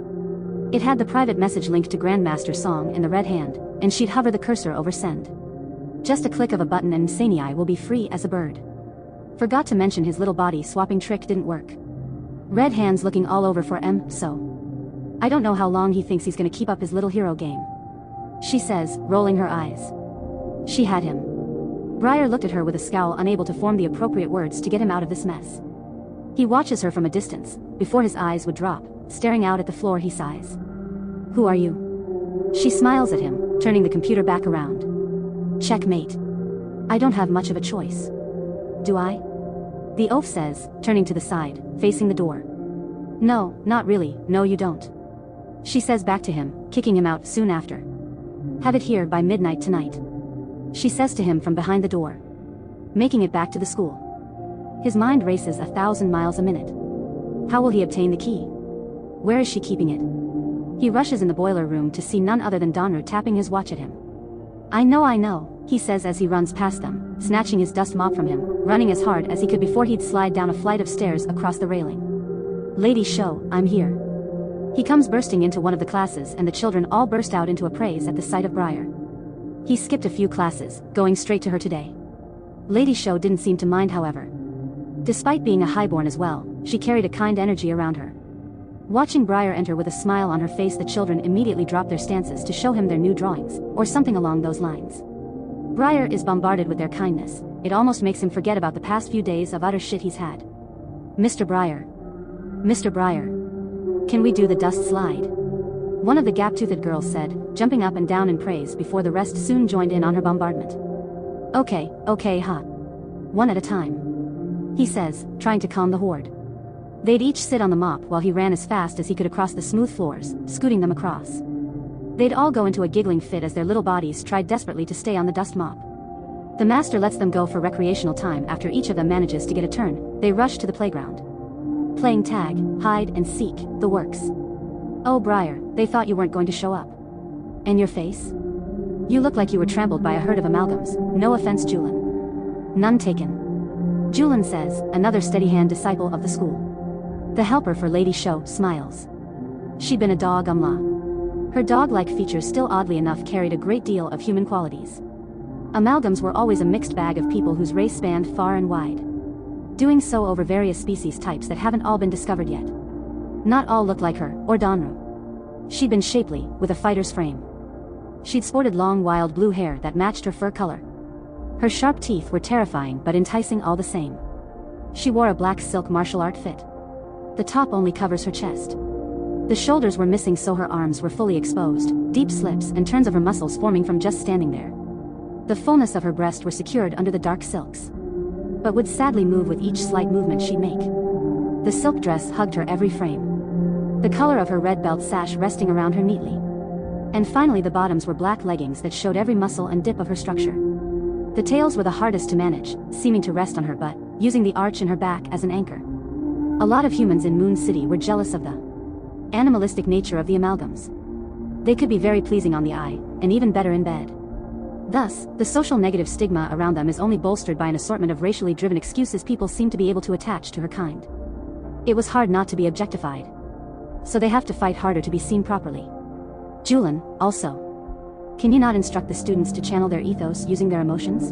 It had the private message linked to Grandmaster Song in the red hand, and she'd hover the cursor over send. Just a click of a button and Msanii will be free as a bird. Forgot to mention his little body swapping trick didn't work. Red hands looking all over for so. I don't know how long he thinks he's gonna keep up his little hero game. She says, rolling her eyes. She had him. Briar looked at her with a scowl, unable to form the appropriate words to get him out of this mess. He watches her from a distance. Before his eyes would drop, staring out at the floor, he sighs. Who are you? She smiles at him, turning the computer back around. Checkmate. I don't have much of a choice. Do I? The oaf says, turning to the side, facing the door. No, not really, no you don't. She says back to him, kicking him out soon after. Have it here by midnight tonight. She says to him from behind the door. Making it back to the school. His mind races 1,000 miles a minute. How will he obtain the key? Where is she keeping it? He rushes in the boiler room to see none other than Donner tapping his watch at him. I know, he says as he runs past them, snatching his dust mop from him, running as hard as he could before he'd slide down a flight of stairs across the railing. Lady Show, I'm here. He comes bursting into one of the classes and the children all burst out into a praise at the sight of Briar. He skipped a few classes, going straight to her today. Lady Show didn't seem to mind, however. Despite being a highborn as well, she carried a kind energy around her. Watching Briar enter with a smile on her face, the children immediately drop their stances to show him their new drawings, or something along those lines. Briar is bombarded with their kindness. It almost makes him forget about the past few days of utter shit he's had. Mr. Briar. Mr. Briar. Can we do the dust slide? One of the gap-toothed girls said, jumping up and down in praise before the rest soon joined in on her bombardment. Okay, huh. One at a time. He says, trying to calm the horde. They'd each sit on the mop while he ran as fast as he could across the smooth floors, scooting them across. They'd all go into a giggling fit as their little bodies tried desperately to stay on the dust mop. The master lets them go for recreational time. After each of them manages to get a turn, they rush to the playground. Playing tag, hide and seek, the works. Oh Briar, they thought you weren't going to show up. And your face? You look like you were trampled by a herd of amalgams. No offense, Julin. None taken. Julin says, another steady-hand disciple of the school. The helper for Lady Show smiles. She'd been a dog Her dog-like features still oddly enough carried a great deal of human qualities. Amalgams were always a mixed bag of people whose race spanned far and wide. Doing so over various species types that haven't all been discovered yet. Not all looked like her, or Donru. She'd been shapely, with a fighter's frame. She'd sported long wild blue hair that matched her fur color. Her sharp teeth were terrifying but enticing all the same. She wore a black silk martial art fit. The top only covers her chest. The shoulders were missing, so her arms were fully exposed, deep slips and turns of her muscles forming from just standing there. The fullness of her breast were secured under the dark silks, but would sadly move with each slight movement she'd make. The silk dress hugged her every frame, the color of her red belt sash resting around her neatly. And finally the bottoms were black leggings that showed every muscle and dip of her structure. The tails were the hardest to manage, seeming to rest on her butt, using the arch in her back as an anchor. A lot of humans in Moon City were jealous of the animalistic nature of the amalgams. They could be very pleasing on the eye, and even better in bed. Thus, the social negative stigma around them is only bolstered by an assortment of racially driven excuses people seem to be able to attach to her kind. It was hard not to be objectified. So they have to fight harder to be seen properly. Julin, also. Can you not instruct the students to channel their ethos using their emotions?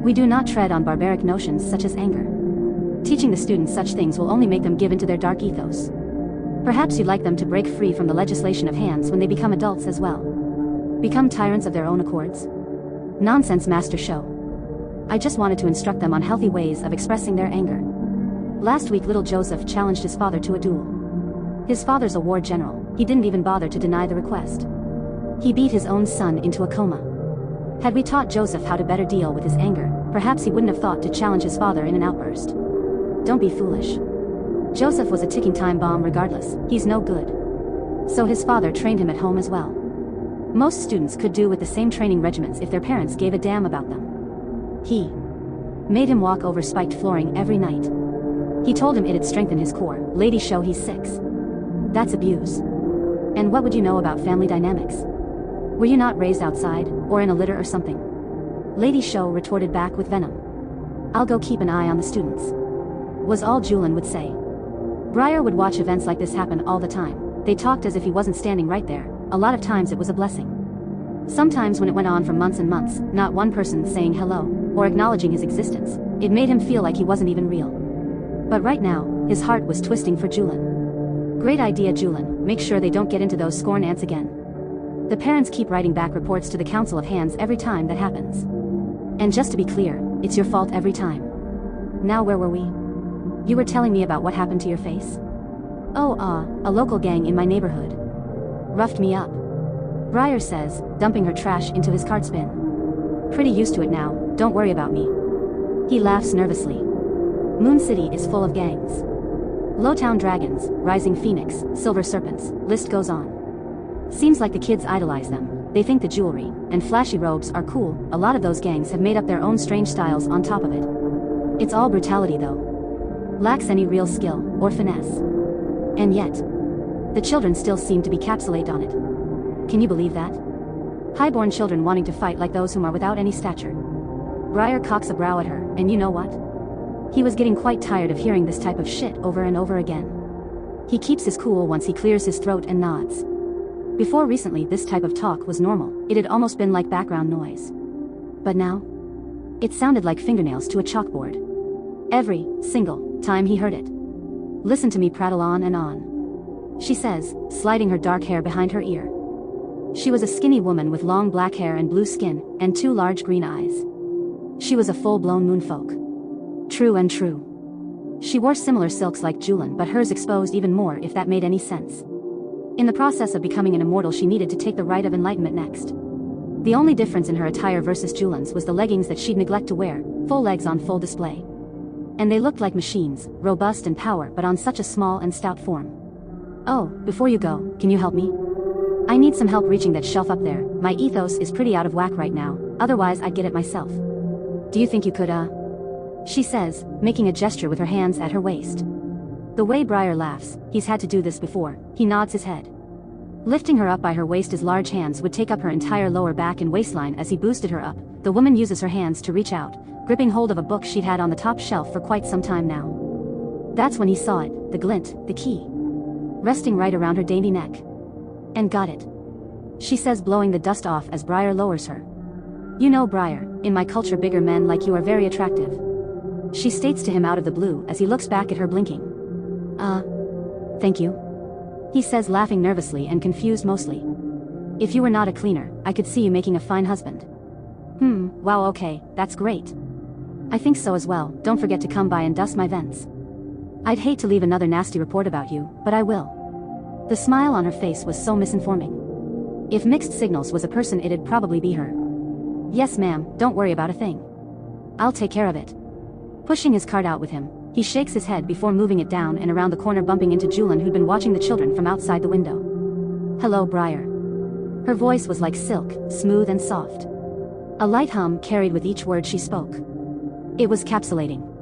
We do not tread on barbaric notions such as anger. Teaching the students such things will only make them give into their dark ethos. Perhaps you'd like them to break free from the legislation of hands when they become adults as well. Become tyrants of their own accords? Nonsense, Master Show. I just wanted to instruct them on healthy ways of expressing their anger. Last week little Joseph challenged his father to a duel. His father's a war general, he didn't even bother to deny the request. He beat his own son into a coma. Had we taught Joseph how to better deal with his anger, perhaps he wouldn't have thought to challenge his father in an outburst. Don't be foolish. Joseph was a ticking time bomb regardless, he's no good. So his father trained him at home as well. Most students could do with the same training regimens if their parents gave a damn about them. He made him walk over spiked flooring every night. He told him it'd strengthen his core. Lady Show, he's 6. That's abuse. And what would you know about family dynamics? Were you not raised outside, or in a litter or something? Lady Show retorted back with venom. I'll go keep an eye on the students. Was all Julin would say. Briar would watch events like this happen all the time. They talked as if he wasn't standing right there. A lot of times it was a blessing. Sometimes when it went on for months and months, not one person saying hello, or acknowledging his existence, it made him feel like he wasn't even real. But right now, his heart was twisting for Julin. Great idea, Julin, make sure they don't get into those scorn ants again. The parents keep writing back reports to the Council of Hands every time that happens. And just to be clear, it's your fault every time. Now where were we? You were telling me about what happened to your face? Oh, a local gang in my neighborhood roughed me up. Briar says, dumping her trash into his cart spin. Pretty used to it now, don't worry about me. He laughs nervously. Moon City is full of gangs. Lowtown Dragons, Rising Phoenix, Silver Serpents, list goes on. Seems like the kids idolize them. They think the jewelry and flashy robes are cool. A lot of those gangs have made up their own strange styles on top of it. It's all brutality though. Lacks any real skill or finesse. And yet, the children still seem to be capsulated on it. Can you believe that? Highborn children wanting to fight like those whom are without any stature. Briar cocks a brow at her, and you know what? He was getting quite tired of hearing this type of shit over and over again. He keeps his cool once he clears his throat and nods. Before recently this type of talk was normal, it had almost been like background noise. But now? It sounded like fingernails to a chalkboard. Every single time he heard it. Listen to me prattle on and on. She says, sliding her dark hair behind her ear. She was a skinny woman with long black hair and blue skin, and 2 large green eyes. She was a full-blown moonfolk. True and true. She wore similar silks like Julin, but hers exposed even more, if that made any sense. In the process of becoming an immortal, she needed to take the rite of enlightenment next. The only difference in her attire versus Julin's was the leggings that she'd neglect to wear, full legs on full display. And they looked like machines, robust and power, but on such a small and stout form. Oh, before you go, can you help me? I need some help reaching that shelf up there. My ethos is pretty out of whack right now, otherwise I'd get it myself. Do you think you could, She says, making a gesture with her hands at her waist. The way Briar laughs, he's had to do this before, he nods his head. Lifting her up by her waist, his large hands would take up her entire lower back and waistline as he boosted her up. The woman uses her hands to reach out, gripping hold of a book she'd had on the top shelf for quite some time now. That's when he saw it, the glint, the key, resting right around her dainty neck. And got it, she says, blowing the dust off as Briar lowers her. You know, Briar, in my culture bigger men like you are very attractive, she states to him out of the blue as he looks back at her blinking. Thank you, he says, laughing nervously and confused mostly. If you were not a cleaner, I could see you making a fine husband. Wow, okay, that's great. I think so as well. Don't forget to come by and dust my vents. I'd hate to leave another nasty report about you, but I will. The smile on her face was so misinforming. If mixed signals was a person, it'd probably be her. Yes ma'am, don't worry about a thing. I'll take care of it. Pushing his cart out with him, he shakes his head before moving it down and around the corner, bumping into Julian, who'd been watching the children from outside the window. Hello, Briar. Her voice was like silk, smooth and soft. A light hum carried with each word she spoke. It was capsulating.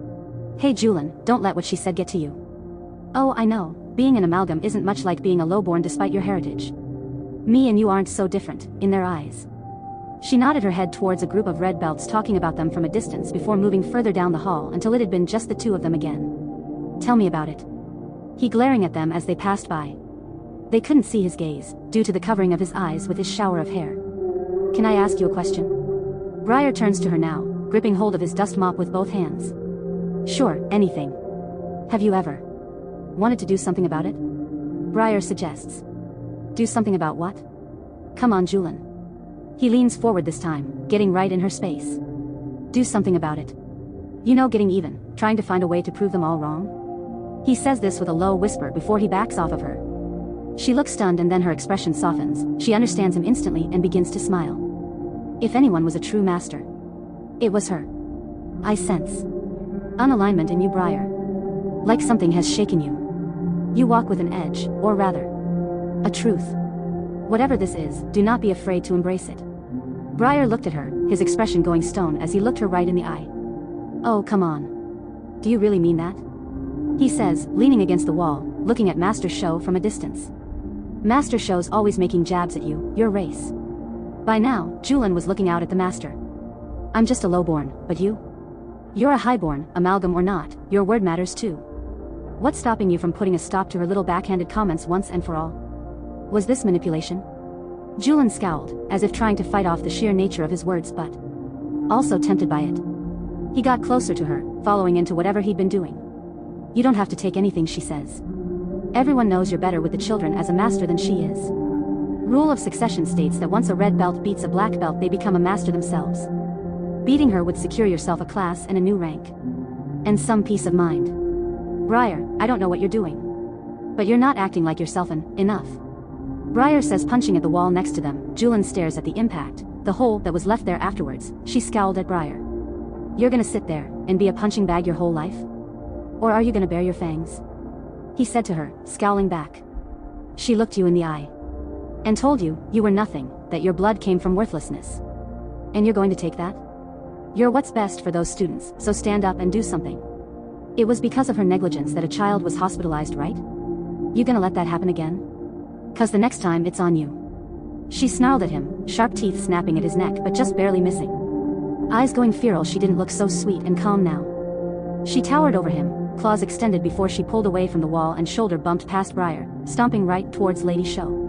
Hey Julian, don't let what she said get to you. Oh, I know, being an amalgam isn't much like being a lowborn despite your heritage. Me and you aren't so different, in their eyes. She nodded her head towards a group of red belts talking about them from a distance before moving further down the hall until it had been just the two of them again. Tell me about it. He glaring at them as they passed by. They couldn't see his gaze, due to the covering of his eyes with his shower of hair. Can I ask you a question? Briar turns to her now, gripping hold of his dust mop with both hands. Sure, anything. Have you ever wanted to do something about it? Briar suggests. Do something about what? Come on, Julian. He leans forward this time, getting right in her space. Do something about it. You know, getting even, trying to find a way to prove them all wrong? He says this with a low whisper before he backs off of her. She looks stunned and then her expression softens. She understands him instantly and begins to smile. If anyone was a true master, it was her. I sense unalignment in you, Briar. Like something has shaken you. You walk with an edge, or rather, a truth. Whatever this is, do not be afraid to embrace it. Briar looked at her, his expression going stone as he looked her right in the eye. Oh, come on. Do you really mean that? He says, leaning against the wall, looking at Master Show from a distance. Master Show's always making jabs at you, your race. By now, Julian was looking out at the master. I'm just a lowborn, but you? You're a highborn, amalgam or not, your word matters too. What's stopping you from putting a stop to her little backhanded comments once and for all? Was this manipulation? Julian scowled, as if trying to fight off the sheer nature of his words, but also tempted by it. He got closer to her, following into whatever he'd been doing. You don't have to take anything she says. Everyone knows you're better with the children as a master than she is. Rule of succession states that once a red belt beats a black belt, they become a master themselves. Beating her would secure yourself a class and a new rank. And some peace of mind. Briar, I don't know what you're doing, but you're not acting like yourself enough. Briar says, punching at the wall next to them. Julian stares at the impact, the hole that was left there afterwards. She scowled at Briar. You're gonna sit there and be a punching bag your whole life? Or are you gonna bare your fangs? He said to her, scowling back. She looked you in the eye. And told you were nothing, that your blood came from worthlessness. And you're going to take that? You're what's best for those students, so stand up and do something. It was because of her negligence that a child was hospitalized, right? You gonna let that happen again? 'Cause the next time it's on you. She snarled at him, sharp teeth snapping at his neck but just barely missing. Eyes going feral, she didn't look so sweet and calm now. She towered over him, claws extended before she pulled away from the wall and shoulder bumped past Briar, stomping right towards Lady Show.